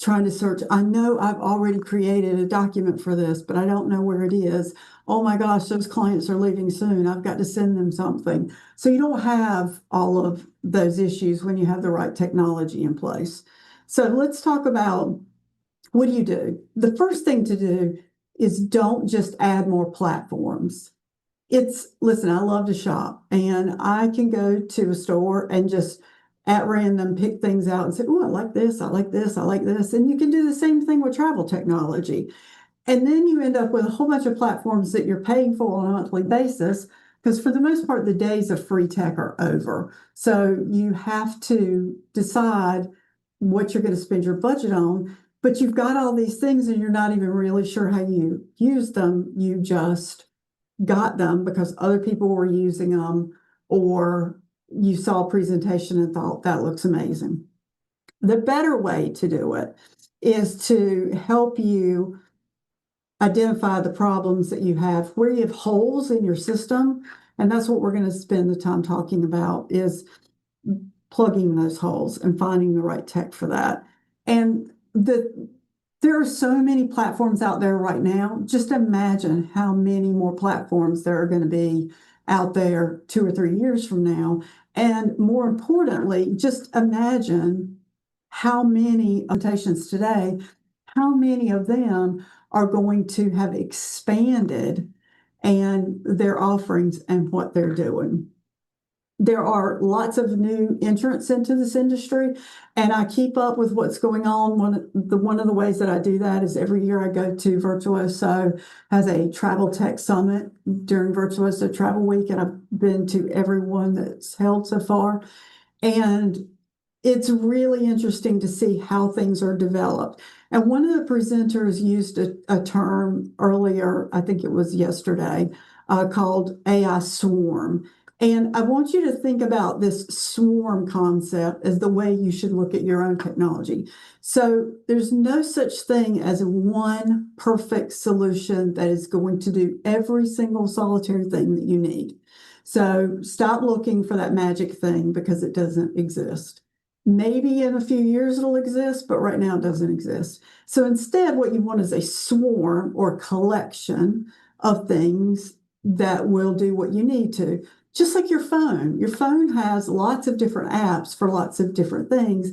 trying to search. I know I've already created a document for this, but I don't know where it is. Oh my gosh, those clients are leaving soon. I've got to send them something. So you don't have all of those issues when you have the right technology in place. So let's talk about what do you do? The first thing to do is don't just add more platforms. Listen, I love to shop and I can go to a store and just at random pick things out and say, oh, I like this, I like this, I like this. And you can do the same thing with travel technology. And then you end up with a whole bunch of platforms that you're paying for on a monthly basis because for the most part, the days of free tech are over. So you have to decide what you're going to spend your budget on. But you've got all these things and you're not even really sure how you use them. You just got them because other people were using them or you saw a presentation and thought that looks amazing. The better way to do it is to help you identify the problems that you have, where you have holes in your system. And that's what we're going to spend the time talking about is plugging those holes and finding the right tech for that. And there are so many platforms out there right now. Just imagine how many more platforms there are going to be out there 2 or 3 years from now. And more importantly, just imagine how many implementations today, how many of them are going to have expanded and their offerings and what they're doing. There are lots of new entrants into this industry, and I keep up with what's going on. One of the ways that I do that is every year I go to Virtuoso, has a travel tech summit during Virtuoso Travel Week, and I've been to every one that's held so far. And it's really interesting to see how things are developed. And one of the presenters used a term earlier, I think it was yesterday, called AI swarm. And I want you to think about this swarm concept as the way you should look at your own technology. So there's no such thing as one perfect solution that is going to do every single solitary thing that you need. So stop looking for that magic thing because it doesn't exist. Maybe in a few years it'll exist, but right now it doesn't exist. So instead, what you want is a swarm or collection of things that will do what you need to. Just like your phone. Your phone has lots of different apps for lots of different things,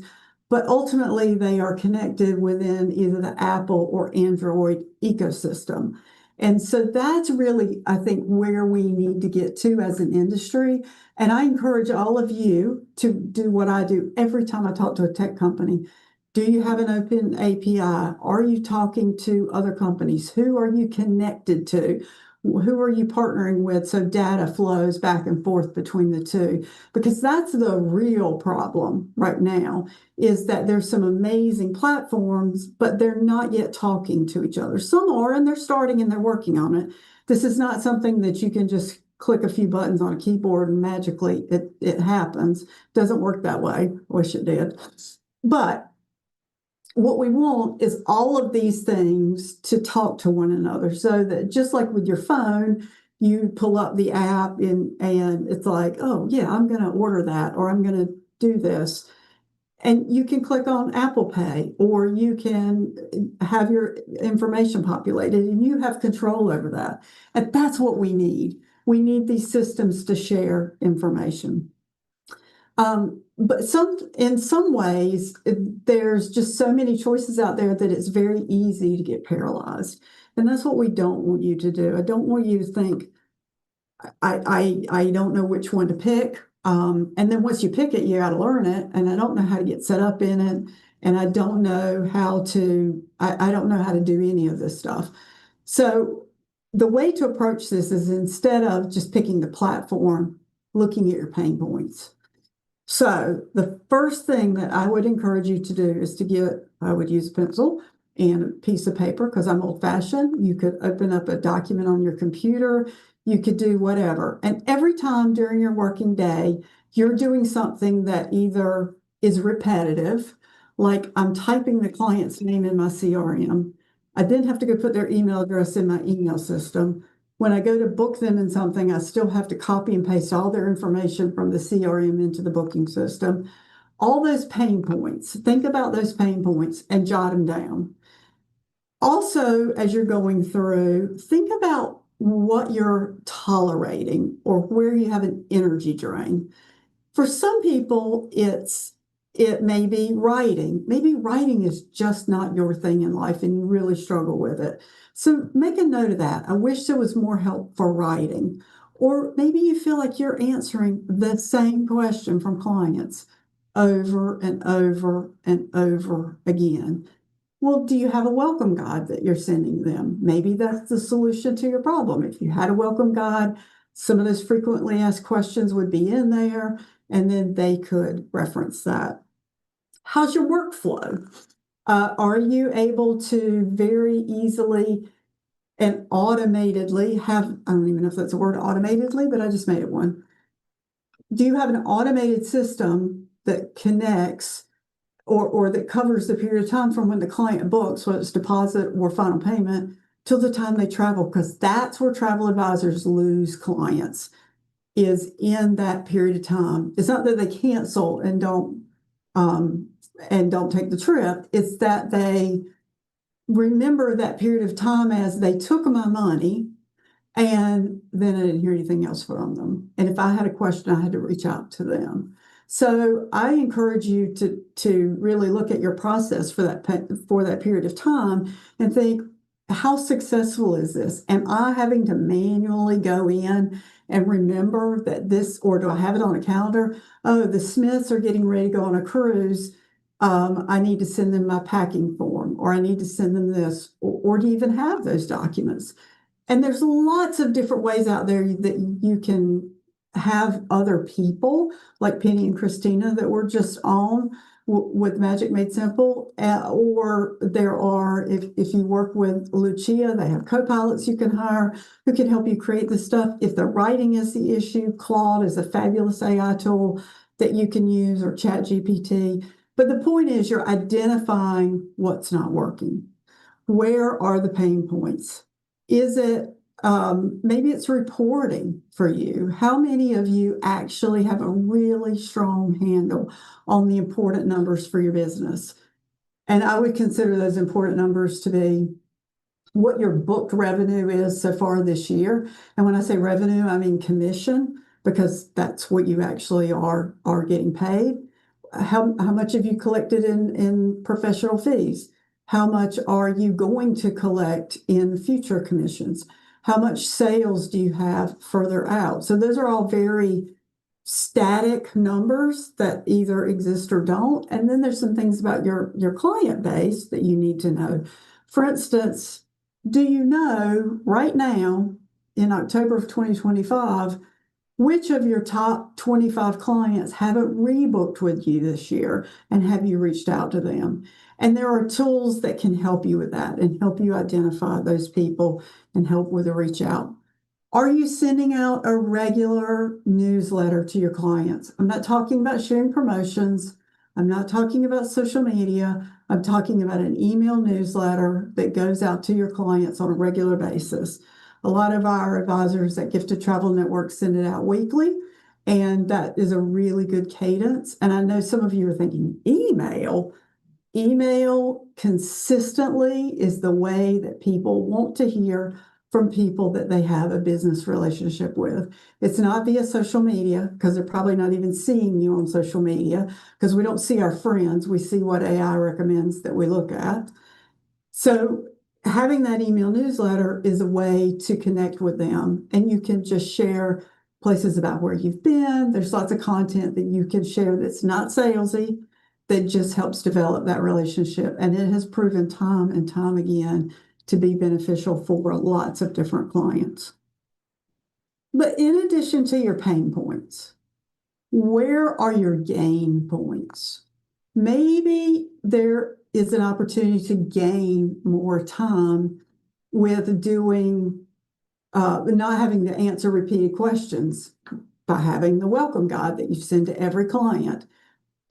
but ultimately they are connected within either the Apple or Android ecosystem. And so that's really, I think, where we need to get to as an industry. And I encourage all of you to do what I do every time I talk to a tech company. Do you have an open API? Are you talking to other companies? Who are you connected to? Who are you partnering with so data flows back and forth between the two? Because that's the real problem right now, is that there's some amazing platforms, but they're not yet talking to each other. Some are, and they're starting and they're working on it. This is not something that you can just click a few buttons on a keyboard and magically it happens. Doesn't work that way. Wish it did. But what we want is all of these things to talk to one another, so that just like with your phone, you pull up the app and it's like, oh yeah, I'm going to order that, or I'm going to do this. And you can click on Apple Pay, or you can have your information populated and you have control over that. And that's what we need. We need these systems to share information. But in some ways, there's just so many choices out there that it's very easy to get paralyzed. And that's what we don't want you to do. I don't want you to think, I don't know which one to pick. And then once you pick it, you got to learn it. And I don't know how to get set up in it. And I don't know how to, I don't know how to do any of this stuff. So the way to approach this is, instead of just picking the platform, looking at your pain points. So the first thing that I would encourage you to do is I would use a pencil and a piece of paper, because I'm old fashioned. You could open up a document on your computer. You could do whatever. And every time during your working day, you're doing something that either is repetitive, like I'm typing the client's name in my CRM. I then have to go put their email address in my email system. When I go to book them in something, I still have to copy and paste all their information from the CRM into the booking system. All those pain points, think about those pain points and jot them down. Also, as you're going through, think about what you're tolerating or where you have an energy drain. For some people, it may be writing. Maybe writing is just not your thing in life and you really struggle with it. So make a note of that. I wish there was more help for writing. Or maybe you feel like you're answering the same question from clients over and over and over again. Well, do you have a welcome guide that you're sending them? Maybe that's the solution to your problem. If you had a welcome guide, some of those frequently asked questions would be in there, and then they could reference that. How's your workflow? Are you able to very easily and automatedly I don't even know if that's a word, automatedly, but I just made it one. Do you have an automated system that connects or that covers the period of time from when the client books, whether it's deposit or final payment, till the time they travel? Because that's where travel advisors lose clients, is in that period of time. It's not that they cancel and don't take the trip. It's that they remember that period of time as they took my money and then I didn't hear anything else from them. And if I had a question, I had to reach out to them. So I encourage you to really look at your process for that period of time and think, how successful is this? Am I having to manually go in and remember that this, or do I have it on a calendar? Oh, the Smiths are getting ready to go on a cruise. I need to send them my packing form, or I need to send them this, or do you even have those documents? And there's lots of different ways out there that you can have other people like Penny and Christina that we're just on with Magic Made Simple, or there are, if you work with Lucia, they have co-pilots you can hire who can help you create this stuff. If the writing is the issue, Claude is a fabulous AI tool that you can use, or ChatGPT. But the point is, you're identifying what's not working. Where are the pain points? Is it maybe it's reporting for you? How many of you actually have a really strong handle on the important numbers for your business? And I would consider those important numbers to be what your booked revenue is so far this year. And when I say revenue, I mean commission, because that's what you actually are getting paid. How much have you collected in professional fees? How much are you going to collect in future commissions? How much sales do you have further out? So those are all very static numbers that either exist or don't. And then there's some things about your client base that you need to know. For instance, do you know right now in October of 2025, which of your top 25 clients haven't rebooked with you this year, and have you reached out to them? And there are tools that can help you with that and help you identify those people and help with a reach out. Are you sending out a regular newsletter to your clients? I'm not talking about sharing promotions. I'm not talking about social media. I'm talking about an email newsletter that goes out to your clients on a regular basis. A lot of our advisors at Gifted Travel Network send it out weekly, and that is a really good cadence. And I know some of you are thinking, email? Email consistently is the way that people want to hear from people that they have a business relationship with. It's not via social media, because they're probably not even seeing you on social media, because we don't see our friends. We see what AI recommends that we look at. So having that email newsletter is a way to connect with them, and you can just share places about where you've been. There's lots of content that you can share that's not salesy, that just helps develop that relationship. And it has proven time and time again to be beneficial for lots of different clients. But in addition to your pain points, where are your gain points? Maybe there is an opportunity to gain more time with doing, not having to answer repeated questions by having the welcome guide that you send to every client.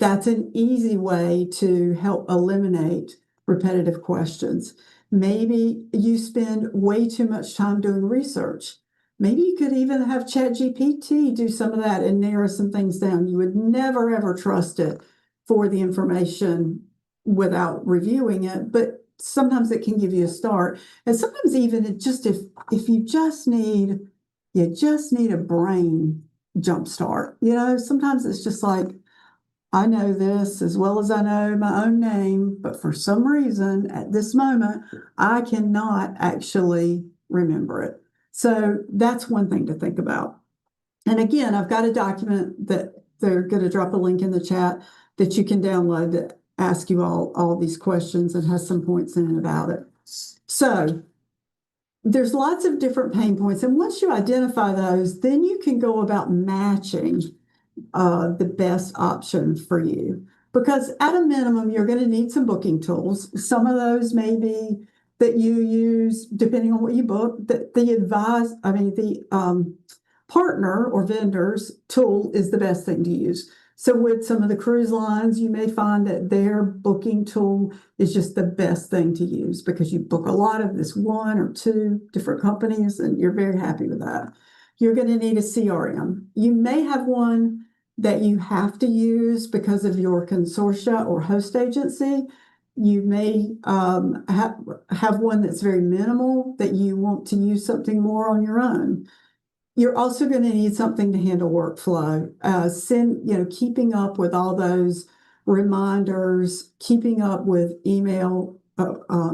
That's an easy way to help eliminate repetitive questions. Maybe you spend way too much time doing research. Maybe you could even have ChatGPT do some of that and narrow some things down. You would never, ever trust it for the information without reviewing it, but sometimes it can give you a start. And sometimes even if you just need a brain jump start. Sometimes it's just like, I know this as well as I know my own name, but for some reason at this moment, I cannot actually remember it. So that's one thing to think about. And again, I've got a document that they're going to drop a link in the chat that you can download that asks you all these questions and has some points in it about it. So there's lots of different pain points. And once you identify those, then you can go about matching the best option for you. Because at a minimum, you're going to need some booking tools. Some of those may be that you use, depending on what you book, the partner or vendor's tool is the best thing to use. So with some of the cruise lines, you may find that their booking tool is just the best thing to use, because you book a lot of this one or two different companies and you're very happy with that. You're going to need a CRM. You may have one that you have to use because of your consortia or host agency. You may have one that's very minimal, that you want to use something more on your own. You're also going to need something to handle workflow. Keeping up with all those reminders, keeping up with email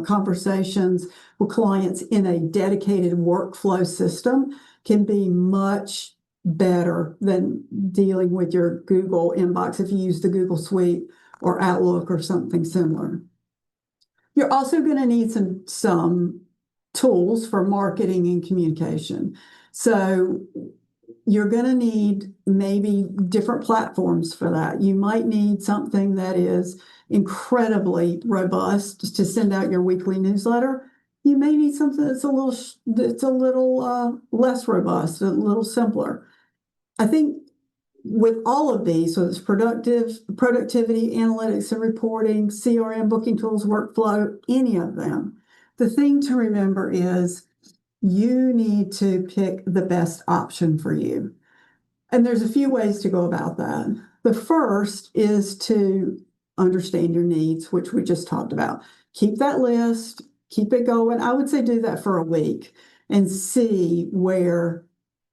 conversations with clients in a dedicated workflow system can be much better than dealing with your Google inbox if you use the Google Suite or Outlook or something similar. You're also going to need some tools for marketing and communication. So, you're going to need maybe different platforms for that. You might need something that is incredibly robust to send out your weekly newsletter. You may need something that's a little less robust, a little simpler. I think with all of these, so it's productivity, analytics and reporting, CRM, booking tools, workflow, any of them, the thing to remember is you need to pick the best option for you. And there's a few ways to go about that. The first is to understand your needs, which we just talked about. Keep that list, keep it going. I would say do that for a week and see where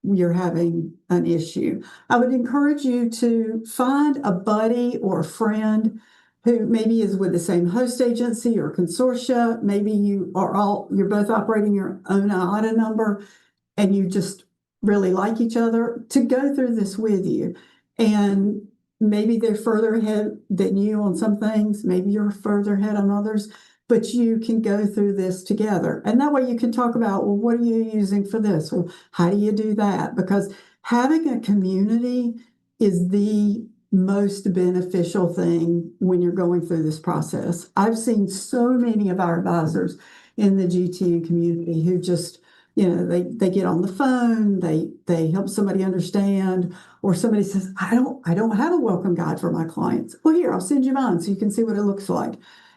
you're having an issue. I would encourage you to find a buddy or a friend who maybe is with the same host agency or consortia. Maybe you're both operating your own IATA number and you just really like each other, to go through this with you. And maybe they're further ahead than you on some things. Maybe you're further ahead on others, but you can go through this together. And that way you can talk about, well, what are you using for this? Well, how do you do that? Because having a community is the most beneficial thing when you're going through this process. I've seen so many of our advisors in the GTN community who just, they get on the phone, they help somebody understand, or somebody says, I don't have a welcome guide for my clients. Well, here, I'll send you mine so you can see what it looks like.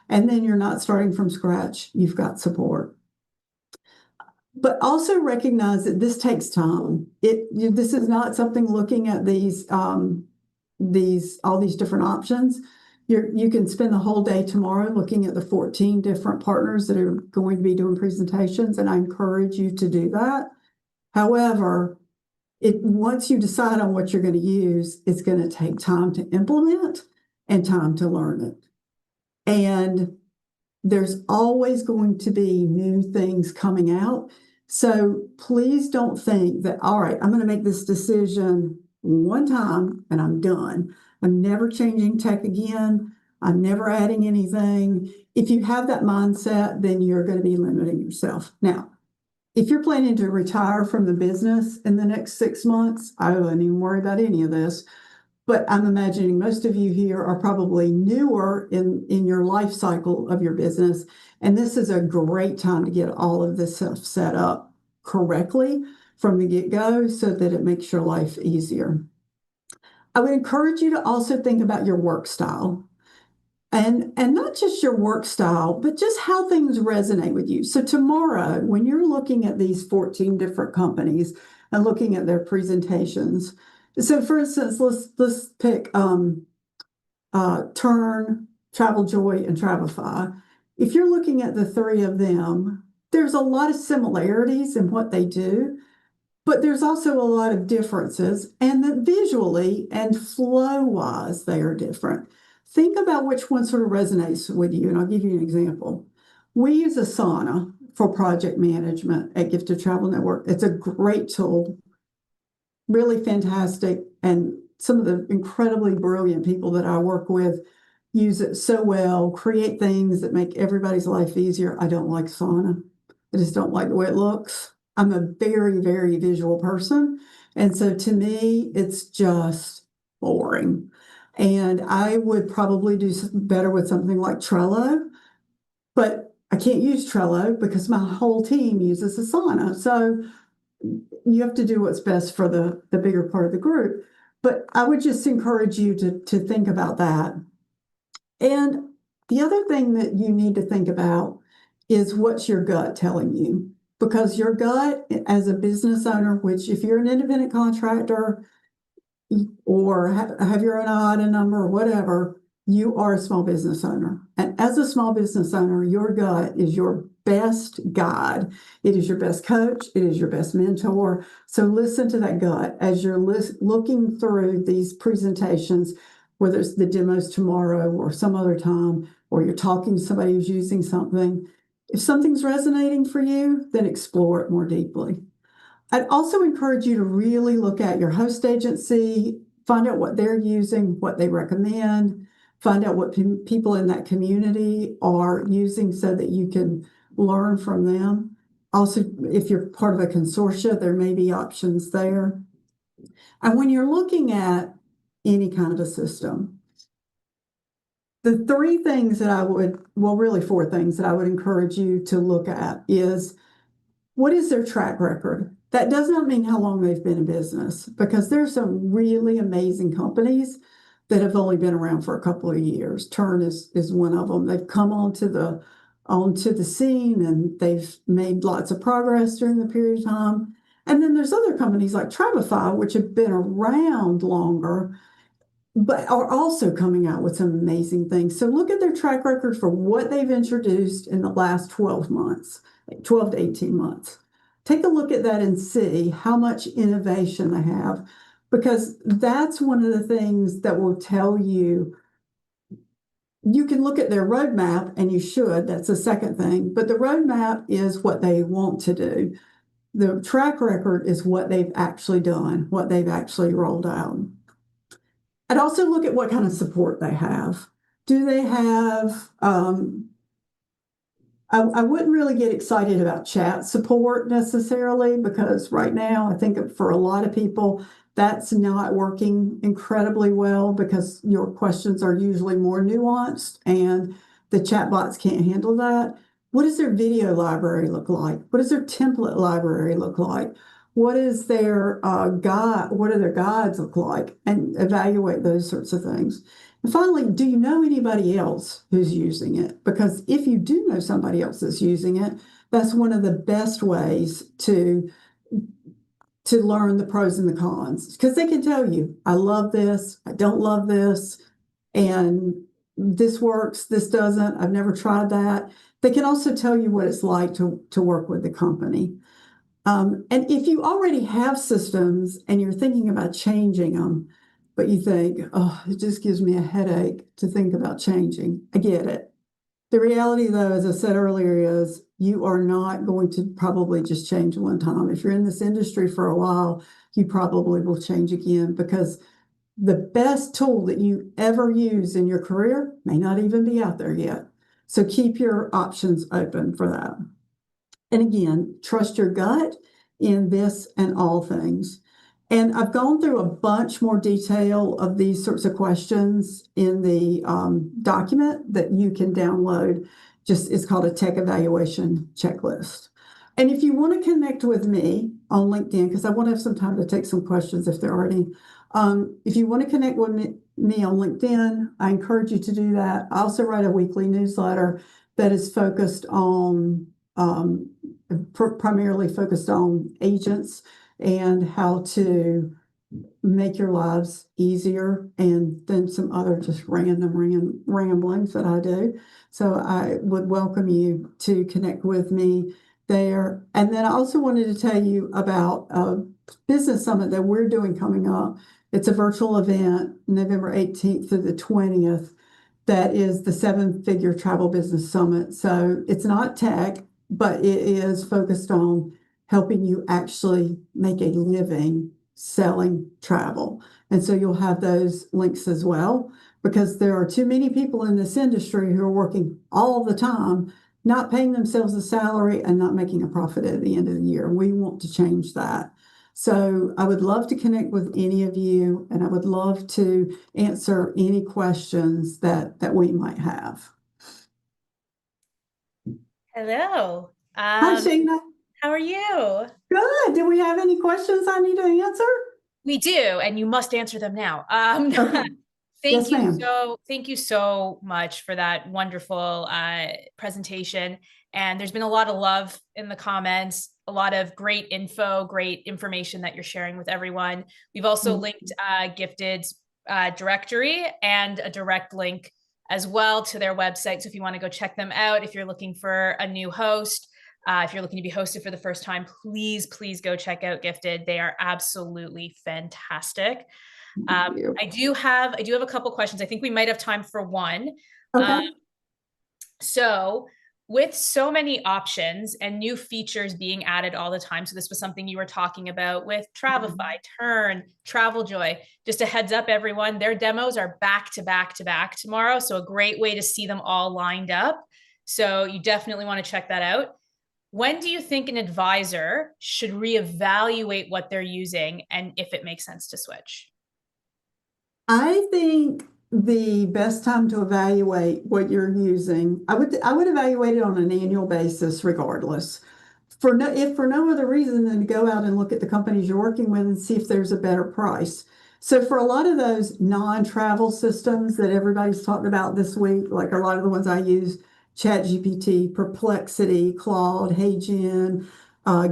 And then you're not starting from scratch. You've got support. But also recognize that this takes time. This is not something looking at all these different options. You can spend the whole day tomorrow looking at the 14 different partners that are going to be doing presentations, and I encourage you to do that. However, once you decide on what you're going to use, it's going to take time to implement and time to learn it. And there's always going to be new things coming out. So please don't think that, all right, I'm going to make this decision one time and I'm done. I'm never changing tech again. I'm never adding anything. If you have that mindset, then you're going to be limiting yourself. Now, if you're planning to retire from the business in the next 6 months, I wouldn't even worry about any of this. But I'm imagining most of you here are probably newer in your life cycle of your business. And this is a great time to get all of this stuff set up correctly from the get-go so that it makes your life easier. I would encourage you to also think about your work style. And not just your work style, but just how things resonate with you. So tomorrow, when you're looking at these 14 different companies and looking at their presentations, so for instance, let's pick Turn, Travel Joy, and Travify. If you're looking at the three of them, there's a lot of similarities in what they do, but there's also a lot of differences, and that visually and flow-wise, they are different. Think about which one sort of resonates with you, and I'll give you an example. We use Asana for project management at Gifted Travel Network. It's a great tool, really fantastic, and some of the incredibly brilliant people that I work with use it so well, create things that make everybody's life easier. I don't like Asana. I just don't like the way it looks. I'm a very, very visual person, and so to me, it's just boring. And I would probably do better with something like Trello, but I can't use Trello because my whole team uses Asana. So you have to do what's best for the bigger part of the group. But I would just encourage you to think about that. And the other thing that you need to think about is what's your gut telling you? Because your gut as a business owner, which if you're an independent contractor, or have your own IATA number or whatever, you are a small business owner. And as a small business owner, your gut is your best guide. It is your best coach. It is your best mentor. So listen to that gut as you're looking through these presentations, whether it's the demos tomorrow or some other time, or you're talking to somebody who's using something. If something's resonating for you, then explore it more deeply. I'd also encourage you to really look at your host agency, find out what they're using, what they recommend, find out what people in that community are using so that you can learn from them. Also, if you're part of a consortia, there may be options there. And when you're looking at any kind of a system, the three things that I would, well, really four things that I would encourage you to look at is, what is their track record? That does not mean how long they've been in business, because there's some really amazing companies that have only been around for a couple of years. Turn is one of them. They've come onto the scene and they've made lots of progress during the period of time. And then there's other companies like Travefy, which have been around longer, but are also coming out with some amazing things. So look at their track record for what they've introduced in the last 12 months, 12 to 18 months. Take a look at that and see how much innovation they have, because that's one of the things that will tell you. You can look at their roadmap, and you should. That's the second thing. But the roadmap is what they want to do. The track record is what they've actually done, what they've actually rolled out. I'd also look at what kind of support they have. Do they have, I wouldn't really get excited about chat support necessarily, because right now I think for a lot of people, that's not working incredibly well, because your questions are usually more nuanced and the chatbots can't handle that. What does their video library look like? What does their template library look like? What is their guide? What do their guides look like? And evaluate those sorts of things. And finally, do you know anybody else who's using it? Because if you do know somebody else that's using it, that's one of the best ways to learn the pros and the cons, because they can tell you, I love this, I don't love this, and this works, this doesn't, I've never tried that. They can also tell you what it's like to work with the company. And if you already have systems and you're thinking about changing them, but you think, oh, it just gives me a headache to think about changing, I get it. The reality, though, as I said earlier, is you are not going to probably just change one time. If you're in this industry for a while, you probably will change again, because the best tool that you ever use in your career may not even be out there yet. So keep your options open for that. And again, trust your gut in this and all things. And I've gone through a bunch more detail of these sorts of questions in the document that you can download. It's called a tech evaluation checklist. And if you want to connect with me on LinkedIn, because I want to have some time to take some questions if there are any. If you want to connect with me on LinkedIn, I encourage you to do that. I also write a weekly newsletter that is focused on primarily focused on agents and how to make your lives easier, and then some other just random ramblings that I do. So I would welcome you to connect with me there. And then I also wanted to tell you about a business summit that we're doing coming up. It's a virtual event, November 18th through the 20th. That is the 7-Figure Travel Business Summit. So it's not tech, but it is focused on helping you actually make a living selling travel. And so you'll have those links as well, because there are too many people in this industry who are working all the time, not paying themselves a salary and not making a profit at the end of the year. We want to change that. So I would love to connect with any of you, and I would love to answer any questions that we might have. Hello. Hi, Shayna. How are you? Good. Do we have any questions I need to answer? We do, and you must answer them now. Okay. Yes, ma'am. Thank you so much for that wonderful presentation. And there's been a lot of love in the comments, a lot of great info, great information that you're sharing with everyone. We've also linked Gifted's directory and a direct link as well to their website. So if you want to go check them out, if you're looking for a new host, if you're looking to be hosted for the first time, please go check out Gifted. They are absolutely fantastic. I do have a couple questions. I think we might have time for one. Okay. So with so many options and new features being added all the time, so this was something you were talking about with Travefy, Turn, TravelJoy. Just a heads up, everyone, their demos are back to back to back tomorrow. So a great way to see them all lined up. So you definitely want to check that out. when do you think an advisor should reevaluate what they're using and if it makes sense to switch? I think the best time to evaluate what you're using, I would evaluate it on an annual basis regardless. If for no other reason than to go out and look at the companies you're working with and see if there's a better price. So for a lot of those non-travel systems that everybody's talking about this week, like a lot of the ones I use, ChatGPT, Perplexity, Claude, HeyGen,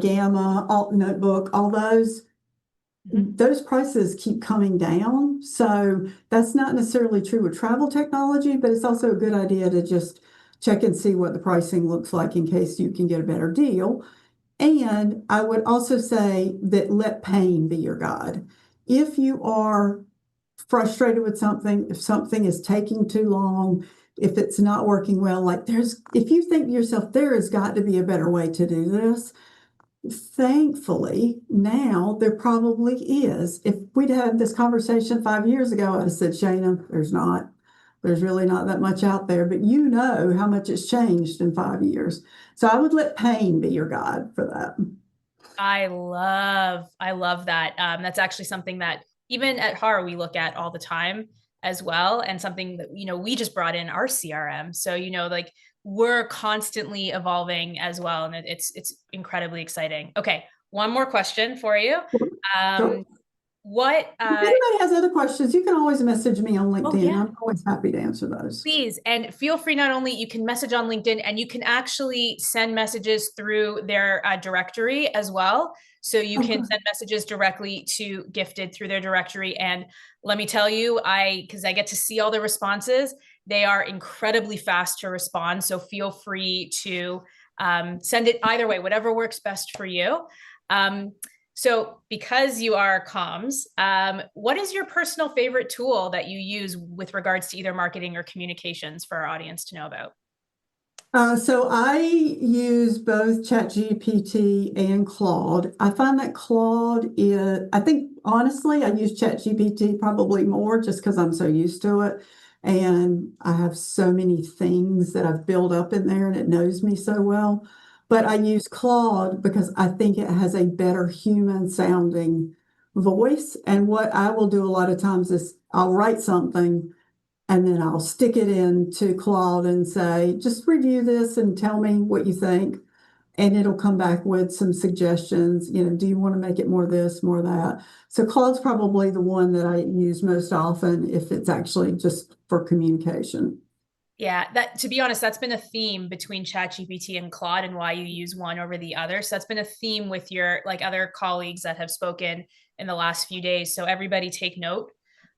Gamma, Alt Notebook, all those prices keep coming down. So that's not necessarily true with travel technology, but it's also a good idea to just check and see what the pricing looks like in case you can get a better deal. And I would also say that let pain be your guide. If you are frustrated with something, if something is taking too long, if it's not working well, if you think to yourself, there has got to be a better way to do this, thankfully, now there probably is. If we'd had this conversation 5 years ago, I'd have said, Shayna, there's really not that much out there, but you know how much it's changed in 5 years. So I would let pain be your guide for that. I love that. That's actually something that even at HAR we look at all the time as well, and something that, we just brought in our CRM. So, like we're constantly evolving as well. And it's incredibly exciting. Okay. One more question for you. Sure. What, If anybody has other questions, you can always message me on LinkedIn. yeah. I'm always happy to answer those. Please. And feel free, not only you can message on LinkedIn, and you can actually send messages through their directory as well. So you can send messages directly to Gifted through their directory. And let me tell you, because I get to see all the responses, they are incredibly fast to respond. So feel free to send it either way, whatever works best for you. So because you are comms, what is your personal favorite tool that you use with regards to either marketing or communications for our audience to know about? So I use both ChatGPT and Claude. I find that I think honestly, I use ChatGPT probably more just because I'm so used to it. And I have so many things that I've built up in there and it knows me so well. But I use Claude because I think it has a better human sounding voice. And what I will do a lot of times is I'll write something and then I'll stick it into Claude and say, just review this and tell me what you think. And it'll come back with some suggestions. Do you want to make it more this, more that? So Claude's probably the one that I use most often if it's actually just for communication. Yeah, to be honest, that's been a theme between ChatGPT and Claude and why you use one over the other. So that's been a theme with your other colleagues that have spoken in the last few days. So everybody take note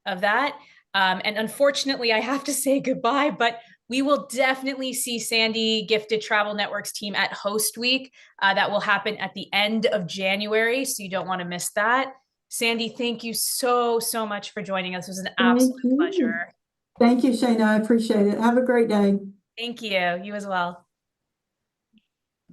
of that. And unfortunately, I have to say goodbye, but we will definitely see Sandy Gifted Travel Network's team at Host Week. That will happen at the end of January. So you don't want to miss that. Sandy, thank you so much for joining us. It was an absolute pleasure. Thank you, Shayna. I appreciate it. Have a great day. Thank you. You as well.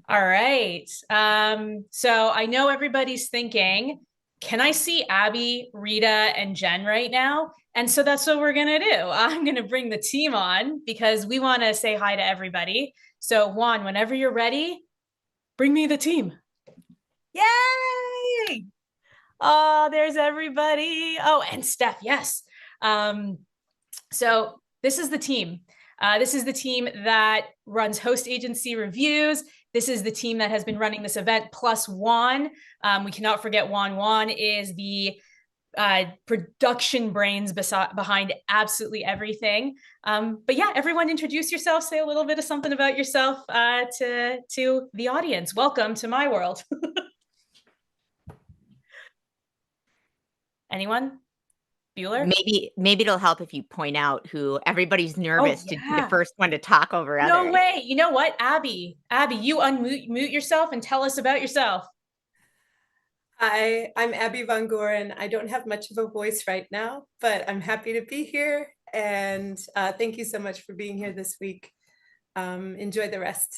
All right. So I know everybody's thinking, can I see Abby, Rita, and Jenn right now? And so that's what we're going to do. I'm going to bring the team on because we want to say hi to everybody. So Juan, whenever you're ready, bring me the team. Yay! Oh, there's everybody. Oh, and Steph, yes. So this is the team. This is the team that runs Host Agency Reviews. This is the team that has been running this event, plus Juan. We cannot forget Juan. Juan is the production brains behind absolutely everything. But yeah, everyone introduce yourself. Say a little bit of something about yourself to the audience. Welcome to my world. Anyone? Bueller? Maybe it'll help if you point out who everybody's nervous to be the first one to talk over others. No way. You know what? Abby, you unmute yourself and tell us about yourself. Hi, I'm Abby Von Goren. I don't have much of a voice right now, but I'm happy to be here. And thank you so much for being here this week. Enjoy the rest.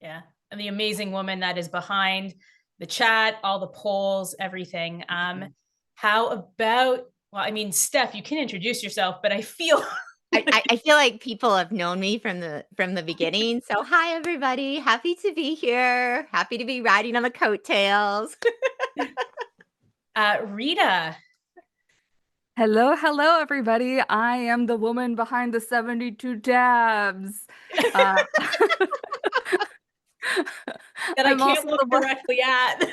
Yeah. And the amazing woman that is behind the chat, all the polls, everything. How about, well, I mean, Steph, you can introduce yourself, but I feel I feel like people have known me from the beginning. So hi everybody, happy to be here. Happy to be riding on the coattails. Rita. Hello, everybody. I am the woman behind the 72 tabs. That I I'm can't also look the one. directly at.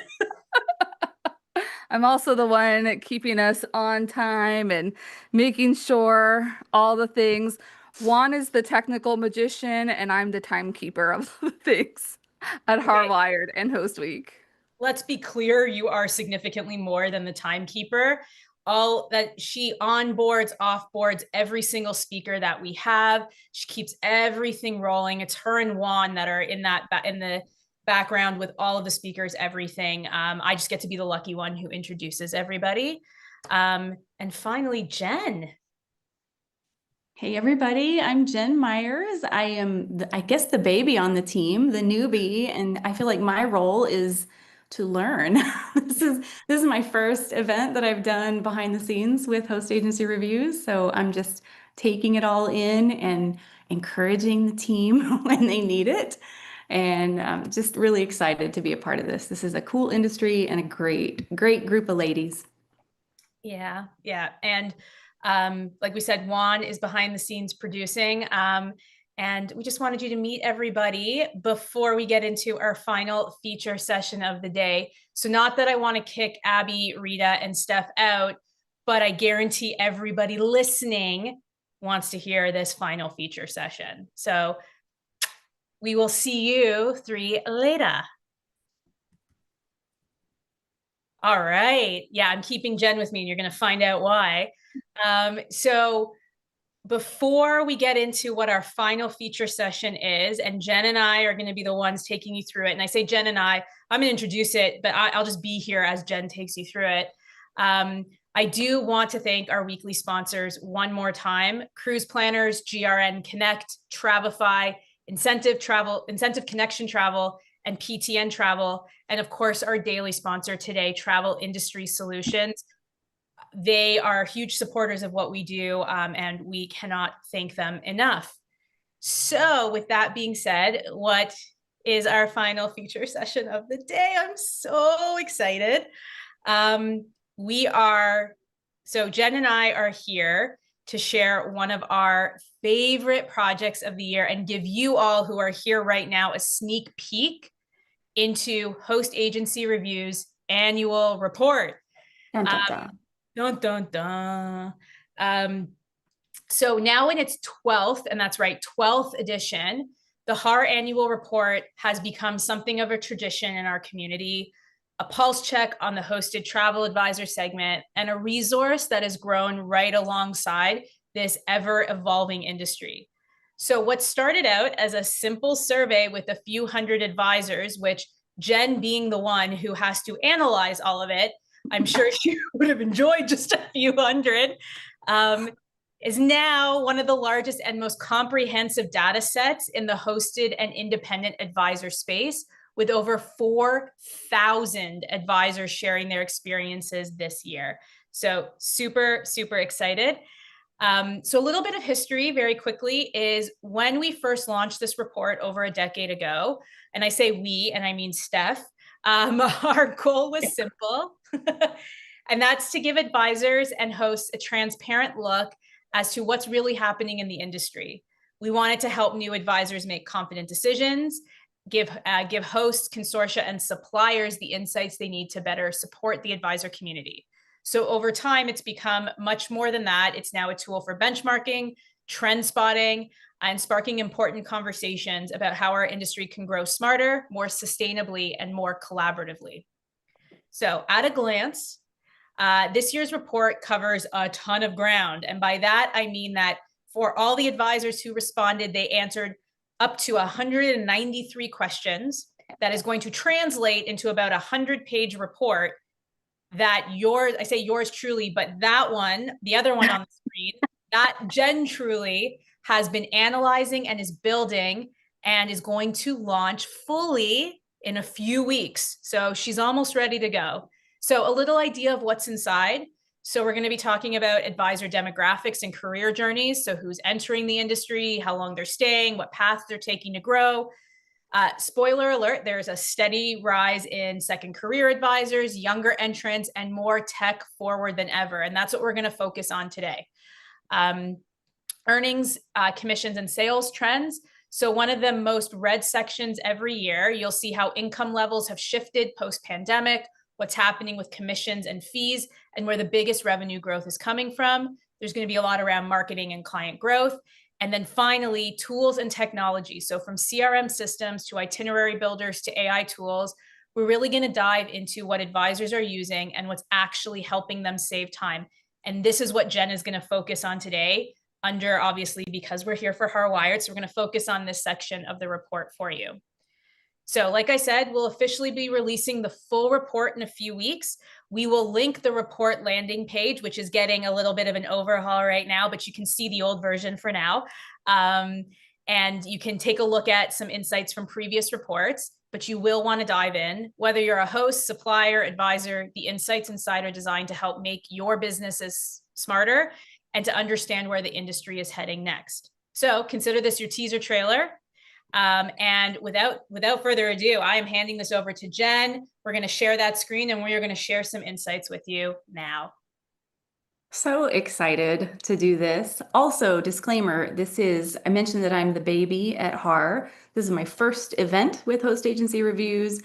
I'm also the one keeping us on time and making sure all the things. Juan is the technical magician, and I'm the timekeeper of the things at HAR Okay. Wired and Host Week. Let's be clear, you are significantly more than the timekeeper. All that she onboards, offboards every single speaker that we have. She keeps everything rolling. It's her and Juan that are in the background with all of the speakers, everything. I just get to be the lucky one who introduces everybody. And finally, Jenn. Hey everybody, I'm Jenn Myers. I am, I guess, the baby on the team, the newbie, and I feel like my role is to learn. This is my first event that I've done behind the scenes with host agency reviews, so I'm just taking it all in and encouraging the team when they need it, and I'm just really excited to be a part of this. This is a cool industry and a great group of ladies. Yeah. And like we said, Juan is behind the scenes producing. And we just wanted you to meet everybody before we get into our final feature session of the day. So not that I want to kick Abby, Rita, and Steph out, but I guarantee everybody listening wants to hear this final feature session. So we will see you 3 later. All right. Yeah, I'm keeping Jenn with me, and you're going to find out why. So before we get into what our final feature session is, and Jenn and I are going to be the ones taking you through it. And I say Jenn and I'm going to introduce it, but I'll just be here as Jenn takes you through it. I do want to thank our weekly sponsors one more time: Cruise Planners, GRN Connect, Travify, Incentive Connection Travel, and PTN Travel. And of course, our daily sponsor today, Travel Industry Solutions. They are huge supporters of what we do, and we cannot thank them enough. So with that being said, what is our final feature session of the day? I'm so excited. So Jenn and I are here to share one of our favorite projects of the year and give you all who are here right now a sneak peek into Host Agency Review's annual report. Dun, dun, dun. Dun, dun, dun. So now in its 12th, and that's right, 12th edition, the HAR annual report has become something of a tradition in our community, a pulse check on the hosted travel advisor segment, and a resource that has grown right alongside this ever-evolving industry. So what started out as a simple survey with a few hundred advisors, which Jenn being the one who has to analyze all of it, I'm sure she would have enjoyed just a few hundred, is now one of the largest and most comprehensive data sets in the hosted and independent advisor space, with over 4,000 advisors sharing their experiences this year. So super, super excited. So a little bit of history very quickly is when we first launched this report over a decade ago, and I say we, and I mean Steph, our goal was simple, and that's to give advisors and hosts a transparent look as to what's really happening in the industry. We wanted to help new advisors make confident decisions, give hosts, consortia, and suppliers the insights they need to better support the advisor community. So over time, it's become much more than that. It's now a tool for benchmarking, trend spotting, and sparking important conversations about how our industry can grow smarter, more sustainably, and more collaboratively. So at a glance, this year's report covers a ton of ground. And by that, I mean that for all the advisors who responded, they answered up to 193 questions. That is going to translate into about a 100-page report that yours, I say yours truly, but that one, the other one on the screen, that Jenn truly has been analyzing and is building and is going to launch fully in a few weeks. So she's almost ready to go. So a little idea of what's inside. So we're going to be talking about advisor demographics and career journeys. So who's entering the industry, how long they're staying, what paths they're taking to grow. Spoiler alert, there's a steady rise in second career advisors, younger entrants, and more tech forward than ever. And that's what we're going to focus on today. Earnings, commissions, and sales trends. So one of the most read sections every year, you'll see how income levels have shifted post-pandemic, what's happening with commissions and fees, and where the biggest revenue growth is coming from. There's going to be a lot around marketing and client growth. And then finally, tools and technology. So from CRM systems to itinerary builders to AI tools, we're really going to dive into what advisors are using and what's actually helping them save time. And this is what Jenn is going to focus on today, under, obviously, because we're here for HAR Wired. So we're going to focus on this section of the report for you. So like I said, we'll officially be releasing the full report in a few weeks. We will link the report landing page, which is getting a little bit of an overhaul right now, but you can see the old version for now. And you can take a look at some insights from previous reports, but you will want to dive in. Whether you're a host, supplier, advisor, the insights inside are designed to help make your businesses smarter and to understand where the industry is heading next. So consider this your teaser trailer. And without further ado, I am handing this over to Jenn. We're going to share that screen and we are going to share some insights with you now. So excited to do this. Also, disclaimer, I mentioned that I'm the baby at HAR. This is my first event with Host Agency Reviews,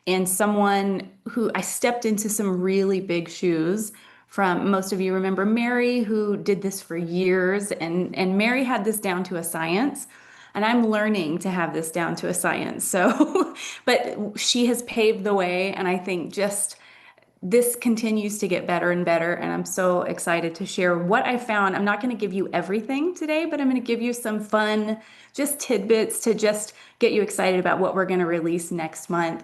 and someone who I stepped into some really big shoes from. Most of you remember Mary, who did this for years, and Mary had this down to a science. And I'm learning to have this down to a science. So, but she has paved the way. And I think just this continues to get better and better. And I'm so excited to share what I found. I'm not going to give you everything today, but I'm going to give you some fun, just tidbits to just get you excited about what we're going to release next month.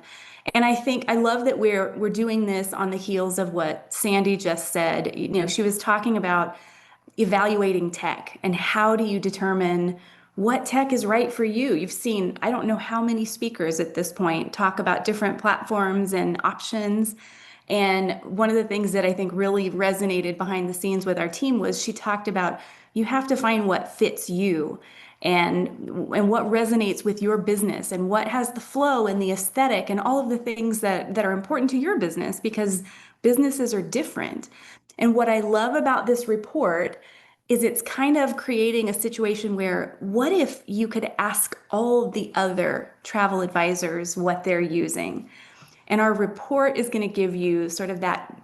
And I think I love that we're doing this on the heels of what Sandy just said. You know, she was talking about evaluating tech and how do you determine what tech is right for you. You've seen, I don't know how many speakers at this point talk about different platforms and options. And one of the things that I think really resonated behind the scenes with our team was she talked about you have to find what fits you and what resonates with your business and what has the flow and the aesthetic and all of the things that are important to your business, because businesses are different. And what I love about this report is it's kind of creating a situation where, what if you could ask all the other travel advisors what they're using? And our report is going to give you sort of that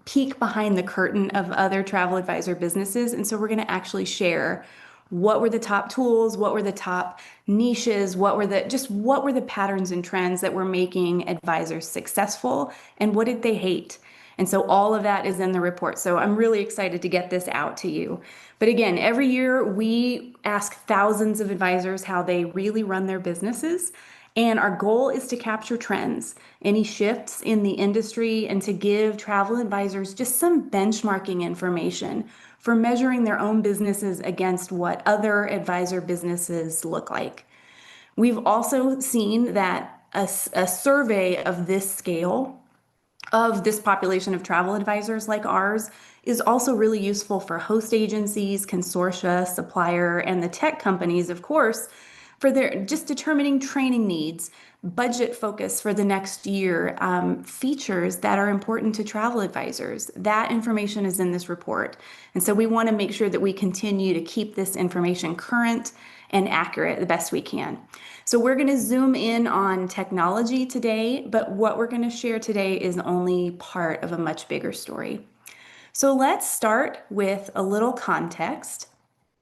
peek behind the curtain of other travel advisor businesses. And so we're going to actually share what were the top tools, what were the top niches, what were the patterns and trends that were making advisors successful, and what did they hate? And so all of that is in the report. So I'm really excited to get this out to you. But again, every year we ask thousands of advisors how they really run their businesses. And our goal is to capture trends, any shifts in the industry, and to give travel advisors just some benchmarking information for measuring their own businesses against what other advisor businesses look like. We've also seen that a survey of this scale, of this population of travel advisors like ours, is also really useful for host agencies, consortia, supplier, and the tech companies, of course, for their just determining training needs, budget focus for the next year, features that are important to travel advisors. That information is in this report. And so we want to make sure that we continue to keep this information current and accurate the best we can. So we're going to zoom in on technology today, but what we're going to share today is only part of a much bigger story. So let's start with a little context.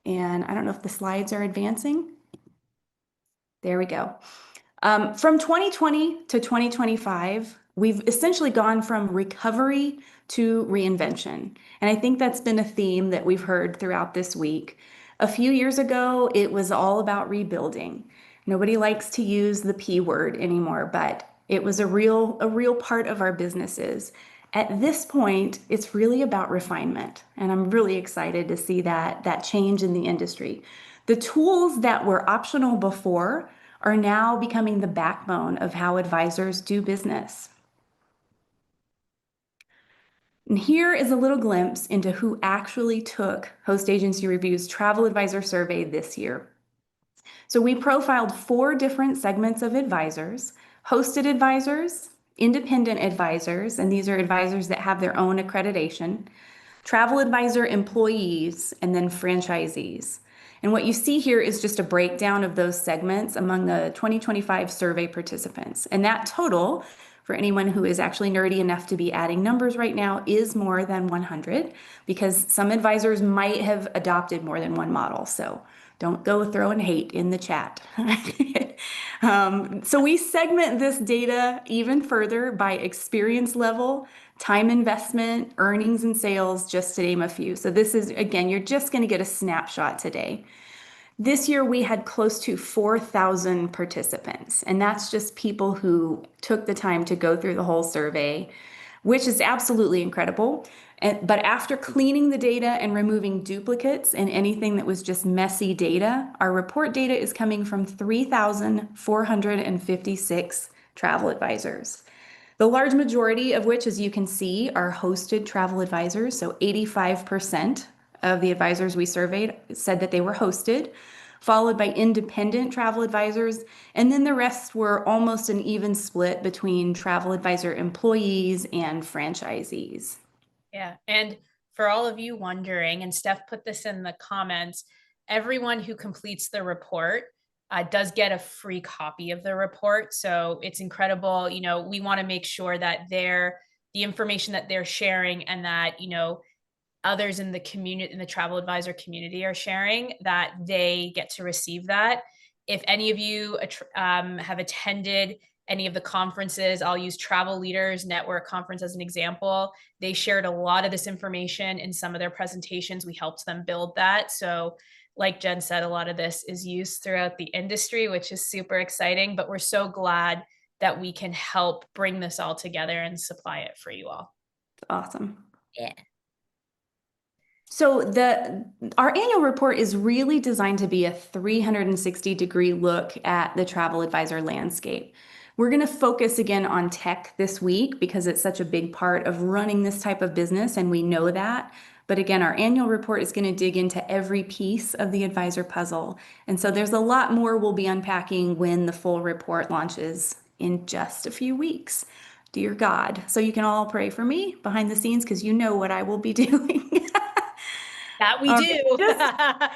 And I don't know if the slides are advancing. There we go. From 2020 to 2025, we've essentially gone from recovery to reinvention. And I think that's been a theme that we've heard throughout this week. A few years ago, it was all about rebuilding. Nobody likes to use the P word anymore, but it was a real part of our businesses. At this point, it's really about refinement. And I'm really excited to see that change in the industry. The tools that were optional before are now becoming the backbone of how advisors do business. And here is a little glimpse into who actually took Host Agency Review's Travel Advisor Survey this year. So we profiled 4 different segments of advisors: hosted advisors, independent advisors, and these are advisors that have their own accreditation, travel advisor employees, and then franchisees. And what you see here is just a breakdown of those segments among the 2025 survey participants. And that total, for anyone who is actually nerdy enough to be adding numbers right now, is more than 100, because some advisors might have adopted more than one model. So don't go throwing hate in the chat. So we segment this data even further by experience level, time investment, earnings and sales, just to name a few. So this is, again, you're just going to get a snapshot today. This year we had close to 4,000 participants, and that's just people who took the time to go through the whole survey, which is absolutely incredible. But after cleaning the data and removing duplicates and anything that was just messy data, our report data is coming from 3,456 travel advisors. The large majority of which, as you can see, are hosted travel advisors. So 85% of the advisors we surveyed said that they were hosted, followed by independent travel advisors. And then the rest were almost an even split between travel advisor employees and franchisees. Yeah. And for all of you wondering, and Steph put this in the comments, everyone who completes the report does get a free copy of the report. So it's incredible. You know, we want to make sure that the information that they're sharing and that, you know, others in the community, in the travel advisor community are sharing, that they get to receive that. If any of you have attended any of the conferences, I'll use Travel Leaders Network Conference as an example. They shared a lot of this information in some of their presentations. We helped them build that. So like Jen said, a lot of this is used throughout the industry, which is super exciting, but we're so glad that we can help bring this all together and supply it for you all. Awesome. Yeah. So our annual report is really designed to be a 360-degree look at the travel advisor landscape. We're going to focus again on tech this week because it's such a big part of running this type of business, and we know that. But again, our annual report is going to dig into every piece of the advisor puzzle. And so there's a lot more we'll be unpacking when the full report launches in just a few weeks. Dear God. So you can all pray for me behind the scenes because you know what I will be doing. That we do.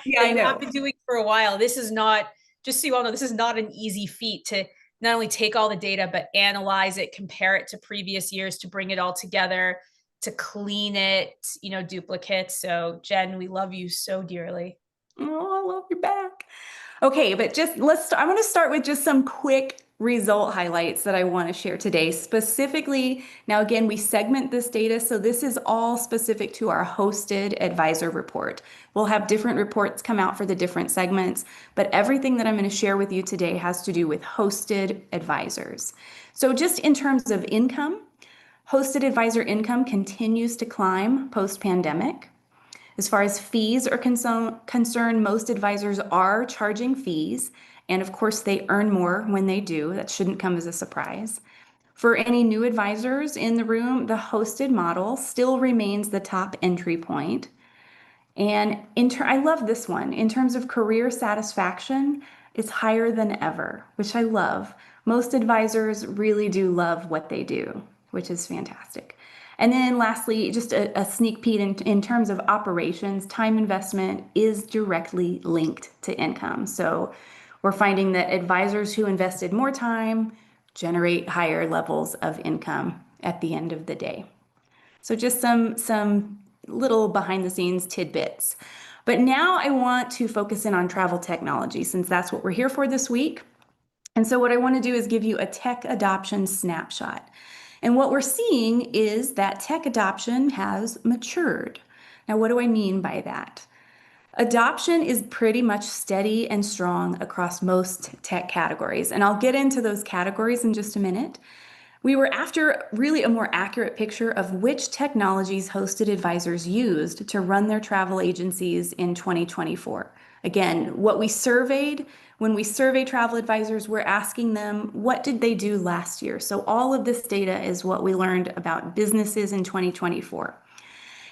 Yeah, I know. I've been doing for a while. This is not, just so you all know, this is not an easy feat to not only take all the data, but analyze it, compare it to previous years, to bring it all together, to clean it, you know, duplicates. So Jen, we love you so dearly. Oh, I love you back. Okay, but I want to start with just some quick result highlights that I want to share today. Specifically, now again, we segment this data, so this is all specific to our hosted advisor report. We'll have different reports come out for the different segments, but everything that I'm going to share with you today has to do with hosted advisors. So just in terms of income, hosted advisor income continues to climb post-pandemic. As far as fees are concerned, most advisors are charging fees, and of course they earn more when they do. That shouldn't come as a surprise. For any new advisors in the room, the hosted model still remains the top entry point. And I love this one. In terms of career satisfaction, it's higher than ever, which I love. Most advisors really do love what they do, which is fantastic. And then lastly, just a sneak peek in terms of operations, time investment is directly linked to income. So we're finding that advisors who invested more time generate higher levels of income at the end of the day. So just some little behind the scenes tidbits. But now I want to focus in on travel technology since that's what we're here for this week. And so what I want to do is give you a tech adoption snapshot. And what we're seeing is that tech adoption has matured. Now, what do I mean by that? Adoption is pretty much steady and strong across most tech categories. And I'll get into those categories in just a minute. We were after really a more accurate picture of which technologies hosted advisors used to run their travel agencies in 2024. Again, what we surveyed, when we survey travel advisors, we're asking them, what did they do last year? So all of this data is what we learned about businesses in 2024.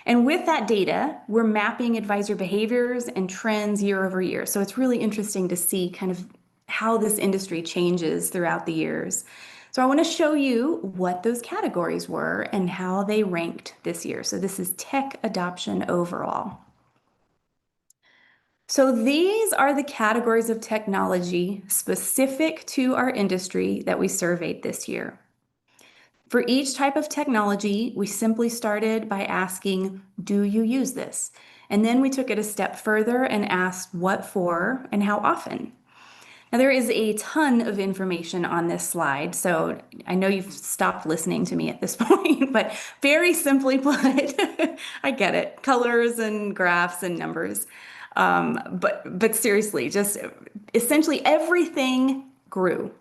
And with that data, we're mapping advisor behaviors and trends year over year. So it's really interesting to see kind of how this industry changes throughout the years. So I want to show you what those categories were and how they ranked this year. So this is tech adoption overall. So these are the categories of technology specific to our industry that we surveyed this year. For each type of technology, we simply started by asking, do you use this? And then we took it a step further and asked what for and how often. Now, there is a ton of information on this slide, so I know you've stopped listening to me at this point, but very simply put, I get it, colors and graphs and numbers. But seriously, just essentially everything grew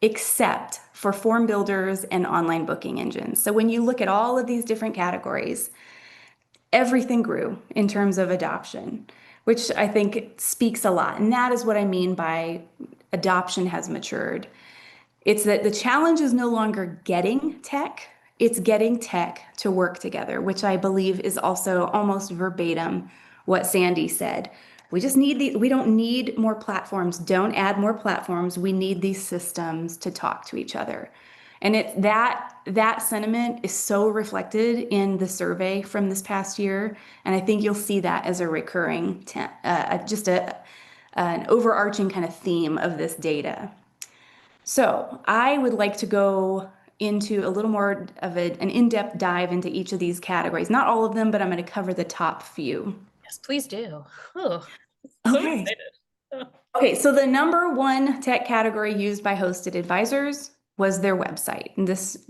except for form builders and online booking engines. So when you look at all of these different categories, everything grew in terms of adoption, which I think speaks a lot. And that is what I mean by adoption has matured. It's that the challenge is no longer getting tech, it's getting tech to work together, which I believe is also almost verbatim what Sandy said. We just need we don't need more platforms. Don't add more platforms. We need these systems to talk to each other. And that sentiment is so reflected in the survey from this past year. And I think you'll see that as a recurring, an overarching kind of theme of this data. So I would like to go into a little more of an in-depth dive into each of these categories. Not all of them, but I'm going to cover the top few. Yes, please do. Oh, okay. Okay, so the number one tech category used by hosted advisors was their website. And this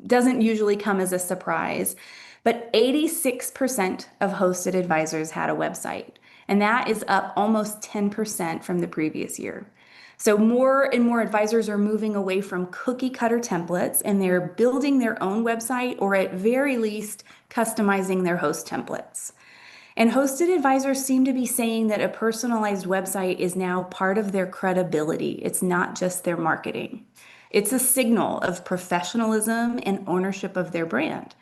doesn't usually come as a surprise, but 86% of hosted advisors had a website. And that is up almost 10% from the previous year. So more and more advisors are moving away from cookie cutter templates and they're building their own website, or at very least customizing their host templates. And hosted advisors seem to be saying that a personalized website is now part of their credibility. It's not just their marketing. It's a signal of professionalism and ownership of their brand.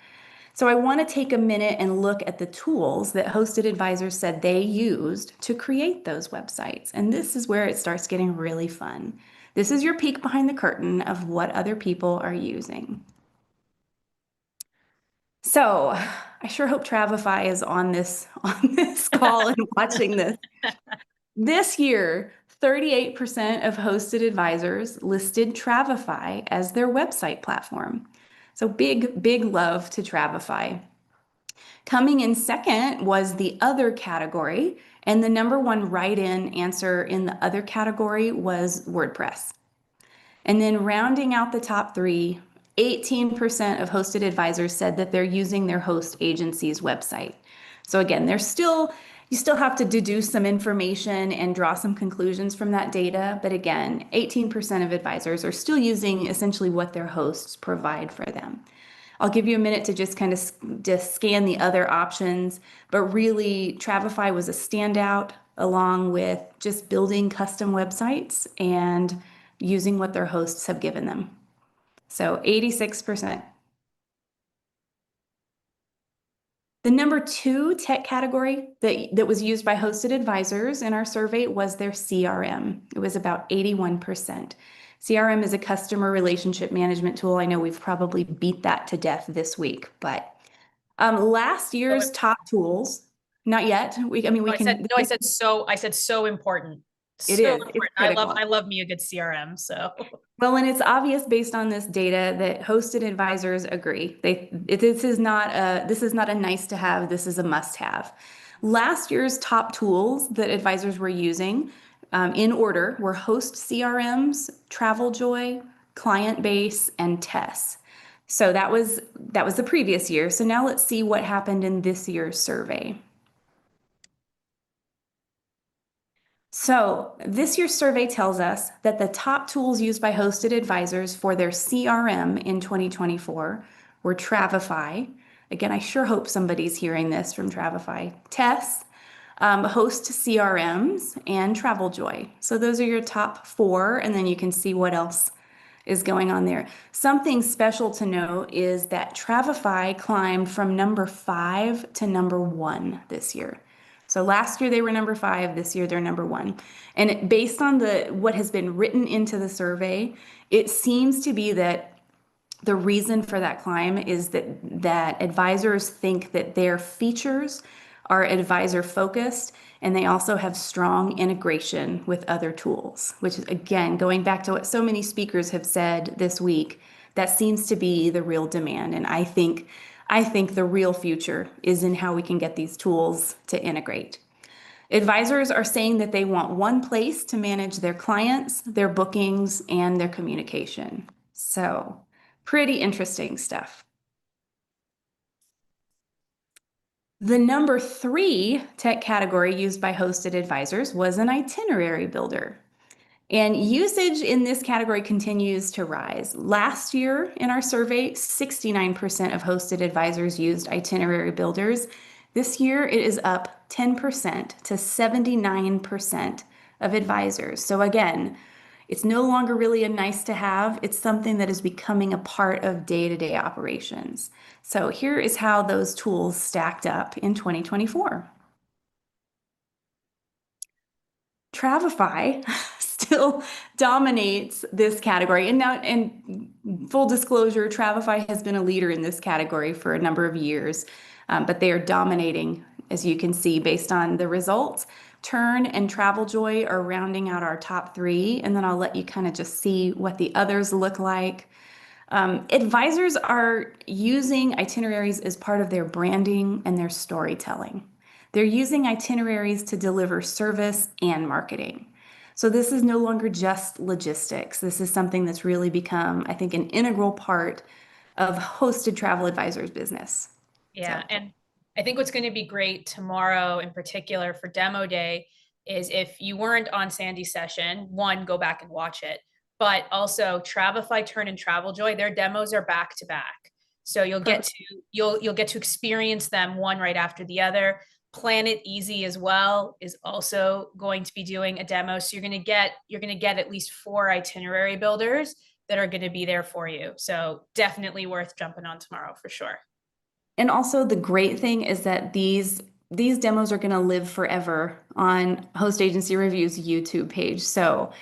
So I want to take a minute and look at the tools that hosted advisors said they used to create those websites. And this is where it starts getting really fun. This is your peek behind the curtain of what other people are using. So I sure hope Travefy is on this call and watching this. This year, 38% of hosted advisors listed Travefy as their website platform. So big love to Travefy. Coming in second was the other category, and the number one write-in answer in the other category was WordPress. And then rounding out the top three, 18% of hosted advisors said that they're using their host agency's website. So again, you still have to deduce some information and draw some conclusions from that data. But again, 18% of advisors are still using essentially what their hosts provide for them. I'll give you a minute to just kind of just scan the other options, but really Travefy was a standout along with just building custom websites and using what their hosts have given them. So 86%. The number two tech category that was used by hosted advisors in our survey was their CRM. It was about 81%. CRM is a customer relationship management tool. I know we've probably beat that to death this week, but last year's top tools, not yet. I said so important. It so is. important. It's critical. I love me a good CRM. So well, and it's obvious based on this data that hosted advisors agree. This is not a nice to have. This is a must have. Last year's top tools that advisors were using in order were host CRMs, TravelJoy, ClientBase, and Tess. So that was the previous year. So now let's see what happened in this year's survey. So this year's survey tells us that the top tools used by hosted advisors for their CRM in 2024 were Travefy. Again, I sure hope somebody's hearing this from Travefy. Tess, Host CRMs, and TravelJoy. So those are your top 4, and then you can see what else is going on there. Something special to note is that Travefy climbed from number 5 to number 1 this year. So last year they were number 5, this year they're number 1. And based on what has been written into the survey, it seems to be that the reason for that climb is that advisors think that their features are advisor focused, and they also have strong integration with other tools, which is, again, going back to what so many speakers have said this week, that seems to be the real demand. And I think the real future is in how we can get these tools to integrate. Advisors are saying that they want one place to manage their clients, their bookings, and their communication. So pretty interesting stuff. The number 3 tech category used by hosted advisors was an itinerary builder. And usage in this category continues to rise. Last year in our survey, 69% of hosted advisors used itinerary builders. This year it is up 10% to 79% of advisors. So again, it's no longer really a nice to have, it's something that is becoming a part of day-to-day operations. So here is how those tools stacked up in 2024. Travefy still dominates this category. And full disclosure, Travefy has been a leader in this category for a number of years, but they are dominating, as you can see, based on the results. Turn and TravelJoy are rounding out our top 3, and then I'll let you kind of just see what the others look like. Advisors are using itineraries as part of their branding and their storytelling. They're using itineraries to deliver service and marketing. So this is no longer just logistics. This is something that's really become, I think, an integral part of hosted travel advisors business. Yeah, and I think what's going to be great tomorrow in particular for demo day is if you weren't on Sandy's session, one, go back and watch it, but also Travefy, Turn, and TravelJoy, their demos are back to back. So you'll get to experience them one right after the other. Planet Easy as well is also going to be doing a demo. So you're going to get at least 4 itinerary builders that are going to be there for you. So definitely worth jumping on tomorrow for sure. And also the great thing is that these demos are going to live forever on Host Agency Review's YouTube page. So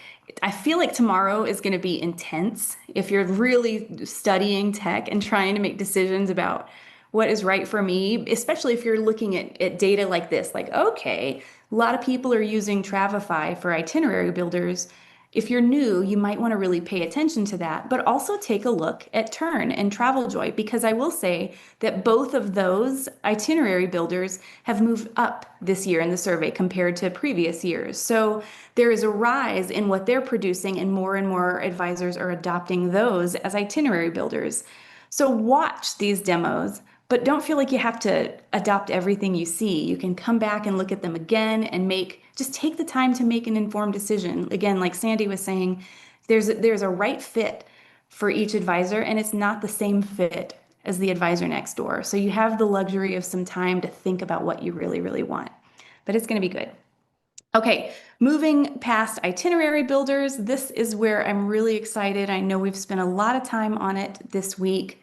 I feel like tomorrow is going to be intense if you're really studying tech and trying to make decisions about what is right for me, especially if you're looking at data like this, like, okay, a lot of people are using Travefy for itinerary builders. If you're new, you might want to really pay attention to that, but also take a look at Turn and TravelJoy, because I will say that both of those itinerary builders have moved up this year in the survey compared to previous years. So there is a rise in what they're producing, and more advisors are adopting those as itinerary builders. So watch these demos, but don't feel like you have to adopt everything you see. You can come back and look at them again and just take the time to make an informed decision. Again, like Sandy was saying, there's a right fit for each advisor, and it's not the same fit as the advisor next door. So you have the luxury of some time to think about what you really, really want. But it's going to be good. Okay, moving past itinerary builders, this is where I'm really excited. I know we've spent a lot of time on it this week.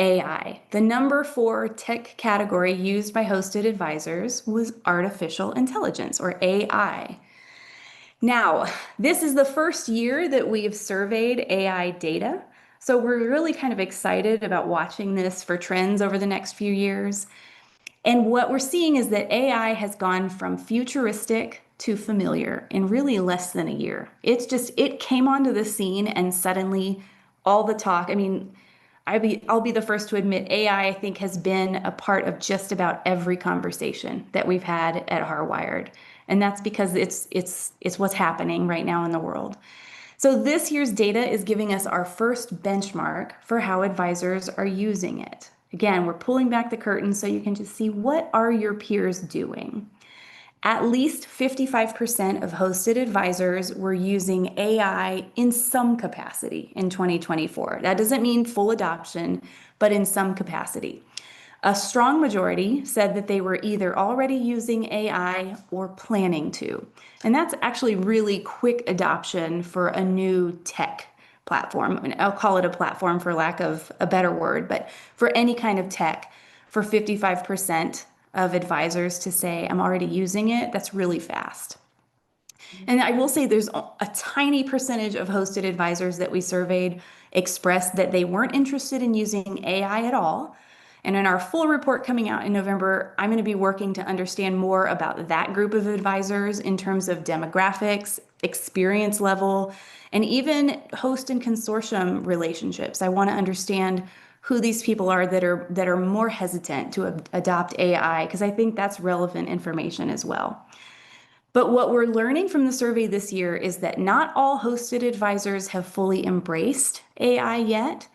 AI. The number 4 tech category used by hosted advisors was artificial intelligence, or AI. Now, this is the first year that we've surveyed AI data, so we're really kind of excited about watching this for trends over the next few years. And what we're seeing is that AI has gone from futuristic to familiar in really less than a year. It came onto the scene, and suddenly all the talk, I mean, I'll be the first to admit AI, I think, has been a part of just about every conversation that we've had at HAR Wired. And that's because it's what's happening right now in the world. So this year's data is giving us our first benchmark for how advisors are using it. Again, we're pulling back the curtain so you can just see what are your peers doing. at least 55% of hosted advisors were using AI in some capacity in 2024. That doesn't mean full adoption, but in some capacity. A strong majority said that they were either already using AI or planning to. And that's actually really quick adoption for a new tech platform. And I'll call it a platform for lack of a better word, but for any kind of tech, for 55% of advisors to say, I'm already using it, that's really fast. And I will say there's a tiny percentage of hosted advisors that we surveyed expressed that they weren't interested in using AI at all. And in our full report coming out in November, I'm going to be working to understand more about that group of advisors in terms of demographics, experience level, and even host and consortium relationships. I want to understand who these people are that are more hesitant to adopt AI, because I think that's relevant information as well. But what we're learning from the survey this year is that not all hosted advisors have fully embraced AI yet,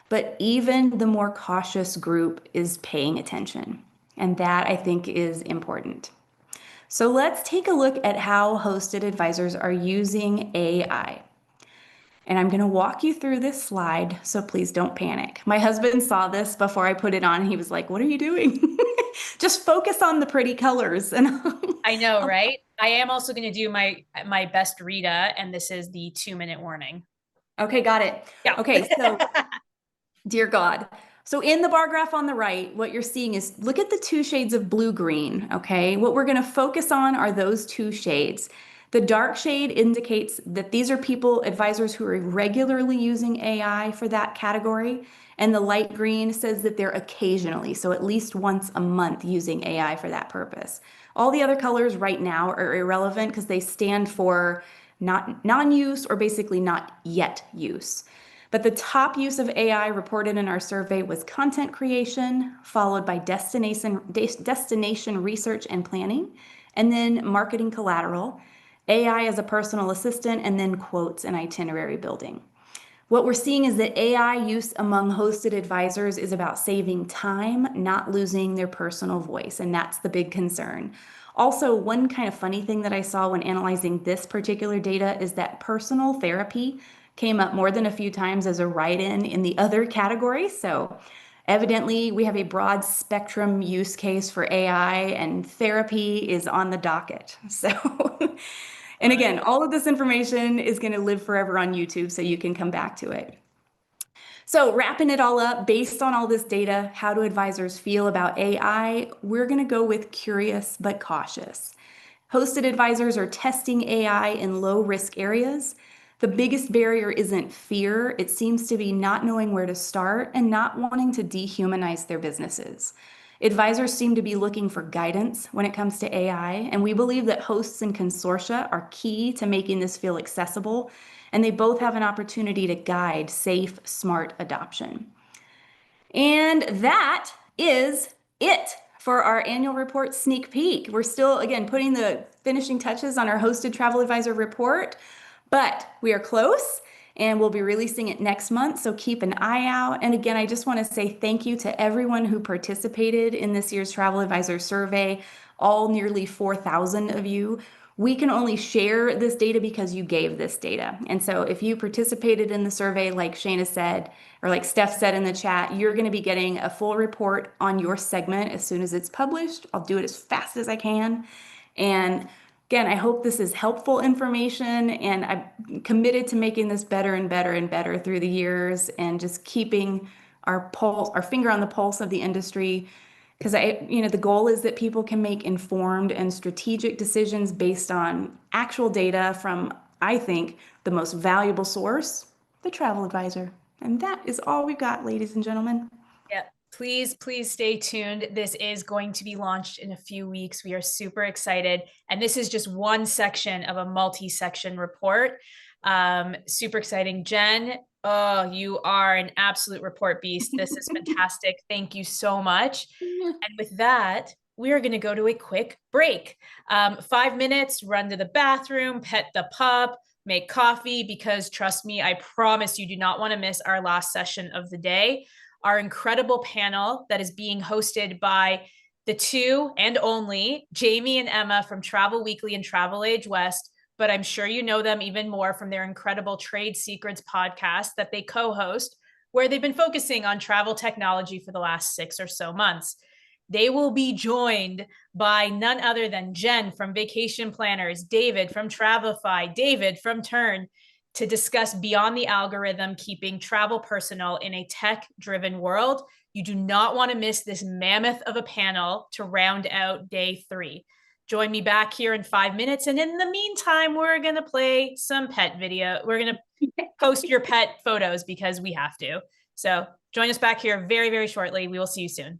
but even the more cautious group is paying attention. And that, I think, is important. So let's take a look at how hosted advisors are using AI. And I'm going to walk you through this slide, so please don't panic. My husband saw this before I put it on. He was like, what are you doing? Just focus on the pretty colors. And I know, right? I am also going to do my best Rita, and this is the 2-minute warning. Okay, got it. Yeah. Okay, so dear God. So in the bar graph on the right, what you're seeing is, look at the 2 shades of blue-green, okay? What we're going to focus on are those 2 shades. The dark shade indicates that these are people, advisors who are regularly using AI for that category. And the light green says that they're occasionally, so at least once a month, using AI for that purpose. All the other colors right now are irrelevant because they stand for not non-use or basically not yet use. But the top use of AI reported in our survey was content creation, followed by destination research and planning, and then marketing collateral, AI as a personal assistant, and then quotes and itinerary building. What we're seeing is that AI use among hosted advisors is about saving time, not losing their personal voice, and that's the big concern. Also, one kind of funny thing that I saw when analyzing this particular data is that personal therapy came up more than a few times as a write-in the other category. So evidently, we have a broad spectrum use case for AI, and therapy is on the docket. So, and again, all of this information is going to live forever on YouTube, so you can come back to it. So wrapping it all up, based on all this data, how do advisors feel about AI? We're going to go with curious but cautious. Hosted advisors are testing AI in low-risk areas. The biggest barrier isn't fear. It seems to be not knowing where to start and not wanting to dehumanize their businesses. Advisors seem to be looking for guidance when it comes to AI, and we believe that hosts and consortia are key to making this feel accessible, and they both have an opportunity to guide safe, smart adoption. And that is it for our annual report sneak peek. We're still, again, putting the finishing touches on our hosted travel advisor report, but we are close and we'll be releasing it next month, so keep an eye out. And again, I just want to say thank you to everyone who participated in this year's Travel Advisor Survey, all nearly 4,000 of you. We can only share this data because you gave this data. And so if you participated in the survey, like Shayna said, or like Steph said in the chat, you're going to be getting a full report on your segment as soon as it's published. I'll do it as fast as I can. And again, I hope this is helpful information, and I'm committed to making this better and better and better through the years, and just keeping our finger on the pulse of the industry. Because the goal is that people can make informed and strategic decisions based on actual data from, I think, the most valuable source, the travel advisor. And that is all we've got, ladies and gentlemen. Yeah, please stay tuned. This is going to be launched in a few weeks. We are super excited. And this is just one section of a multi-section report. Super exciting. Jenn, oh, you are an absolute report beast. This is fantastic. Thank you so much. And with that, we are going to go to a quick break. 5 minutes, run to the bathroom, pet the pup, make coffee, because trust me, I promise you do not want to miss our last session of the day. Our incredible panel that is being hosted by the two and only Jamie and Emma from Travel Weekly and Travel Age West, but I'm sure you know them even more from their incredible Trade Secrets podcast that they co-host, where they've been focusing on travel technology for the last 6 or so months. They will be joined by none other than Jenn from Vacation Planners, David from Travelify, David from Turn, to discuss beyond the algorithm, keeping travel personal in a tech-driven world. You do not want to miss this mammoth of a panel to round out day 3. Join me back here in 5 minutes. And in the meantime, we're going to play some pet video. We're going to post your pet photos because we have to. So join us back here very, very shortly. We will see you soon.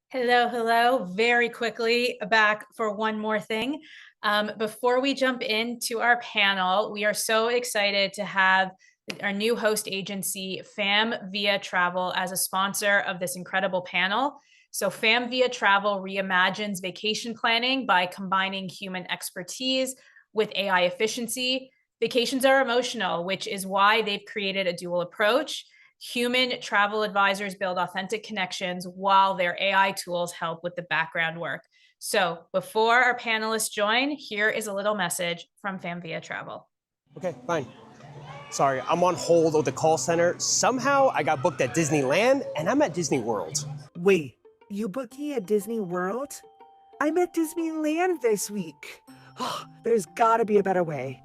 Hello, hello. Very quickly back for one more thing. Before we jump into our panel, we are so excited to have our new host agency, FAM Via Travel, as a sponsor of this incredible panel. So FAM Via Travel reimagines vacation planning by combining human expertise with AI efficiency. Vacations are emotional, which is why they've created a dual approach. Human travel advisors build authentic connections while their AI tools help with the background work. So before our panelists join, here is a little message from FAM Via Travel. Okay, fine. Sorry, I'm on hold at the call center. Somehow I got booked at Disneyland and I'm at Disney World. Wait, you booked me at Disney World? I'm at Disneyland this week. There's gotta be a better way.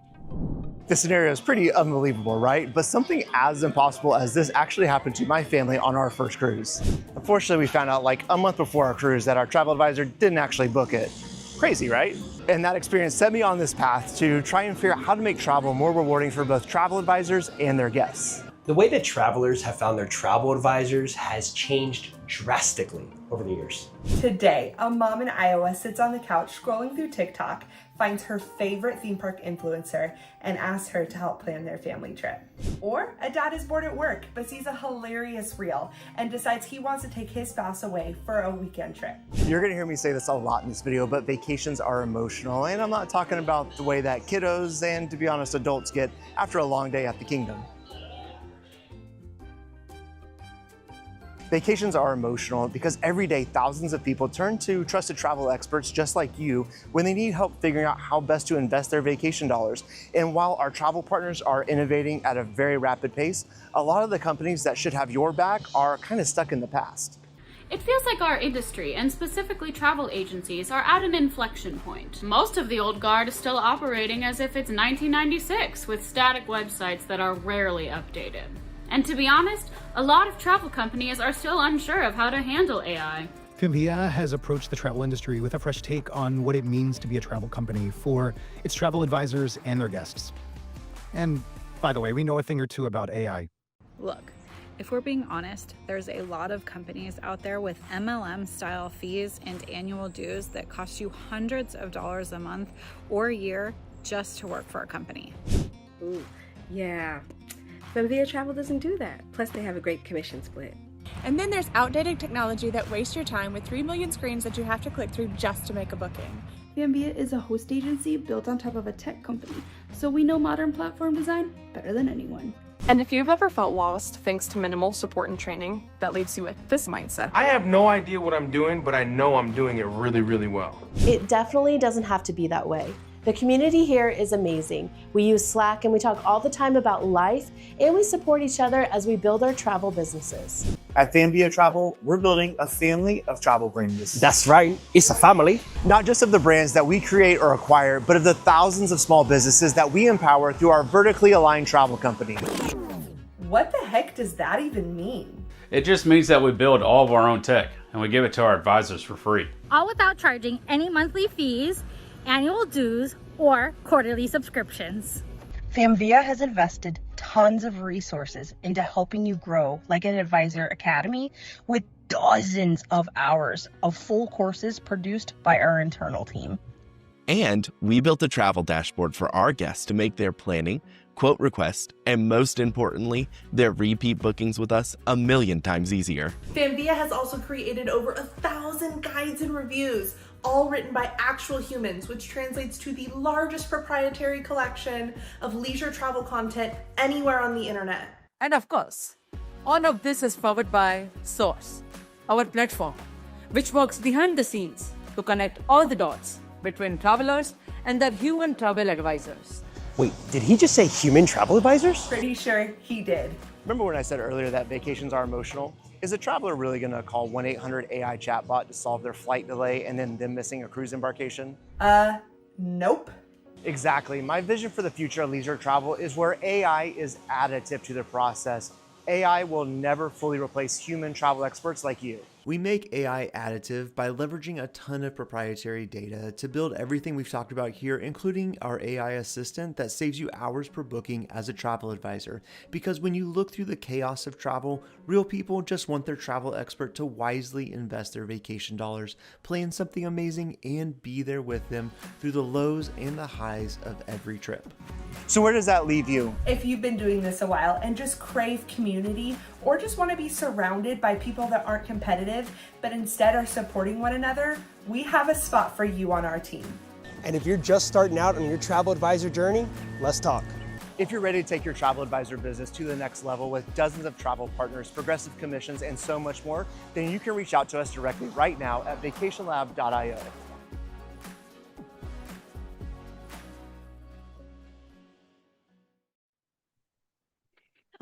This scenario is pretty unbelievable, right? But something as impossible as this actually happened to my family on our first cruise. Unfortunately, we found out like a month before our cruise that our travel advisor didn't actually book it. Crazy, right? And that experience set me on this path to try and figure out how to make travel more rewarding for both travel advisors and their guests. The way that travelers have found their travel advisors has changed drastically over the years. Today, a mom in Iowa sits on the couch scrolling through TikTok, finds her favorite theme park influencer, and asks her to help plan their family trip. Or a dad is bored at work but sees a hilarious reel and decides he wants to take his spouse away for a weekend trip. You're gonna hear me say this a lot in this video, but vacations are emotional, and I'm not talking about the way that kiddos and, to be honest, adults get after a long day at the kingdom. Vacations are emotional because every day thousands of people turn to trusted travel experts just like you when they need help figuring out how best to invest their vacation dollars. And while our travel partners are innovating at a very rapid pace, a lot of the companies that should have your back are kind of stuck in the past. It feels like our industry, and specifically travel agencies, are at an inflection point. Most of the old guard is still operating as if it's 1996, with static websites that are rarely updated. And to be honest, a lot of travel companies are still unsure of how to handle AI. FAM Via has approached the travel industry with a fresh take on what it means to be a travel company for its travel advisors and their guests. And by the way, we know a thing or two about AI. Look, if we're being honest, there's a lot of companies out there with MLM-style fees and annual dues that cost you hundreds of dollars a month or a year just to work for a company. Ooh, yeah. FAM Via Travel doesn't do that. Plus, they have a great commission split. And then there's outdated technology that wastes your time with 3 million screens that you have to click through just to make a booking. FAM Via is a host agency built on top of a tech company, so we know modern platform design better than anyone. And if you've ever felt lost thanks to minimal support and training, that leaves you with this mindset. I have no idea what I'm doing, but I know I'm doing it really, really well. It definitely doesn't have to be that way. The community here is amazing. We use Slack and we talk all the time about life, and we support each other as we build our travel businesses. At FAM Via Travel, we're building a family of travel brands. That's right, it's a family. Not just of the brands that we create or acquire, but of the thousands of small businesses that we empower through our vertically aligned travel company. What the heck does that even mean? It just means that we build all of our own tech and we give it to our advisors for free. All without charging any monthly fees, annual dues, or quarterly subscriptions. FAM Via has invested tons of resources into helping you grow like an advisor academy with dozens of hours of full courses produced by our internal team. And we built a travel dashboard for our guests to make their planning, quote requests, and most importantly, their repeat bookings with us 1,000,000 times easier. FAM Via has also created over 1,000 guides and reviews, all written by actual humans, which translates to the largest proprietary collection of leisure travel content anywhere on the internet. And of course, all of this is powered by Source, our platform, which works behind the scenes to connect all the dots between travelers and their human travel advisors. Wait, did he just say human travel advisors? Pretty sure he did. Remember when I said earlier that vacations are emotional? Is a traveler really gonna call 1-800-AI chatbot to solve their flight delay and then them missing a cruise embarkation? Nope. Exactly. My vision for the future of leisure travel is where AI is additive to the process. AI will never fully replace human travel experts like you. We make AI additive by leveraging a ton of proprietary data to build everything we've talked about here, including our AI assistant that saves you hours per booking as a travel advisor. Because when you look through the chaos of travel, real people just want their travel expert to wisely invest their vacation dollars, plan something amazing, and be there with them through the lows and the highs of every trip. So where does that leave you? If you've been doing this a while and just crave community, or just want to be surrounded by people that aren't competitive, but instead are supporting one another, we have a spot for you on our team. And if you're just starting out on your travel advisor journey, let's talk. If you're ready to take your travel advisor business to the next level with dozens of travel partners, progressive commissions, and so much more, then you can reach out to us directly right now at vacationlab.io.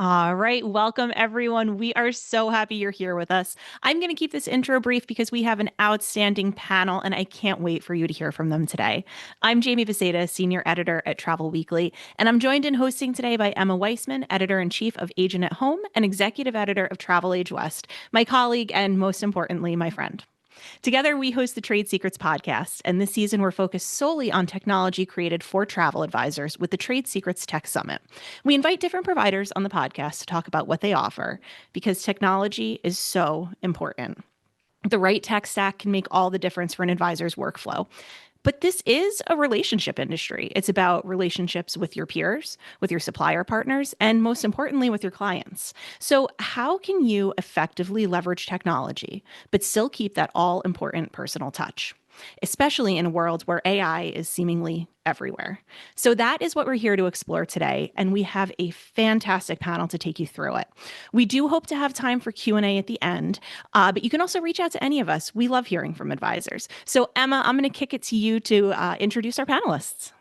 All right, welcome everyone. We are so happy you're here with us. I'm going to keep this intro brief because we have an outstanding panel and I can't wait for you to hear from them today. I'm Jamie Becerra, Senior Editor at Travel Weekly, and I'm joined in hosting today by Emma Weissman, Editor-in-Chief of Agent at Home and Executive Editor of Travel Age West, my colleague and most importantly, my friend. Together, we host the Trade Secrets podcast, and this season we're focused solely on technology created for travel advisors with the Trade Secrets Tech Summit. We invite different providers on the podcast to talk about what they offer, because technology is so important. The right tech stack can make all the difference for an advisor's workflow. But this is a relationship industry. It's about relationships with your peers, with your supplier partners, and most importantly, with your clients. So how can you effectively leverage technology, but still keep that all-important personal touch, especially in a world where AI is seemingly everywhere? So that is what we're here to explore today, and we have a fantastic panel to take you through it. We do hope to have time for Q&A at the end, but you can also reach out to any of us. We love hearing from advisors. So Emma, I'm going to kick it to you to introduce our panelists.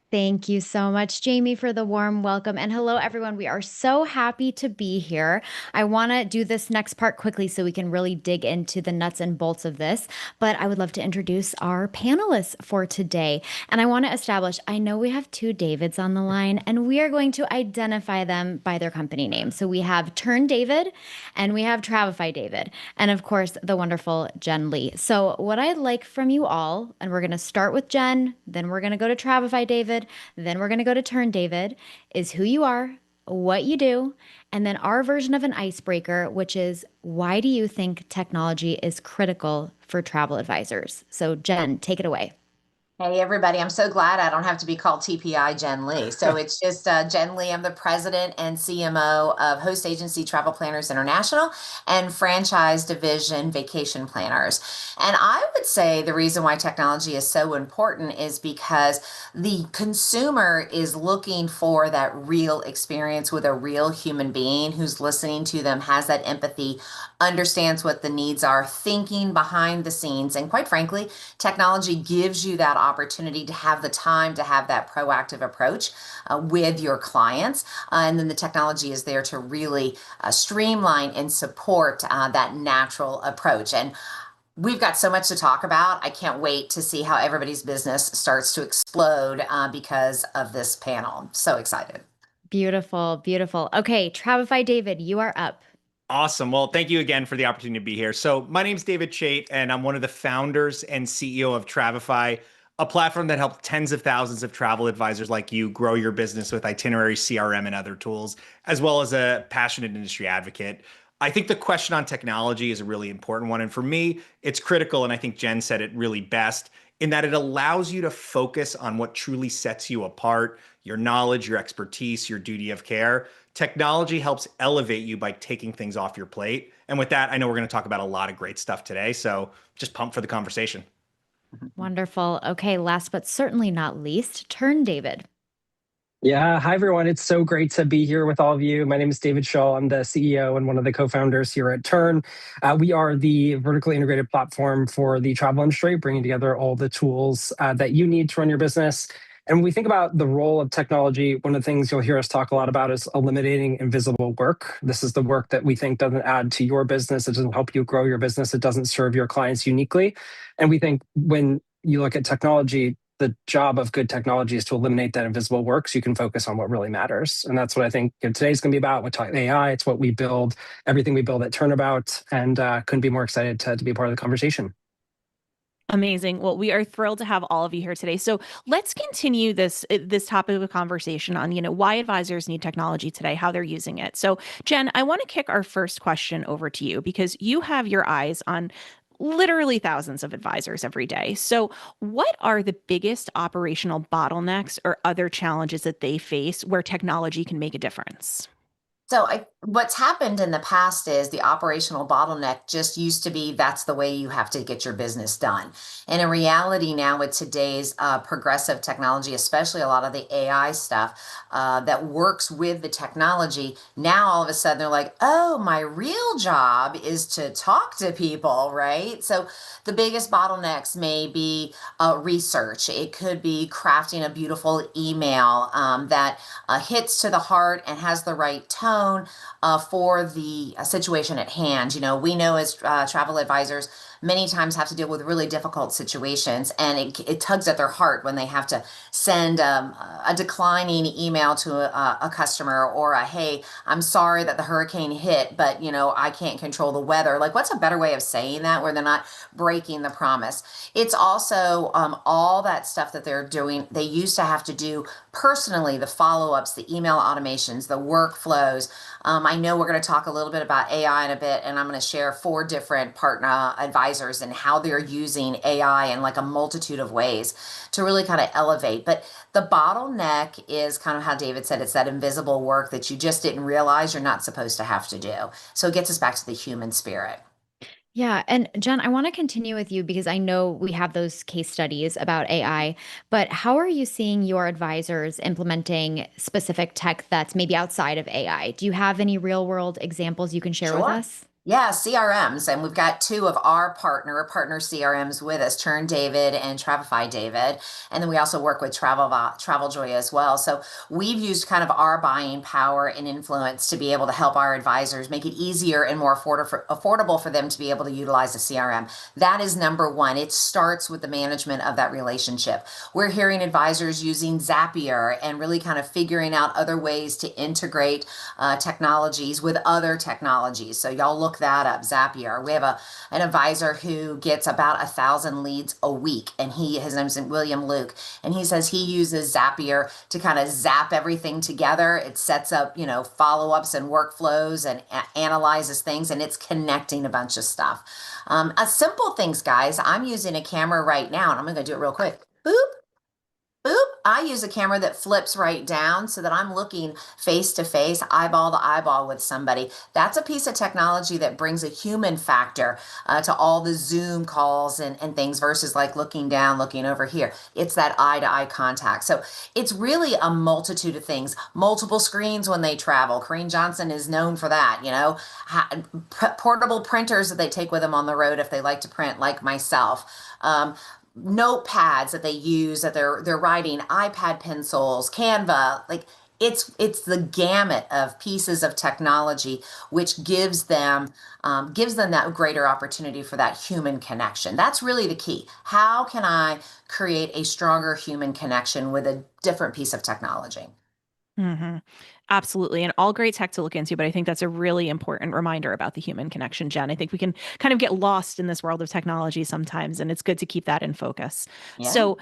Thank you so much, Jamie, for the warm welcome. And hello, everyone. We are so happy to be here. I want to do this next part quickly so we can really dig into the nuts and bolts of this. But I would love to introduce our panelists for today. And I want to establish, I know we have two Davids on the line, and we are going to identify them by their company name. So we have Turn David and we have Travify David. And of course, the wonderful Jenn Lee. So what I'd like from you all, and we're going to start with Jenn, then we're going to go to Travify David, then we're going to go to Turn David, is who you are, what you do, and then our version of an icebreaker, which is why do you think technology is critical for travel advisors? So Jenn, take it away. Hey, everybody. I'm so glad I don't have to be called TPI Jenn Lee. So it's just Jenn Lee. I'm the president and CMO of Host Agency Travel Planners International and Franchise Division Vacation Planners. And I would say the reason why technology is so important is because the consumer is looking for that real experience with a real human being who's listening to them, has that empathy, understands what the needs are, thinking behind the scenes. And quite frankly, technology gives you that opportunity to have the time to have that proactive approach with your clients. And then the technology is there to really streamline and support that natural approach. And we've got so much to talk about. I can't wait to see how everybody's business starts to explode because of this panel. So excited. Beautiful, beautiful. Okay, Travify David, you are up. Awesome. Well, thank you again for the opportunity to be here. So my name is David Chait, and I'm one of the founders and CEO of Travify, a platform that helps tens of thousands of travel advisors like you grow your business with itinerary, CRM, and other tools, as well as a passionate industry advocate. I think the question on technology is a really important one. And for me, it's critical. And I think Jenn said it really best in that it allows you to focus on what truly sets you apart, your knowledge, your expertise, your duty of care. Technology helps elevate you by taking things off your plate. And with that, I know we're going to talk about a lot of great stuff today. So just pumped for the conversation. Wonderful. Okay, last but certainly not least, Turn David. Yeah, hi everyone. It's so great to be here with all of you. My name is David Shaw. I'm the CEO and one of the co-founders here at Turn. We are the vertically integrated platform for the travel industry, bringing together all the tools that you need to run your business. And when we think about the role of technology, one of the things you'll hear us talk a lot about is eliminating invisible work. This is the work that we think doesn't add to your business. It doesn't help you grow your business. It doesn't serve your clients uniquely. And we think when you look at technology, the job of good technology is to eliminate that invisible work so you can focus on what really matters. And that's what I think today's going to be about with AI. It's what we build, everything we build at Turnabout, and couldn't be more excited to be a part of the conversation. Amazing. Well, we are thrilled to have all of you here today. So let's continue this topic of conversation on, why advisors need technology today, how they're using it. So Jenn, I want to kick our first question over to you because you have your eyes on literally thousands of advisors every day. So what are the biggest operational bottlenecks or other challenges that they face where technology can make a difference? So what's happened in the past is the operational bottleneck just used to be that's the way you have to get your business done. And in reality now with today's progressive technology, especially a lot of the AI stuff that works with the technology, now all of a sudden they're like, oh, my real job is to talk to people, right? So the biggest bottlenecks may be research. It could be crafting a beautiful email that hits to the heart and has the right tone for the situation at hand. We know as travel advisors, many times have to deal with really difficult situations, and it tugs at their heart when they have to send a declining email to a customer or hey, I'm sorry that the hurricane hit, but I can't control the weather. Like, what's a better way of saying that where they're not breaking the promise? It's also all that stuff that they're doing. They used to have to do personally, the follow-ups, the email automations, the workflows. I know we're going to talk a little bit about AI in a bit, and I'm going to share 4 different partner advisors and how they're using AI in like a multitude of ways to really kind of elevate. But the bottleneck is kind of how David said, it's that invisible work that you just didn't realize you're not supposed to have to do. So it gets us back to the human spirit. Yeah. And Jenn, I want to continue with you because I know we have those case studies about AI, but how are you seeing your advisors implementing specific tech that's maybe outside of AI? Do you have any real world examples you can share with us? Yeah, CRMs, and we've got 2 of our partner CRMs with us, Churn David and Travify David, and then we also work with TravelJoy as well. So we've used kind of our buying power and influence to be able to help our advisors make it easier and more affordable for them to be able to utilize a CRM. That is number one. It starts with the management of that relationship. We're hearing advisors using Zapier and really kind of figuring out other ways to integrate technologies with other technologies. So y'all look that up, Zapier. We have an advisor who gets about 1,000 leads a week, and his name's William Luke, and he says he uses Zapier to kind of zap everything together. It sets up, follow-ups and workflows and analyzes things, and it's connecting a bunch of stuff. Simple things, guys. I'm using a camera right now, and I'm going to do it real quick. Boop. Boop. I use a camera that flips right down so that I'm looking face to face, eyeball to eyeball with somebody. That's a piece of technology that brings a human factor to all the Zoom calls and things versus like looking down, looking over here. It's that eye to eye contact. So it's really a multitude of things. Multiple screens when they travel. Corinne Johnson is known for that, portable printers that they take with them on the road if they like to print, like myself. Notepads that they use that they're writing, iPad pencils, Canva, like it's the gamut of pieces of technology which gives them that greater opportunity for that human connection. That's really the key. How can I create a stronger human connection with a different piece of technology? Mm-hmm. Absolutely. And all great tech to look into, but I think that's a really important reminder about the human connection, Jenn. I think we can kind of get lost in this world of technology sometimes, and it's good to keep that in focus. Yeah. So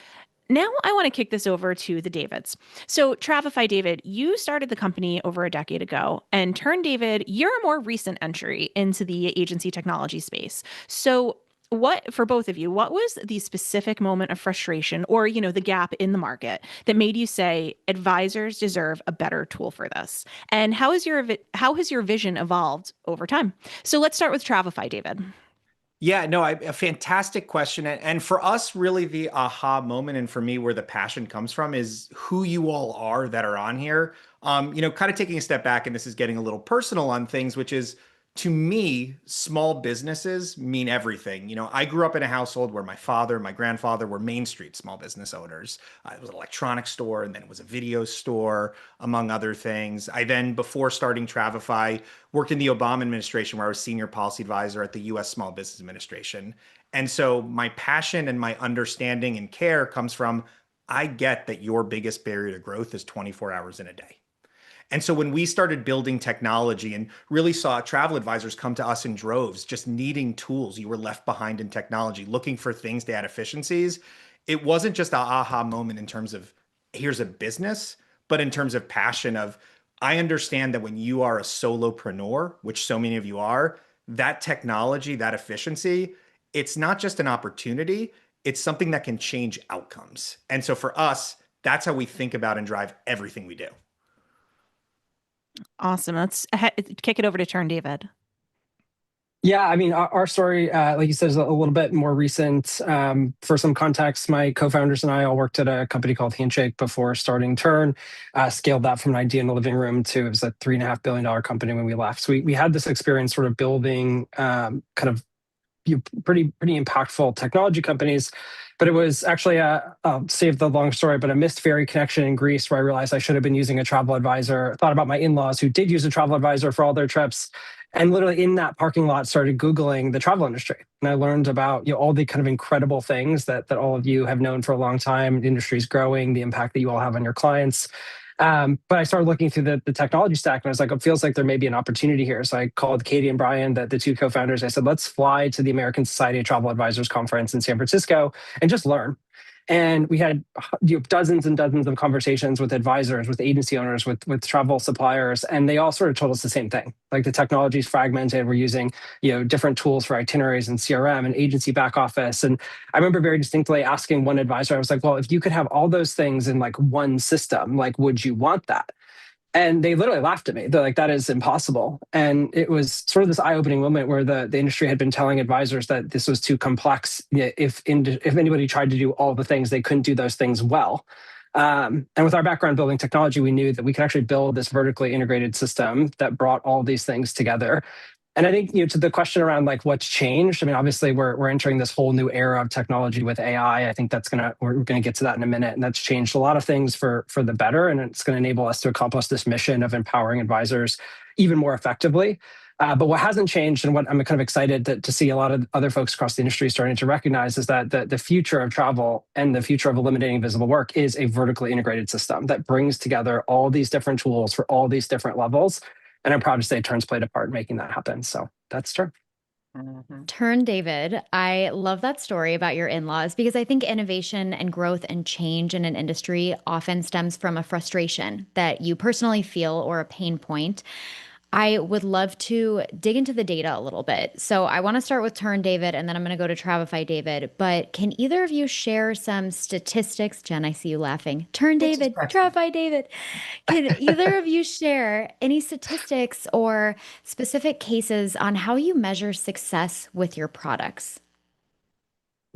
now I want to kick this over to the Davids. So Travify David, you started the company over a decade ago, and Turn David, you're a more recent entry into the agency technology space. So for both of you, what was the specific moment of frustration or, the gap in the market that made you say advisors deserve a better tool for this? And how has your vision evolved over time? So let's start with Travify, David. Yeah, no, a fantastic question. And for us, really the aha moment, and for me, where the passion comes from is who you all are that are on here. Kind of taking a step back, and this is getting a little personal on things, which is, to me, small businesses mean everything. I grew up in a household where my father, my grandfather were Main Street small business owners. It was an electronics store, and then it was a video store, among other things. I then, before starting Travify, worked in the Obama administration where I was senior policy advisor at the U.S. Small Business Administration. And so my passion and my understanding and care comes from I get that your biggest barrier to growth is 24 hours in a day. And so when we started building technology and really saw travel advisors come to us in droves, just needing tools, you were left behind in technology, looking for things to add efficiencies. It wasn't just an aha moment in terms of here's a business, but in terms of passion of, I understand that when you are a solopreneur, which so many of you are, that technology, that efficiency, it's not just an opportunity, it's something that can change outcomes. And so for us, that's how we think about and drive everything we do. Awesome. Let's kick it over to Turn David. Yeah, I mean, our story, like you said, is a little bit more recent. For some context, my co-founders and I all worked at a company called Handshake before starting Turn, scaled that from an idea in the living room to, it was a $3.5 billion company when we left. So we had this experience sort of building kind of pretty impactful technology companies. But it was actually I'll save the long story, but a missed ferry connection in Greece where I realized I should have been using a travel advisor. Thought about my in-laws who did use a travel advisor for all their trips. And literally in that parking lot started Googling the travel industry. And I learned about all the kind of incredible things that all of you have known for a long time. The industry is growing, the impact that you all have on your clients. But I started looking through the technology stack and I was like, it feels like there may be an opportunity here. So I called Katie and Brian, the two co-founders. I said, let's fly to the American Society of Travel Advisors conference in San Francisco and just learn. And we had dozens and dozens of conversations with advisors, with agency owners, with travel suppliers, and they all sort of told us the same thing. Like the technology is fragmented. We're using different tools for itineraries and CRM and agency back office. And I remember very distinctly asking one advisor, I was like, well, if you could have all those things in like one system, like, would you want that? And they literally laughed at me. They're like, that is impossible. And it was sort of this eye-opening moment where the industry had been telling advisors that this was too complex. If anybody tried to do all the things, they couldn't do those things well. And with our background building technology, we knew that we could actually build this vertically integrated system that brought all these things together. And I think, to the question around like what's changed, I mean, obviously we're entering this whole new era of technology with AI. I think we're going to get to that in a minute. And that's changed a lot of things for the better. And it's going to enable us to accomplish this mission of empowering advisors even more effectively. But what hasn't changed, and what I'm kind of excited to see a lot of other folks across the industry starting to recognize, is that the future of travel and the future of eliminating invisible work is a vertically integrated system that brings together all these different tools for all these different levels. And I'm proud to say Turn's played a part in making that happen. So that's Turn. Turn, David. I love that story about your in-laws because I think innovation and growth and change in an industry often stems from a frustration that you personally feel or a pain point. I would love to dig into the data a little bit. So I want to start with Turn, David, and then I'm going to go to Travify, David. But can either of you share some statistics? Jen, I see you laughing. Turn, David, Travify, David. Can either of you share any statistics or specific cases on how you measure success with your products?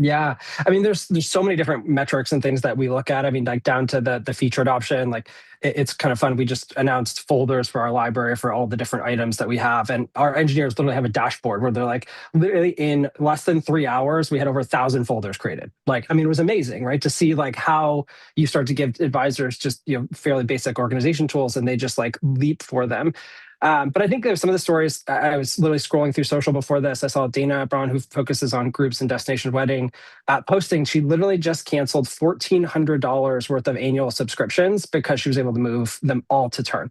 Yeah. I mean, there's so many different metrics and things that we look at. I mean, like down to the feature adoption, like it's kind of fun. We just announced folders for our library for all the different items that we have. And our engineers literally have a dashboard where they're like, literally in less than 3 hours, we had over 1,000 folders created. Like, I mean, it was amazing, right? To see like how you start to give advisors just, fairly basic organization tools and they just like leap for them. But I think there's some of the stories. I was literally scrolling through social before this. I saw Dana Braun, who focuses on groups and destination wedding, posting. She literally just canceled $1,400 worth of annual subscriptions because she was able to move them all to Turn.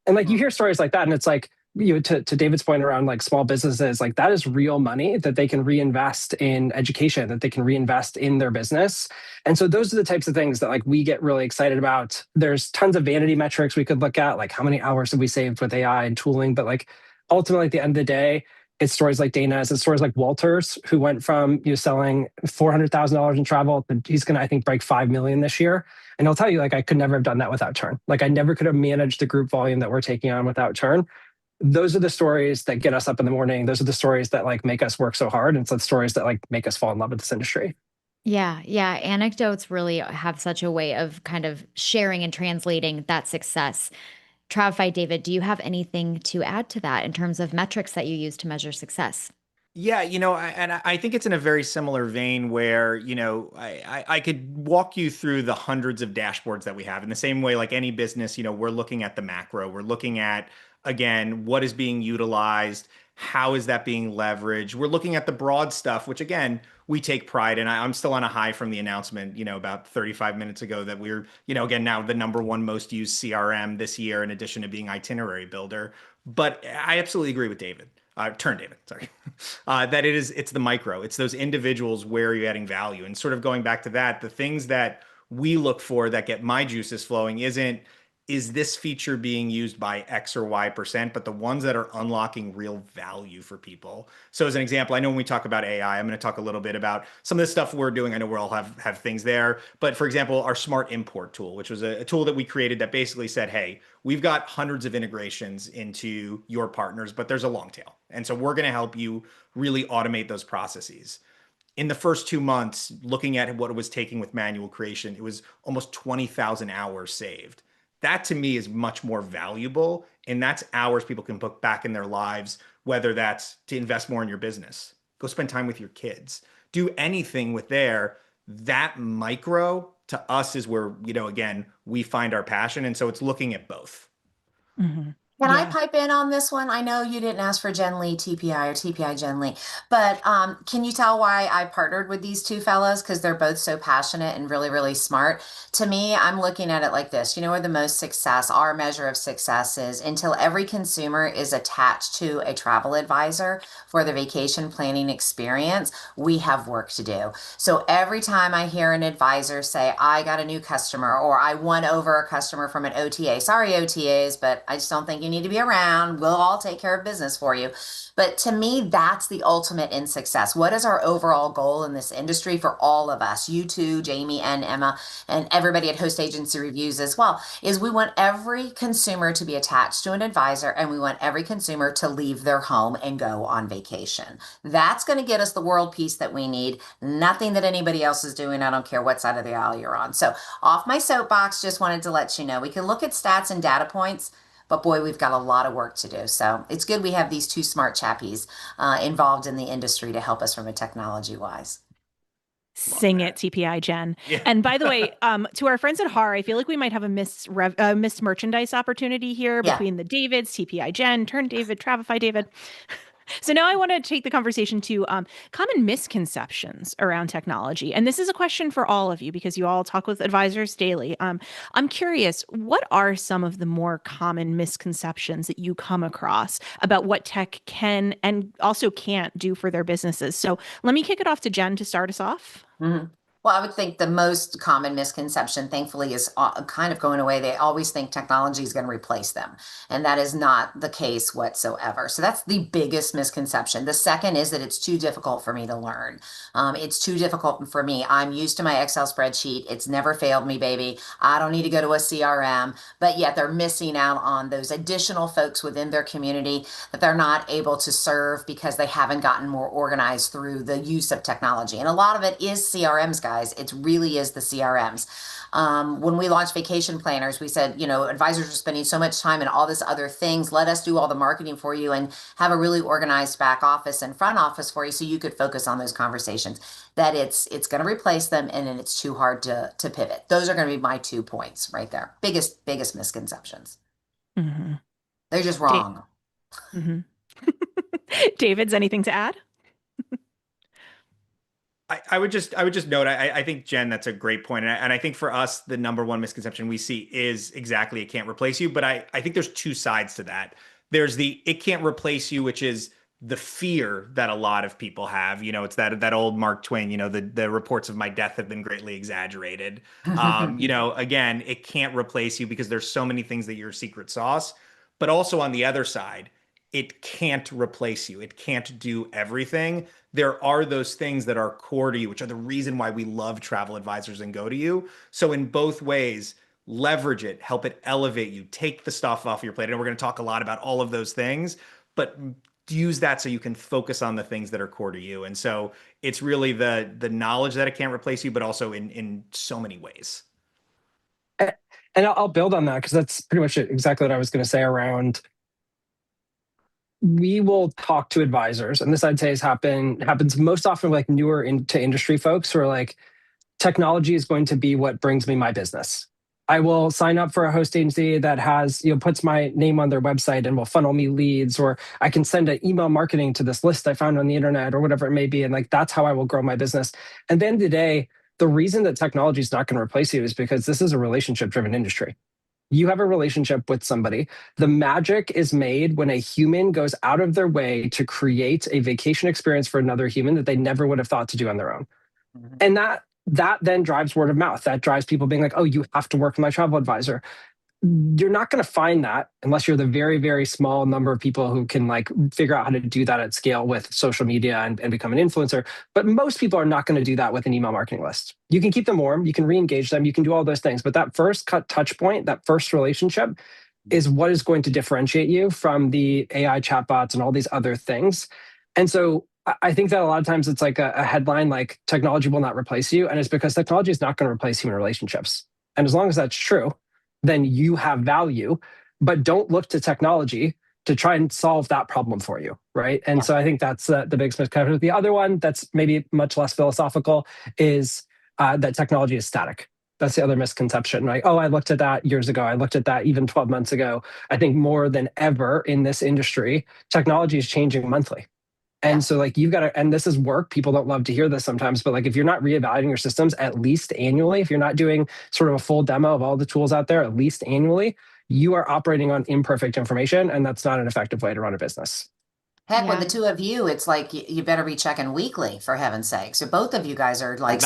And like you hear stories like that, and it's like, to David's point around like small businesses, like that is real money that they can reinvest in education, that they can reinvest in their business. And so those are the types of things that like we get really excited about. There's tons of vanity metrics we could look at, like how many hours have we saved with AI and tooling, but like ultimately at the end of the day, it's stories like Dana's, it's stories like Walter's, who went from selling $400,000 in travel, and he's going to, I think, break 5 million this year. And he'll tell you, like, I could never have done that without Turn. Like, I never could have managed the group volume that we're taking on without Turn. Those are the stories that get us up in the morning. Those are the stories that like make us work so hard. And it's the stories that like make us fall in love with this industry. Yeah. Anecdotes really have such a way of kind of sharing and translating that success. Travify, David, do you have anything to add to that in terms of metrics that you use to measure success? Yeah, I think it's in a very similar vein where, I could walk you through the hundreds of dashboards that we have in the same way, like any business, we're looking at the macro, we're looking at, again, what is being utilized, how is that being leveraged? We're looking at the broad stuff, which again, we take pride. And I'm still on a high from the announcement, about 35 minutes ago that we're, again, now the #1 most used CRM this year, in addition to being itinerary builder. But I absolutely agree with David. Sorry. That it's the micro. It's those individuals where you're adding value. And sort of going back to that, the things that we look for that get my juices flowing is this feature being used by X or Y%, but the ones that are unlocking real value for people. So as an example, I know when we talk about AI, I'm going to talk a little bit about some of the stuff we're doing. I know we all have things there, but for example, our smart import tool, which was a tool that we created that basically said, hey, we've got hundreds of integrations into your partners, but there's a long tail. And so we're going to help you really automate those processes. In the first 2 months, looking at what it was taking with manual creation, it was almost 20,000 hours saved. That to me is much more valuable. And that's hours people can put back in their lives, whether that's to invest more in your business, go spend time with your kids, do anything with that micro to us is where, again, we find our passion. And so it's looking at both. Mm-hmm. Can I pipe in on this one? I know you didn't ask for Jenn Lee TPI or TPI Jenn Lee, but can you tell why I partnered with these two fellows? Because they're both so passionate and really, really smart. To me, I'm looking at it like this. Where the most success, our measure of success is until every consumer is attached to a travel advisor for the vacation planning experience, we have work to do. So every time I hear an advisor say, I got a new customer, or I won over a customer from an OTA, sorry OTAs, but I just don't think you need to be around. We'll all take care of business for you. But to me, that's the ultimate in success. What is our overall goal in this industry for all of us, you too, Jamie and Emma, and everybody at Host Agency Reviews as well, is we want every consumer to be attached to an advisor, and we want every consumer to leave their home and go on vacation. That's going to get us the world peace that we need. Nothing that anybody else is doing. I don't care what side of the aisle you're on. So off my soapbox, just wanted to let you know, we can look at stats and data points, but boy, we've got a lot of work to do. So it's good we have these two smart chappies involved in the industry to help us from a technology wise. Sing it, TPI Jenn. Yeah. And by the way, to our friends at HAR, I feel like we might have a missed merchandise opportunity here between the Davids, TPI Jenn, Turn David, Travify David. So now I want to take the conversation to common misconceptions around technology. And this is a question for all of you because you all talk with advisors daily. I'm curious, what are some of the more common misconceptions that you come across about what tech can and also can't do for their businesses? So let me kick it off to Jenn to start us off. Mm-hmm. Well, I would think the most common misconception, thankfully, is kind of going away. They always think technology is going to replace them, and that is not the case whatsoever. So that's the biggest misconception. The second is that it's too difficult for me to learn. It's too difficult for me. I'm used to my Excel spreadsheet. It's never failed me, baby. I don't need to go to a CRM, but yet they're missing out on those additional folks within their community that they're not able to serve because they haven't gotten more organized through the use of technology. And a lot of it is CRMs, guys. It really is the CRMs. When we launched vacation planners, we said, advisors are spending so much time in all this other things. Let us do all the marketing for you and have a really organized back office and front office for you so you could focus on those conversations. That it's going to replace them, and then it's too hard to pivot. Those are going to be my 2 points right there. Biggest misconceptions. Mm-hmm. They're just wrong. Mm-hmm. David's anything to add? I would just note, I think, Jenn, that's a great point. And I think for us, the #1 misconception we see is exactly it can't replace you. But I think there's 2 sides to that. There's the it can't replace you, which is the fear that a lot of people have. It's that old Mark Twain, the reports of my death have been greatly exaggerated. Again, it can't replace you because there's so many things that you're secret sauce. But also on the other side, it can't replace you. It can't do everything. There are those things that are core to you, which are the reason why we love travel advisors and go to you. So in both ways, leverage it, help it elevate you, take the stuff off your plate. And we're going to talk a lot about all of those things, but use that so you can focus on the things that are core to you. And so it's really the knowledge that it can't replace you, but also in so many ways. And I'll build on that because that's pretty much exactly what I was going to say around. We will talk to advisors, and this I'd say happens most often like newer into industry folks who are like, technology is going to be what brings me my business. I will sign up for a host agency that has, puts my name on their website and will funnel me leads, or I can send an email marketing to this list I found on the internet or whatever it may be. And like, that's how I will grow my business. And at the end of the day, the reason that technology is not going to replace you is because this is a relationship driven industry. You have a relationship with somebody. The magic is made when a human goes out of their way to create a vacation experience for another human that they never would have thought to do on their own. Mm-hmm. And that then drives word of mouth. That drives people being like, oh, you have to work with my travel advisor. You're not going to find that unless you're the very, very small number of people who can like figure out how to do that at scale with social media and become an influencer. But most people are not going to do that with an email marketing list. You can keep them warm, you can re-engage them, you can do all those things. But that first touch point, that first relationship is what is going to differentiate you from the AI chatbots and all these other things. And so I think that a lot of times it's like a headline like technology will not replace you. And it's because technology is not going to replace human relationships. And as long as that's true, then you have value, but don't look to technology to try and solve that problem for you, right? And so I think that's the biggest misconception. The other one that's maybe much less philosophical is that technology is static. That's the other misconception, right? Oh, I looked at that years ago. I looked at that even 12 months ago. I think more than ever in this industry, technology is changing monthly. And so like you've got to, and this is work. People don't love to hear this sometimes, but like if you're not reevaluating your systems at least annually, if you're not doing sort of a full demo of all the tools out there, at least annually, you are operating on imperfect information. And that's not an effective way to run a business. Heck, with the two of you, it's like you better be checking weekly, for heaven's sake. So both of you guys are like,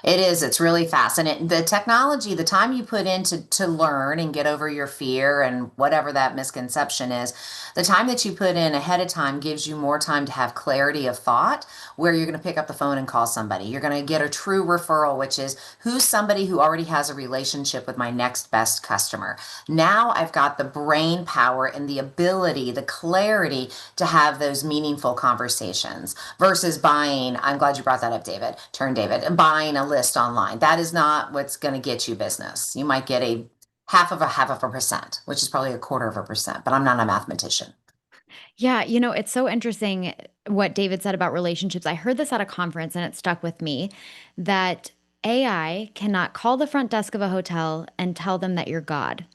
it is. It's really fast. And the technology, the time you put in to learn and get over your fear and whatever that misconception is, the time that you put in ahead of time gives you more time to have clarity of thought where you're going to pick up the phone and call somebody. You're going to get a true referral, which is who's somebody who already has a relationship with my next best customer. Now I've got the brain power and the ability, the clarity to have those meaningful conversations versus buying, I'm glad you brought that up, David, buying a list online. That is not what's going to get you business. You might get a half of a percent, which is probably 1/4%, but I'm not a mathematician. Yeah, it's so interesting what David said about relationships. I heard this at a conference and it stuck with me that AI cannot call the front desk of a hotel and tell them that you're God.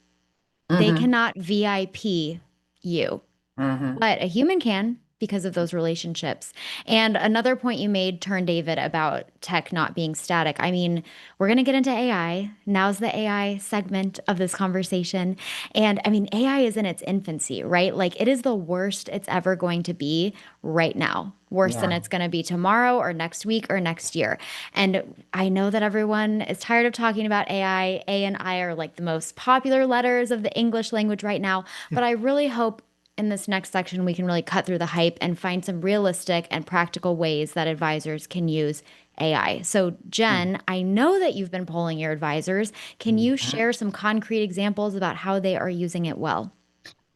Mm-hmm. They cannot VIP you. Mm-hmm. But a human can because of those relationships. And another point you made, David, about tech not being static. I mean, we're going to get into AI. Now's the AI segment of this conversation. And I mean, AI is in its infancy, right? Like it is the worst it's ever going to be right now. Worse than it's going to be tomorrow or next week or next year. And I know that everyone is tired of talking about AI. A and I are like the most popular letters of the English language right now. But I really hope in this next section, we can really cut through the hype and find some realistic and practical ways that advisors can use AI. So Jenn, I know that you've been polling your advisors. Can you share some concrete examples about how they are using it well?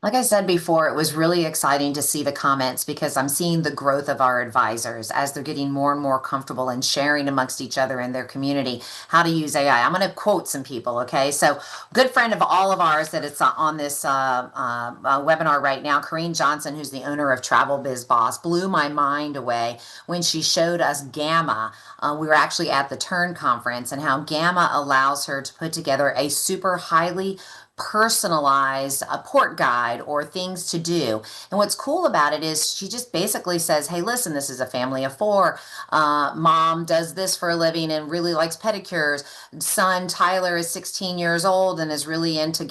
Like I said before, it was really exciting to see the comments because I'm seeing the growth of our advisors as they're getting more and more comfortable and sharing amongst each other in their community how to use AI. I'm going to quote some people, okay? So good friend of all of ours that it's on this webinar right now, Corinne Johnson, who's the owner of Travel Biz Boss, blew my mind away when she showed us Gamma. We were actually at the Turn conference and how Gamma allows her to put together a super highly personalized port guide or things to do. And what's cool about it is she just basically says, hey, listen, this is a family of 4. Mom does this for a living and really likes pedicures. Son, Tyler, is 16 years old and is really into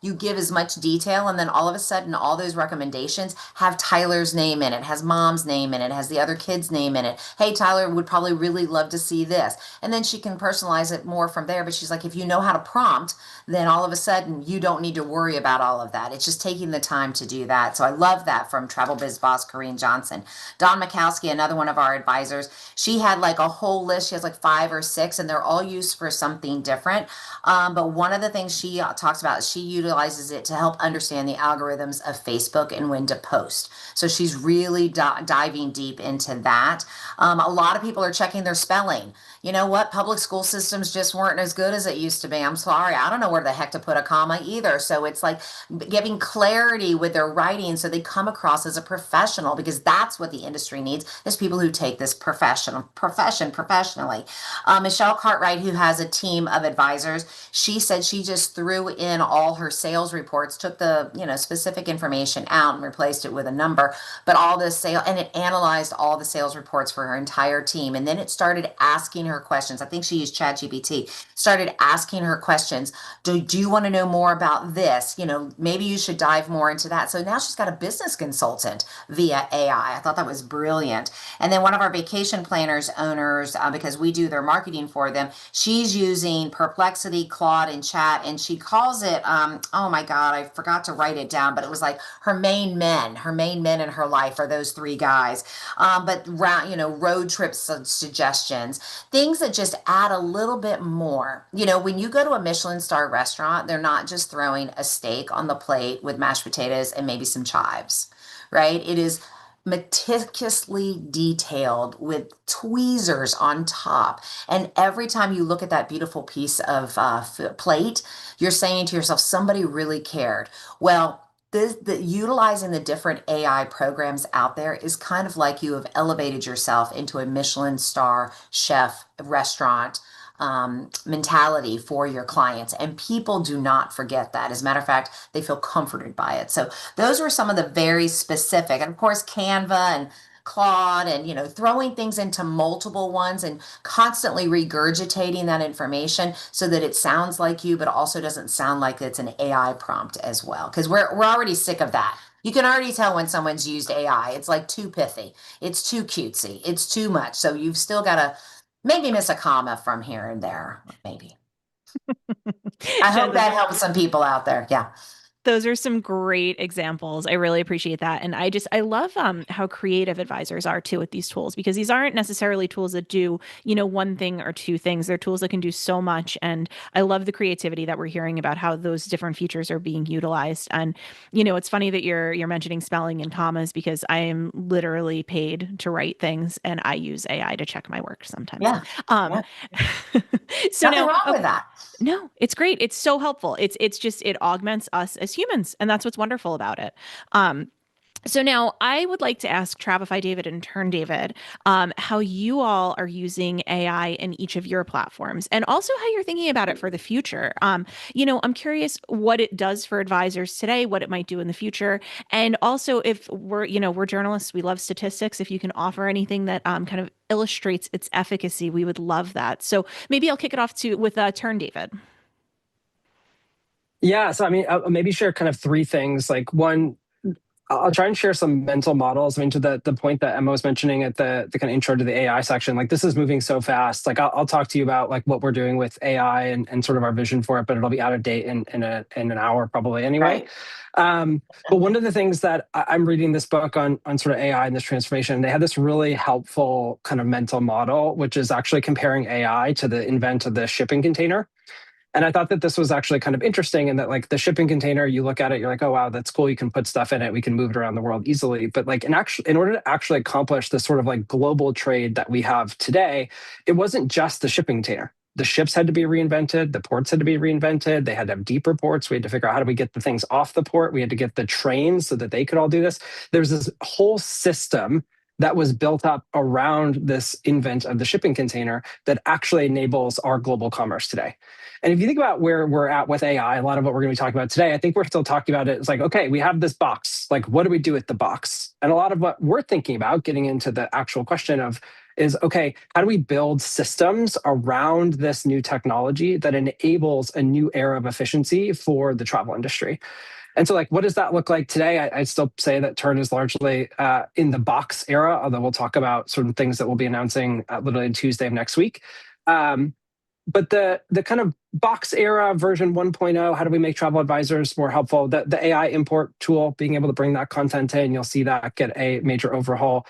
you give as much detail. And then all of a sudden, all those recommendations have Tyler's name in it, has Mom's name in it, has the other kid's name in it. Hey, Tyler would probably really love to see this. And then she can personalize it more from there. But she's like, if you know how to prompt, then all of a sudden you don't need to worry about all of that. It's just taking the time to do that. So I love that from Travel Biz Boss Corinne Johnson. Dawn Mikowski, another one of our advisors, she had like a whole list. She has like 5 or 6 and they're all used for something different. But one of the things she talks about is she utilizes it to help understand the algorithms of Facebook and when to post. So she's really diving deep into that. A lot of people are checking their spelling. You know what? Public school systems just weren't as good as it used to be. I'm sorry. I don't know where the heck to put a comma either. So it's like giving clarity with their writing so they come across as a professional, because that's what the industry needs, is people who take this profession professionally. Michelle Cartwright, who has a team of advisors, she said she just threw in all her sales reports, took the specific information out and replaced it with a number, but all the sale, and it analyzed all the sales reports for her entire team, and then it started asking her questions. I think she used ChatGPT. Started asking her questions. Do you want to know more about this? Maybe you should dive more into that. So now she's got a business consultant via AI. I thought that was brilliant. And then one of our vacation planners owners, because we do their marketing for them, she's using Perplexity, Claude, and Chat, and she calls it, oh my God, I forgot to write it down, but it was like her main men in her life are those three guys. But road trip suggestions, things that just add a little bit more. When you go to a Michelin star restaurant, they're not just throwing a steak on the plate with mashed potatoes and maybe some chives, right? It is meticulously detailed with tweezers on top. And every time you look at that beautiful piece of plate, you're saying to yourself, somebody really cared. Well, utilizing the different AI programs out there is kind of like you have elevated yourself into a Michelin star chef restaurant mentality for your clients. And people do not forget that. As a matter of fact, they feel comforted by it. So those were some of the very specific, and of course, Canva and Claude, and throwing things into multiple ones and constantly regurgitating that information so that it sounds like you, but also doesn't sound like it's an AI prompt as well. Because we're already sick of that. You can already tell when someone's used AI. It's like too pithy. It's too cutesy. It's too much. So you've still got to maybe miss a comma from here and there, maybe. I hope that helps some people out there. Yeah. Those are some great examples. I really appreciate that. And I love how creative advisors are too with these tools, because these aren't necessarily tools that do, one thing or two things. They're tools that can do so much. And I love the creativity that we're hearing about how those different features are being utilized. And, it's funny that you're mentioning spelling and commas, because I am literally paid to write things and I use AI to check my work sometimes. Yeah. So nothing wrong with that. No, it's great. It's so helpful. It's just, it augments us as humans. And that's what's wonderful about it. So now I would like to ask Travefy David and Turn David, how you all are using AI in each of your platforms, and also how you're thinking about it for the future. I'm curious what it does for advisors today, what it might do in the future. And also, if we're journalists, we love statistics. If you can offer anything that kind of illustrates its efficacy, we would love that. So maybe I'll kick it off with Turn David. Yeah, so I'll maybe share kind of three things. Like one, I'll try and share some mental models. To the point that Emma was mentioning at the kind of intro to the AI section, like this is moving so fast. Like I'll talk to you about like what we're doing with AI and sort of our vision for it, but it'll be out of date in an hour probably anyway. Right. But one of the things that I'm reading this book on sort of AI and this transformation, they had this really helpful kind of mental model, which is actually comparing AI to the invent of the shipping container. And I thought that this was actually kind of interesting, in that like the shipping container, you look at it, you're like, oh, wow, that's cool. You can put stuff in it. We can move it around the world easily. But like in order to actually accomplish this sort of like global trade that we have today, it wasn't just the shipping container. The ships had to be reinvented. The ports had to be reinvented. They had to have deeper ports. We had to figure out how do we get the things off the port. We had to get the trains so that they could all do this. There's this whole system that was built up around this invent of the shipping container that actually enables our global commerce today. And if you think about where we're at with AI, a lot of what we're going to be talking about today, I think we're still talking about it. It's like, okay, we have this box. Like, what do we do with the box? And a lot of what we're thinking about, getting into the actual question of, is, okay, how do we build systems around this new technology that enables a new era of efficiency for the travel industry? And so, like, what does that look like today? I'd still say that Turn is largely in the box era, although we'll talk about certain things that we'll be announcing literally Tuesday of next week. But the kind of box era version 1.0, how do we make travel advisors more helpful? The AI import tool, being able to bring that content in, you'll see that get a major overhaul.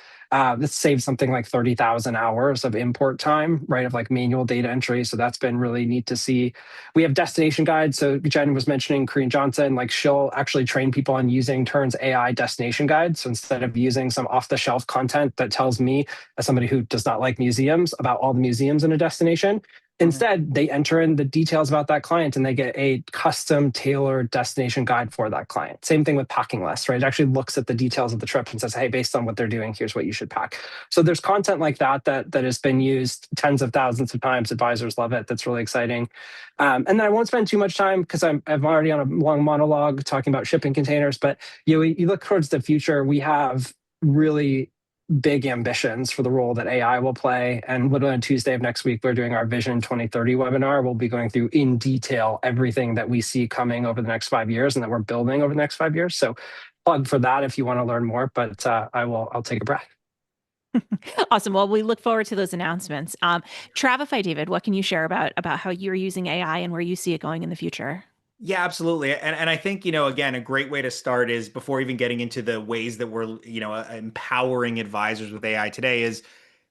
This saves something like 30,000 hours of import time, right, of like manual data entry. So that's been really neat to see. We have destination guides. So Jenn was mentioning Korean Johnson, like she'll actually train people on using Turn's AI destination guide. So instead of using some off-the-shelf content that tells me, as somebody who does not like museums, about all the museums in a destination, Instead, they enter in the details about that client and they get a custom tailored destination guide for that client. Same thing with packing lists, right? It actually looks at the details of the trip and says, hey, based on what they're doing, here's what you should pack. So there's content like that has been used tens of thousands of times. Advisors love it. That's really exciting. And then I won't spend too much time because I'm already on a long monologue talking about shipping containers. But you look towards the future, we have really big ambitions for the role that AI will play. And literally on Tuesday of next week, we're doing our Vision 2030 webinar. We'll be going through in detail everything that we see coming over the next 5 years and that we're building over the next 5 years. So plug for that if you want to learn more, but I'll take a breath. Awesome. Well, we look forward to those announcements. Travify, David, what can you share about how you're using AI and where you see it going in the future? Yeah, absolutely. And I think, again, a great way to start is before even getting into the ways that we're, empowering advisors with AI today is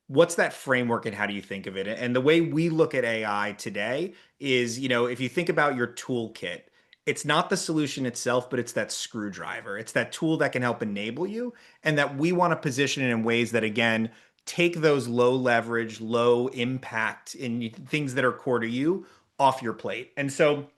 what's that framework and how do you think of it? And the way we look at AI today is, if you think about your toolkit, it's not the solution itself, but it's that screwdriver. It's that tool that can help enable you and that we want to position it in ways that, again, take those low leverage, low impact in things that are core to you off your plate. And so,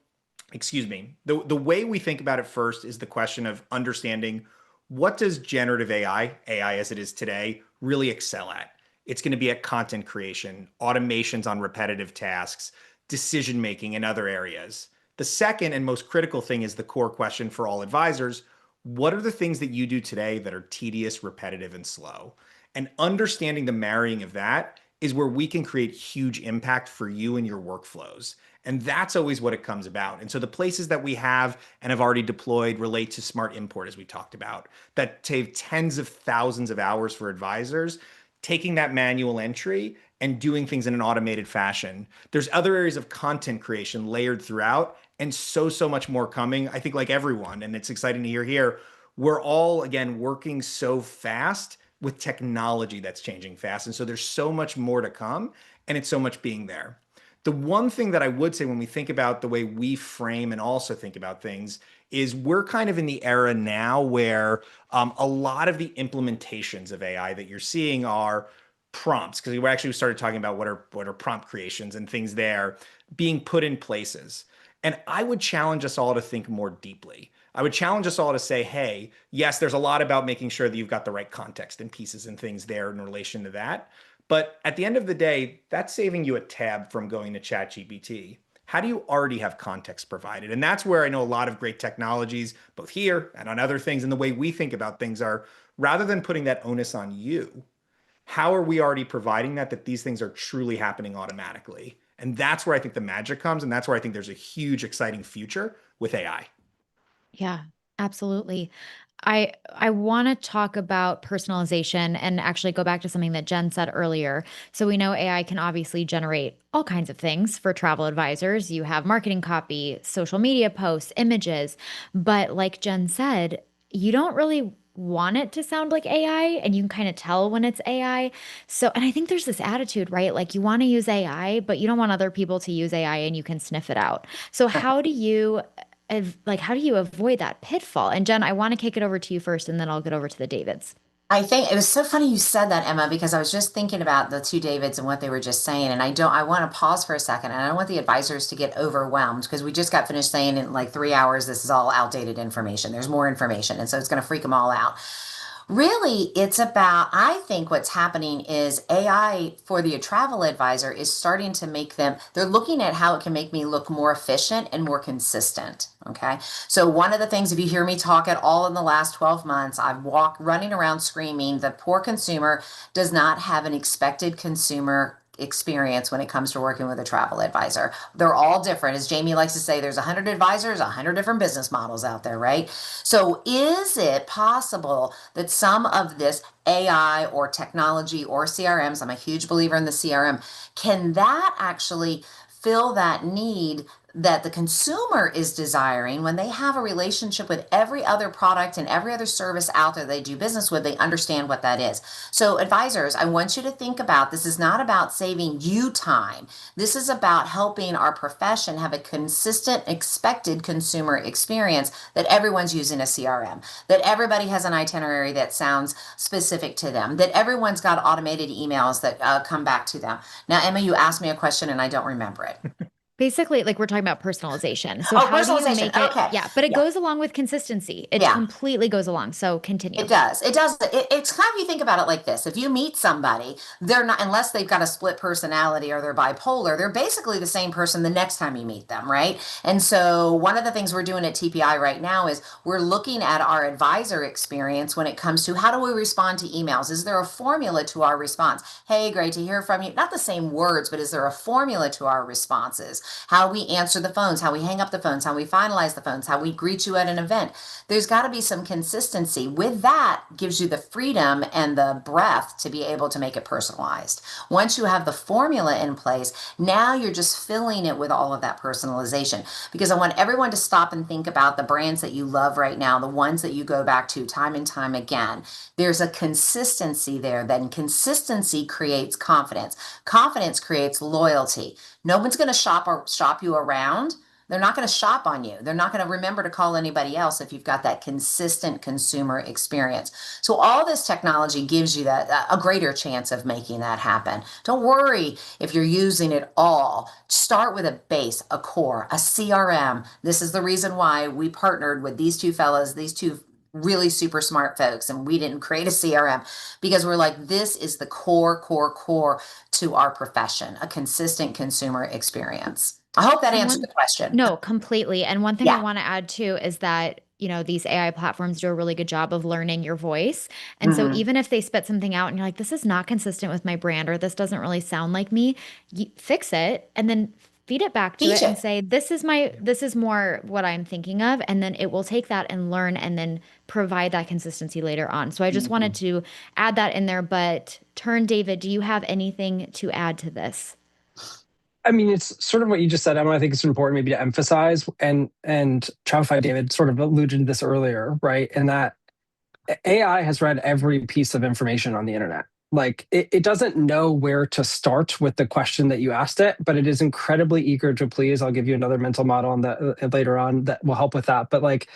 the way we think about it first is the question of understanding what does generative AI as it is today, really excel at? It's going to be at content creation, automations on repetitive tasks, decision-making in other areas. The second and most critical thing is the core question for all advisors. What are the things that you do today that are tedious, repetitive, and slow? And understanding the marrying of that is where we can create huge impact for you and your workflows. And that's always what it comes about. And so the places that we have and have already deployed relate to smart import, as we talked about, that save tens of thousands of hours for advisors, taking that manual entry and doing things in an automated fashion. There's other areas of content creation layered throughout and so much more coming, I think, like everyone. And it's exciting to hear here. We're all, again, working so fast with technology that's changing fast. And so there's so much more to come and it's so much being there. The one thing that I would say when we think about the way we frame and also think about things is we're kind of in the era now where a lot of the implementations of AI that you're seeing are prompts, because we actually started talking about what are prompt creations and things there being put in places. And I would challenge us all to think more deeply. I would challenge us all to say, hey, yes, there's a lot about making sure that you've got the right context and pieces and things there in relation to that. But at the end of the day, that's saving you a tab from going to ChatGPT. How do you already have context provided? And that's where I know a lot of great technologies, both here and on other things, and the way we think about things are, rather than putting that onus on you, how are we already providing that these things are truly happening automatically? And that's where I think the magic comes. And that's where I think there's a huge, exciting future with AI. Yeah, absolutely. I want to talk about personalization and actually go back to something that Jenn said earlier. So we know AI can obviously generate all kinds of things for travel advisors. You have marketing copy, social media posts, images, but like Jenn said, you don't really want it to sound like AI and you can kind of tell when it's AI. So, and I think there's this attitude, right? Like you want to use AI, but you don't want other people to use AI and you can sniff it out. So how do you avoid that pitfall? And Jenn, I want to kick it over to you first, and then I'll get over to the Davids. I think it was so funny you said that, Emma, because I was just thinking about the two Davids and what they were just saying. And I want to pause for a second, and I don't want the advisors to get overwhelmed because we just got finished saying in like 3 hours, this is all outdated information. There's more information. And so it's going to freak them all out. Really, it's about, I think what's happening is AI for the travel advisor is starting to make them, they're looking at how it can make me look more efficient and more consistent. Okay. So one of the things, if you hear me talk at all in the last 12 months, I've running around screaming, the poor consumer does not have an expected consumer experience when it comes to working with a travel advisor. They're all different. As Jamie likes to say, there's 100 advisors, 100 different business models out there, right? So is it possible that some of this AI or technology or CRMs, I'm a huge believer in the CRM, can that actually fill that need that the consumer is desiring when they have a relationship with every other product and every other service out there they do business with. They understand what that is. So advisors, I want you to think about, this is not about saving you time. This is about helping our profession have a consistent, expected consumer experience, that everyone's using a CRM, that everybody has an itinerary that sounds specific to them, that everyone's got automated emails that come back to them. Now, Emma, you asked me a question and I don't remember it. Basically, like we're talking about personalization. So Oh, how do you personalization. make it? Okay. Yeah, but it Yeah. goes along with consistency. It Yeah. completely goes along. So continue. It does. It does. It's kind of, you think about it like this. If you meet somebody, they're not, unless they've got a split personality or they're bipolar, they're basically the same person the next time you meet them, right? And so one of the things we're doing at TPI right now is we're looking at our advisor experience when it comes to how do we respond to emails? Is there a formula to our response? Hey, great to hear from you. Not the same words, but is there a formula to our responses? How we answer the phones, how we hang up the phones, how we finalize the phones, how we greet you at an event. There's got to be some consistency. With that gives you the freedom and the breadth to be able to make it personalized. Once you have the formula in place, now you're just filling it with all of that personalization. Because I want everyone to stop and think about the brands that you love right now, the ones that you go back to time and time again. There's a consistency there. Then consistency creates confidence. Confidence creates loyalty. No one's going to shop you around. They're not going to shop on you. They're not going to remember to call anybody else if you've got that consistent consumer experience. So all this technology gives you that a greater chance of making that happen. Don't worry if you're using it all. Start with a base, a core, a CRM. This is the reason why we partnered with these two fellows, these two really super smart folks, and we didn't create a CRM because we're like, this is the core to our profession, a consistent consumer experience. I hope that answered the question. No, completely. And one thing Yeah. I want to add too is that, you know, these AI platforms do a really good job of learning your voice. And so even if they spit something out and you're like, this is not consistent with my brand, or this doesn't really sound like me, you fix it and then feed it back to Teach it and it. say, this is more what I'm thinking of. And then it will take that and learn and then provide that consistency later on. So I just wanted to add that in there. But David, do you have anything to add to this? I mean, it's sort of what you just said, Emma. I think it's important maybe to emphasize, and Travify, David sort of alluded to this earlier, right? And that AI has read every piece of information on the internet. Like it doesn't know where to start with the question that you asked it, but it is incredibly eager to please. I'll give you another mental model on that later on that will help with that. But like,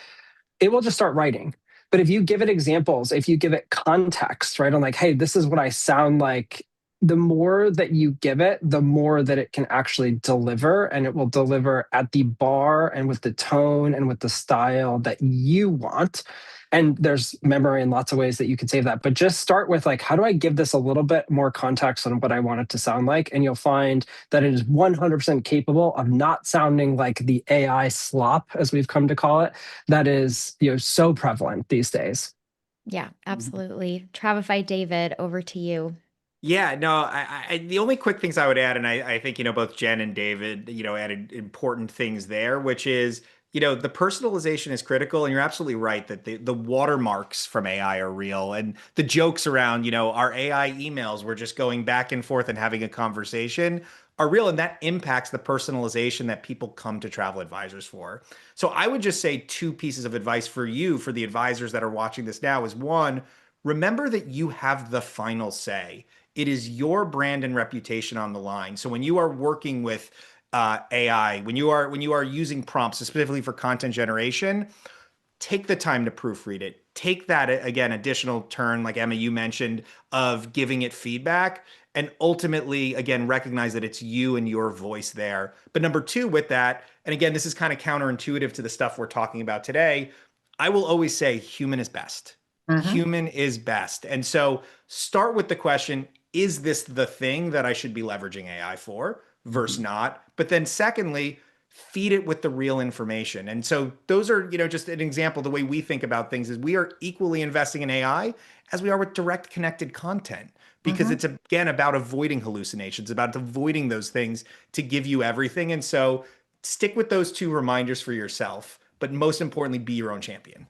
it will just start writing. But if you give it examples, if you give it context, right, on like, hey, this is what I sound like, the more that you give it, the more that it can actually deliver, and it will deliver at the bar and with the tone and with the style that you want. And there's memory in lots of ways that you can save that. But just start with like, how do I give this a little bit more context on what I want it to sound like? And you'll find that it is 100% capable of not sounding like the AI slop, as we've come to call it, that is, you know, so prevalent these days. Yeah, absolutely. Travify, David, over to you. Yeah, no, the only quick things I would add, and I think, you know, both Jen and David, you know, added important things there, which is, you know, the personalization is critical. And you're absolutely right that the watermarks from AI are real. And the jokes around, you know, our AI emails, we're just going back and forth and having a conversation, are real. And that impacts the personalization that people come to travel advisors for. So I would just say two pieces of advice for you, for the advisors that are watching this now, is one, remember that you have the final say. It is your brand and reputation on the line. So when you are working with AI, when you are using prompts specifically for content generation, take the time to proofread it. Take that, again, additional turn, like Emma, you mentioned, of giving it feedback, and ultimately, again, recognize that it's you and your voice there. But number two with that, and again, this is kind of counterintuitive to the stuff we're talking about today, I will always say human is best. Human is best. And so start with the question, is this the thing that I should be leveraging AI for versus not? But then secondly, feed it with the real information. And so those are, you know, just an example. The way we think about things is we are equally investing in AI as we are with direct connected content, because it's, again, about avoiding hallucinations, about avoiding those things to give you everything. And so stick with those two reminders for yourself, but most importantly, be your own champion.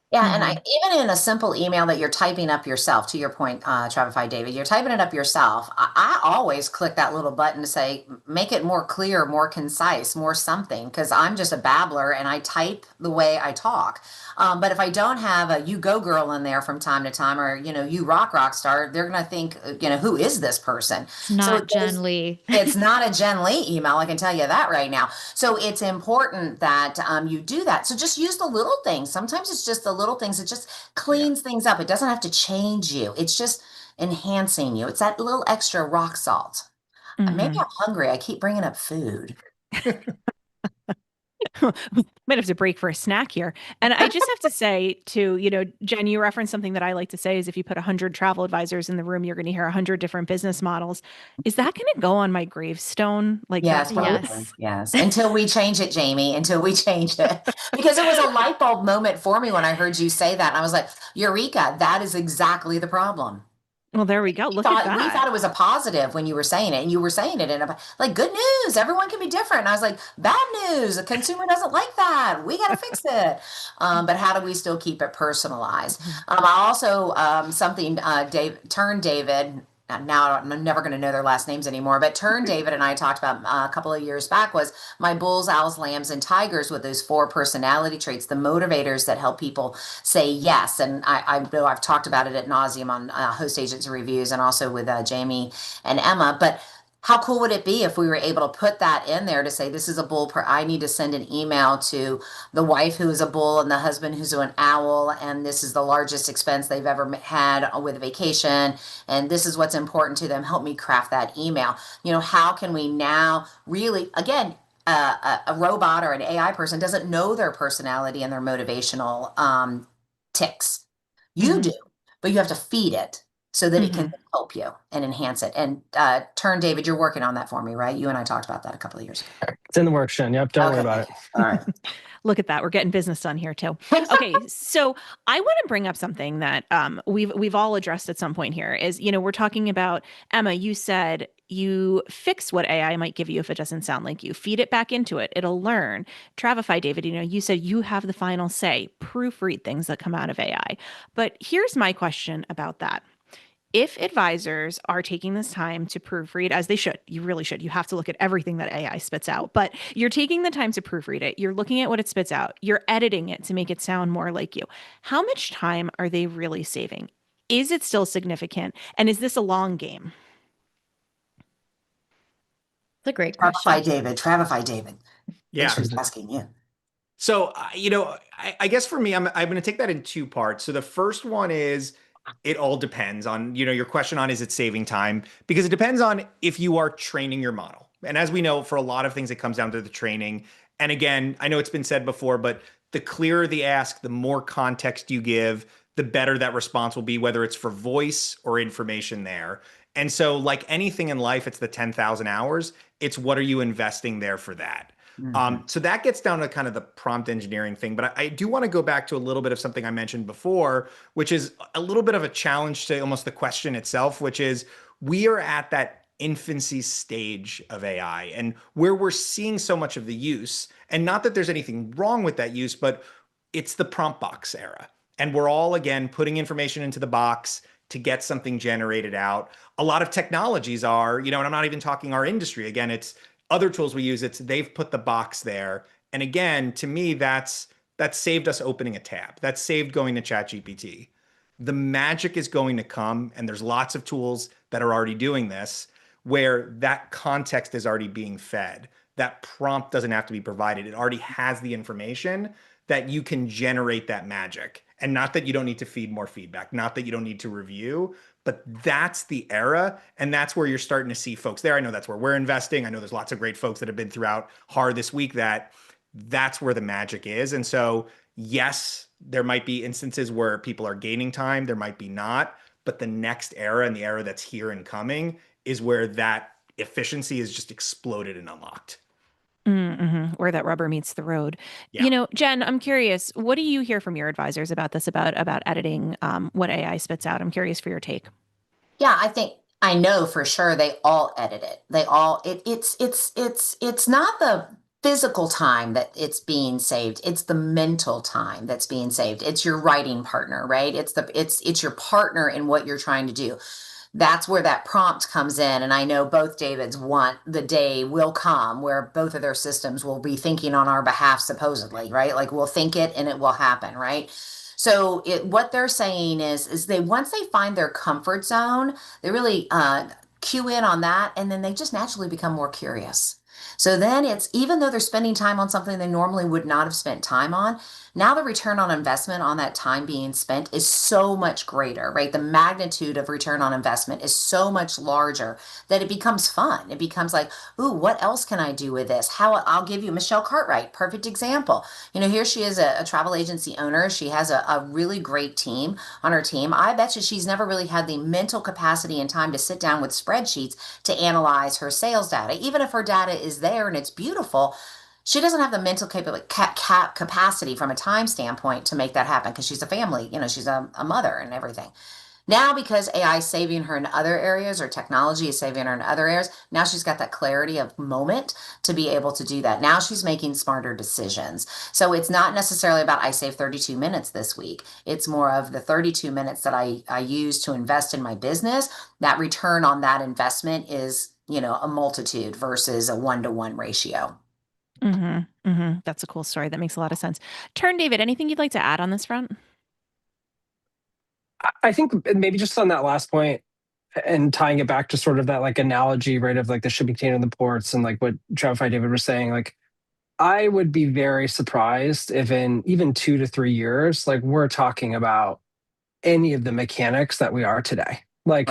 Yeah, and even in a simple email that you're typing up yourself, to your point, Travify David, you're typing it up yourself. I always click that little button to say, make it more clear, more concise, more something, because I'm just a babbler and I type the way I talk. But if I don't have a "you go girl" in there from time to time, or "you rock star," they're gonna think, who is this person? It's not Jen Lee. It's not a Jen Lee email, I can tell you that right now. So it's important that you do that. So just use the little things. Sometimes it's just the little things. It just cleans things up. It doesn't have to change you. It's just enhancing you. It's that little extra rock salt. Maybe I'm hungry. I keep bringing up food. Might have to break for a snack here. And I just have to say too, Jen, you referenced something that I like to say is if you put 100 travel advisors in the room, you're going to hear 100 different business models. Is that going to go on my gravestone? Like Yes, yes. Until we change it, Jamie, until we change it. Because it was a light bulb moment for me when I heard you say that. And I was like, Eureka, that is exactly the problem. Well, there we go. Look at that. We thought it was a positive when you were saying it, and you were saying it in like, good news, everyone can be different. And I was like, bad news, the consumer doesn't like that. We got to fix it. But how do we still keep it personalized? I also, David, now I'm never going to know their last names anymore, but David and I talked about a couple of years back was my bulls, owls, lambs, and tigers with those 4 personality traits, the motivators that help people say yes. And I know I've talked about it ad nauseum on Host Agency Reviews and also with Jamie and Emma, but how cool would it be if we were able to put that in there to say, this is a bull, I need to send an email to the wife who is a bull and the husband who's an owl, and this is the largest expense they've ever had with a vacation, and this is what's important to them. Help me craft that email. How can we now really, again, a robot or an AI person doesn't know their personality and their motivational ticks. You do, but you have to feed it so that it can help you and enhance it. And David, you're working on that for me, right? You and I talked about that a couple of years ago. It's in the works, Jen. Yep, don't worry about it. All right. Look at that. We're getting business done here too. Okay, so I want to bring up something that we've all addressed at some point here is, we're talking about, Emma, you said you fix what AI might give you if it doesn't sound like you. Feed it back into it. It'll learn. Travify, David, you said you have the final say. Proofread things that come out of AI. But here's my question about that. If advisors are taking this time to proofread, as they should, you really should, you have to look at everything that AI spits out, but you're taking the time to proofread it, you're looking at what it spits out, you're editing it to make it sound more like you. How much time are they really saving? Is it still significant? And is this a long game? It's a great question. Travify David. Yeah. Thanks for asking you. So, I guess for me, I'm going to take that in 2 parts. So the first one is, it all depends on, your question on, is it saving time? Because it depends on if you are training your model. And as we know, for a lot of things, it comes down to the training. And again, I know it's been said before, but the clearer the ask, the more context you give, the better that response will be, whether it's for voice or information there. And so like anything in life, it's the 10,000 hours. It's what are you investing there for that? So that gets down to kind of the prompt engineering thing. But I do want to go back to a little bit of something I mentioned before, which is a little bit of a challenge to almost the question itself, which is we are at that infancy stage of AI and where we're seeing so much of the use, and not that there's anything wrong with that use, but it's the prompt box era. And we're all, again, putting information into the box to get something generated out. A lot of technologies are, and I'm not even talking our industry. Again, it's other tools we use, they've put the box there. And again, to me, that's saved us opening a tab. That's saved going to ChatGPT. The magic is going to come, and there's lots of tools that are already doing this, where that context is already being fed. That prompt doesn't have to be provided. It already has the information that you can generate that magic. And not that you don't need to feed more feedback, not that you don't need to review, but that's the era. And that's where you're starting to see folks there. I know that's where we're investing. I know there's lots of great folks that have been throughout HAR this week that's where the magic is. And so, yes, there might be instances where people are gaining time. There might be not. But the next era and the era that's here and coming is where that efficiency is just exploded and unlocked. Where that rubber meets the road. Yeah. Jen, I'm curious, what do you hear from your advisors about this, about editing what AI spits out? I'm curious for your take. Yeah, I know for sure they all edit it. They all, it's not the physical time that it's being saved. It's the mental time that's being saved. It's your writing partner, right? It's your partner in what you're trying to do. That's where that prompt comes in. And I know both Davids want the day will come where both of their systems will be thinking on our behalf, supposedly, right? Like we'll think it and it will happen, right? So what they're saying is they once they find their comfort zone, they really cue in on that, and then they just naturally become more curious. So then it's even though they're spending time on something they normally would not have spent time on, now the return on investment on that time being spent is so much greater, right? The magnitude of return on investment is so much larger that it becomes fun. It becomes like, ooh, what else can I do with this? I'll give you Michelle Cartwright, perfect example. Here she is a travel agency owner. She has a really great team on her team. I bet you she's never really had the mental capacity and time to sit down with spreadsheets to analyze her sales data. Even if her data is there and it's beautiful, she doesn't have the mental capacity from a time standpoint to make that happen because she's a family, she's a mother and everything. Now, because AI is saving her in other areas or technology is saving her in other areas, now she's got that clarity of moment to be able to do that. Now she's making smarter decisions. So it's not necessarily about I saved 32 minutes this week. It's more of the 32 minutes that I use to invest in my business. That return on that investment is, a multitude versus a 1-to-1 ratio. That's a cool story. That makes a lot of sense. David, anything you'd like to add on this front? I think maybe just on that last point and tying it back to sort of that like analogy, right, of like the shipping container in the ports and like what Travify David was saying, like I would be very surprised if in even 2 to 3 years, like we're talking about any of the mechanics that we are today. Like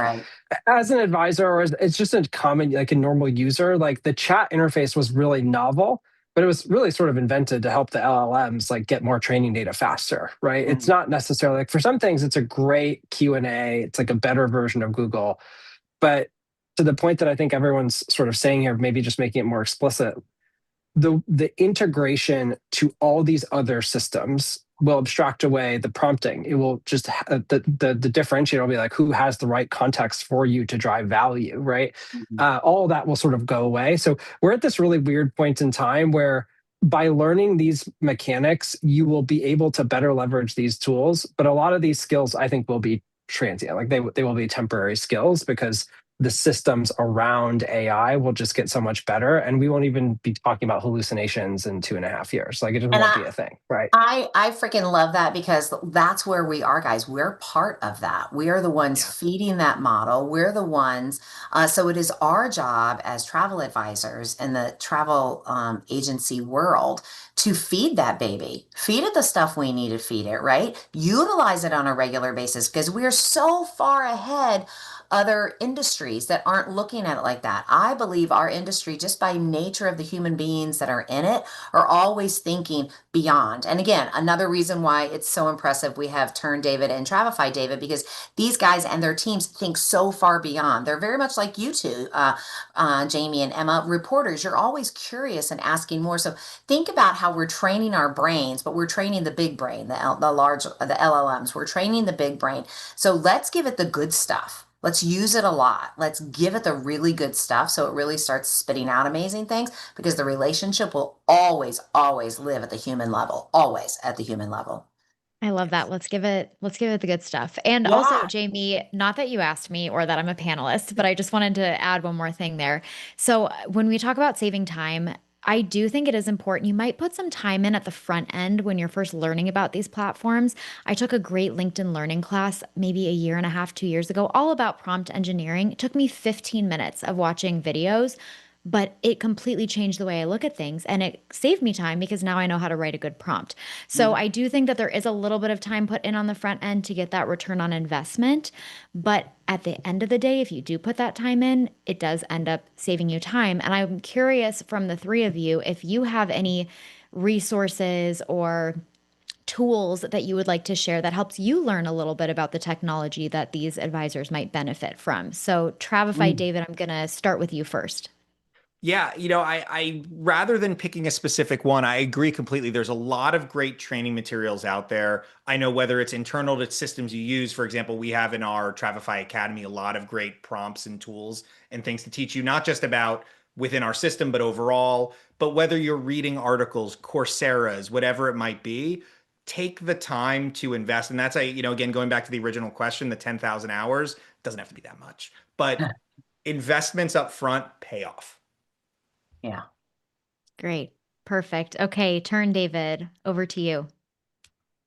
as an advisor, or it's just a common, like a normal user, like the chat interface was really novel, but it was really sort of invented to help the LLMs like get more training data faster, right? It's not necessarily like for some things, it's a great Q&A. It's like a better version of Google. But to the point that I think everyone's sort of saying here, maybe just making it more explicit, the integration to all these other systems will abstract away the prompting. It will just the differentiator will be like who has the right context for you to drive value, right? All that will sort of go away. So we're at this really weird point in time where by learning these mechanics, you will be able to better leverage these tools. But a lot of these skills, I think, will be transient. Like they will be temporary skills because the systems around AI will just get so much better. And we won't even be talking about hallucinations in 2.5 years. Like it just won't be a thing, right? I freaking love that because that's where we are, guys. We're part of that. We are the ones feeding that model. We're the ones. So it is our job as travel advisors in the travel agency world to feed that baby, feed it the stuff we need to feed it, right? Utilize it on a regular basis because we're so far ahead other industries that aren't looking at it like that. I believe our industry, just by nature of the human beings that are in it, are always thinking beyond. And again, another reason why it's so impressive we have Turn David and Travify David, because these guys and their teams think so far beyond. They're very much like you two, Jamie and Emma, reporters. You're always curious and asking more. So think about how we're training our brains, but we're training the big brain, the LLMs. We're training the big brain. So let's give it the good stuff. Let's use it a lot. Let's give it the really good stuff so it really starts spitting out amazing things, because the relationship will always, always live at the human level, always at the human level. I love that. Let's give it the good stuff. And also, Jamie, not that you asked me or that I'm a panelist, but I just wanted to add one more thing there. So when we talk about saving time, I do think it is important. You might put some time in at the front end when you're first learning about these platforms. I took a great LinkedIn learning class maybe 1.5 years, 2 years ago, all about prompt engineering. It took me 15 minutes of watching videos, but it completely changed the way I look at things, and it saved me time because now I know how to write a good prompt. So I do think that there is a little bit of time put in on the front end to get that return on investment. But at the end of the day, if you do put that time in, it does end up saving you time. And I'm curious from the three of you, if you have any resources or tools that you would like to share that helps you learn a little bit about the technology that these advisors might benefit from. So Travify, David, I'm going to start with you first. Yeah, I rather than picking a specific one, I agree completely. There's a lot of great training materials out there. I know whether it's internal to systems you use. For example, we have in our Travify Academy a lot of great prompts and tools and things to teach you, not just about within our system, but overall. But whether you're reading articles, Coursera's, whatever it might be, take the time to invest. And that's again, going back to the original question, the 10,000 hours doesn't have to be that much, but investments up front pay off. Yeah. Great. Perfect. Okay. Turn, David, over to you.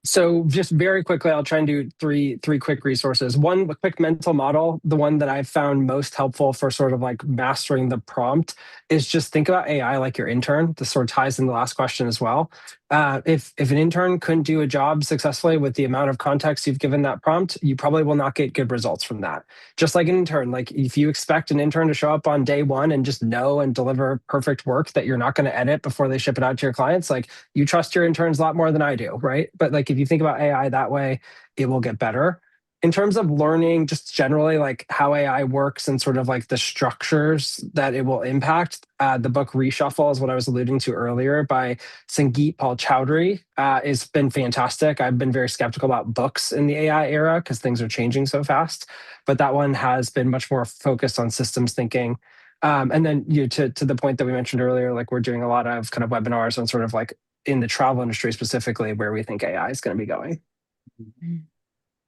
So just very quickly, I'll try and do three quick resources. One, a quick mental model. The one that I've found most helpful for sort of like mastering the prompt is just think about AI like your intern. This sort of ties in the last question as well. If an intern couldn't do a job successfully with the amount of context you've given that prompt, you probably will not get good results from that. Just like an intern, like if you expect an intern to show up on day one and just know and deliver perfect work that you're not going to edit before they ship it out to your clients, like you trust your interns a lot more than I do, right? But like if you think about AI that way, it will get better. In terms of learning just generally like how AI works and sort of like the structures that it will impact, the book Reshuffle is what I was alluding to earlier by Sangeet Paul Chowdhury has been fantastic. I've been very skeptical about books in the AI era because things are changing so fast, but that one has been much more focused on systems thinking. And then to the point that we mentioned earlier, like we're doing a lot of kind of webinars on sort of like in the travel industry specifically where we think AI is going to be going.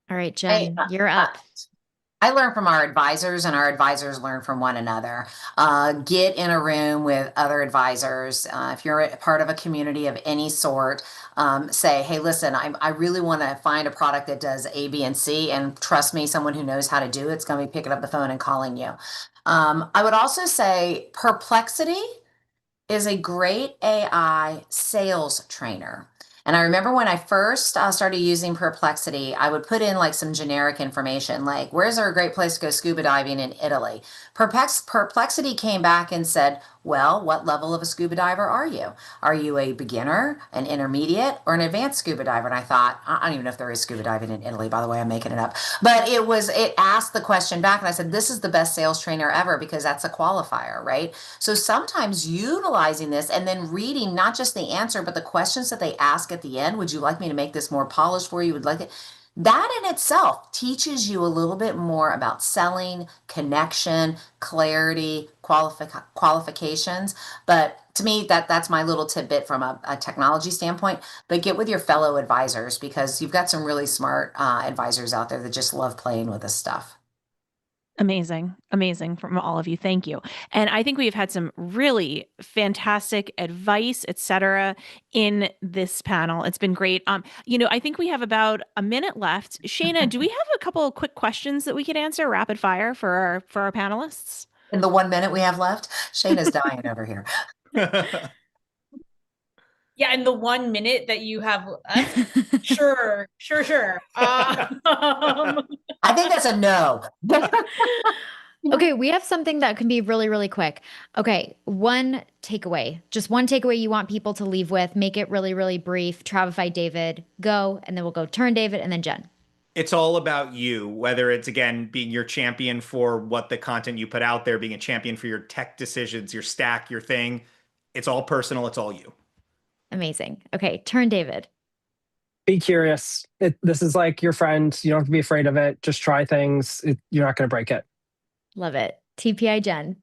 All right, Jenn, you're up. I learn from our advisors and our advisors learn from one another. Get in a room with other advisors. If you're a part of a community of any sort, say, hey, listen, I really want to find a product that does A, B, and C. And trust me, someone who knows how to do it's going to be picking up the phone and calling you. I would also say Perplexity is a great AI sales trainer. And I remember when I first started using Perplexity, I would put in like some generic information, like where's there a great place to go scuba diving in Italy? Perplexity came back and said, well, what level of a scuba diver are you? Are you a beginner, an intermediate, or an advanced scuba diver? And I thought, I don't even know if there is scuba diving in Italy, by the way, I'm making it up. But it asked the question back and I said, this is the best sales trainer ever because that's a qualifier, right? So sometimes utilizing this and then reading not just the answer, but the questions that they ask at the end. Would you like me to make this more polished for you? Would like it? That in itself teaches you a little bit more about selling, connection, clarity, qualifications. But to me, that's my little tidbit from a technology standpoint. But get with your fellow advisors because you've got some really smart advisors out there that just love playing with this stuff. Amazing. Amazing from all of you. Thank you. And I think we've had some really fantastic advice, et cetera, in this panel. It's been great. I think we have about a minute left. Shayna, do we have a couple of quick questions that we could answer rapid fire for our panelists? In the 1 minute we have left, Shayna's dying over here. Yeah, in the 1 minute that you have left, sure. I think that's a no. Okay, we have something that can be really, really quick. Okay, one takeaway. Just one takeaway you want people to leave with. Make it really, really brief. Travify David. Go, and then we'll go turn David, and then Jenn. It's all about you, whether it's, again, being your champion for what the content you put out there, being a champion for your tech decisions, your stack, your thing. It's all personal. It's all you. Amazing. Okay, turn David. Be curious. This is like your friend. You don't have to be afraid of it. Just try things. You're not going to break it. Love it. TPI Jenn.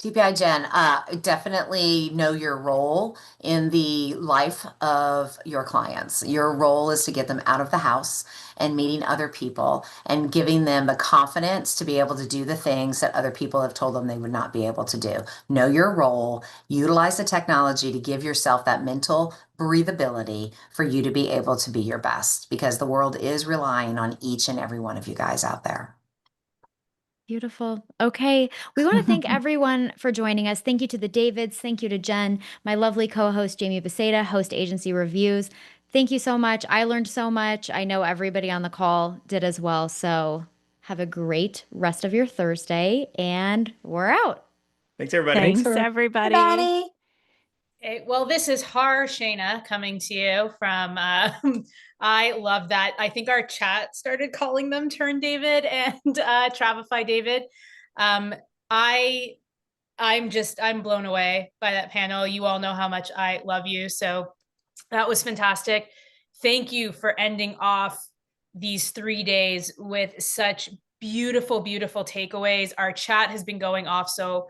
TPI Jenn, definitely know your role in the life of your clients. Your role is to get them out of the house and meeting other people and giving them the confidence to be able to do the things that other people have told them they would not be able to do. Know your role, utilize the technology to give yourself that mental breathability for you to be able to be your best because the world is relying on each and every one of you guys out there. Beautiful. Okay. We want to thank everyone for joining us. Thank you to the Davids. Thank you to Jenn, my lovely co-host, Jamie Becerra, host Agency Reviews. Thank you so much. I learned so much. I know everybody on the call did as well. So have a great rest of your Thursday and we're out. Thanks, everybody. Thanks everybody. Okay, well, this is HAR Shayna coming to you from, I love that. I think our chat started calling them Turn David and Travify David. I'm blown away by that panel. You all know how much I love you. So that was fantastic. Thank you for ending off these 3 days with such beautiful, beautiful takeaways. Our chat has been going off so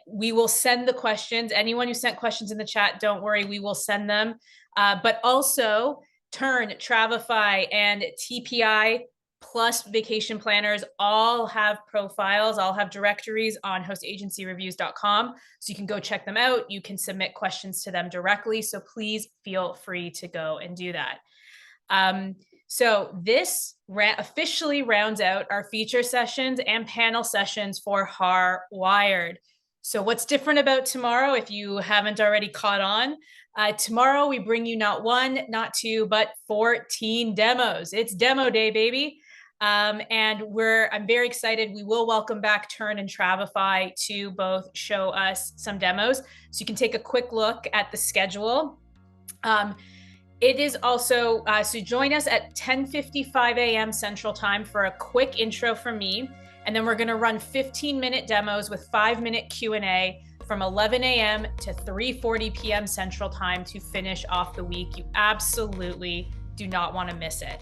We will send the questions. Anyone who sent questions in the chat, don't worry, we will send them. But also Turn, Travefy, and TPI plus vacation planners all have profiles, all have directories on hostagencyreviews.com. So you can go check them out. You can submit questions to them directly. So please feel free to go and do that. So this officially rounds out our feature sessions and panel sessions for HAR Wired. So what's different about tomorrow, if you haven't already caught on? Tomorrow we bring you not one, not two, but 14 demos. It's demo day, baby. And I'm very excited. We will welcome back Turn and Travefy to both show us some demos. So you can take a quick look at the schedule. It is also, so join us at 10:55 a.m. Central Time for a quick intro from me. And then we're gonna run 15-minute demos with 5-minute Q&A from 11 a.m. to 3:40 p.m. Central Time to finish off the week. You absolutely do not wanna miss it.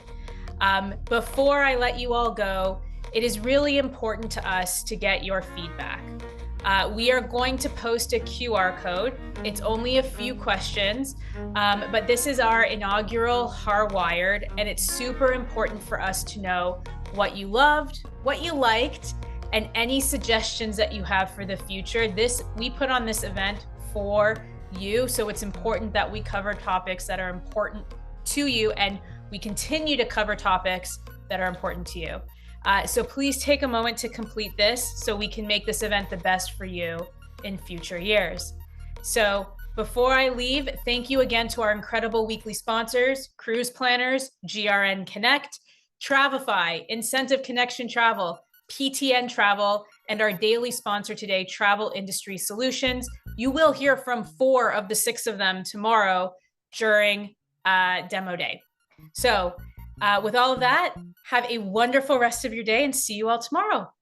Before I let you all go, it is really important to us to get your feedback. We are going to post a QR code. It's only a few questions, but this is our inaugural HAR Wired, and it's super important for us to know what you loved, what you liked, and any suggestions that you have for the future. We put on this event for you, so it's important that we cover topics that are important to you, and we continue to cover topics that are important to you. So please take a moment to complete this so we can make this event the best for you in future years. So before I leave, thank you again to our incredible weekly sponsors, Cruise Planners, GRN Connect, Travefy, Incentive Connection Travel, PTN Travel, and our daily sponsor today, Travel Industry Solutions. You will hear from 4 of the 6 of them tomorrow during demo day. So with all of that, have a wonderful rest of your day and see you all tomorrow.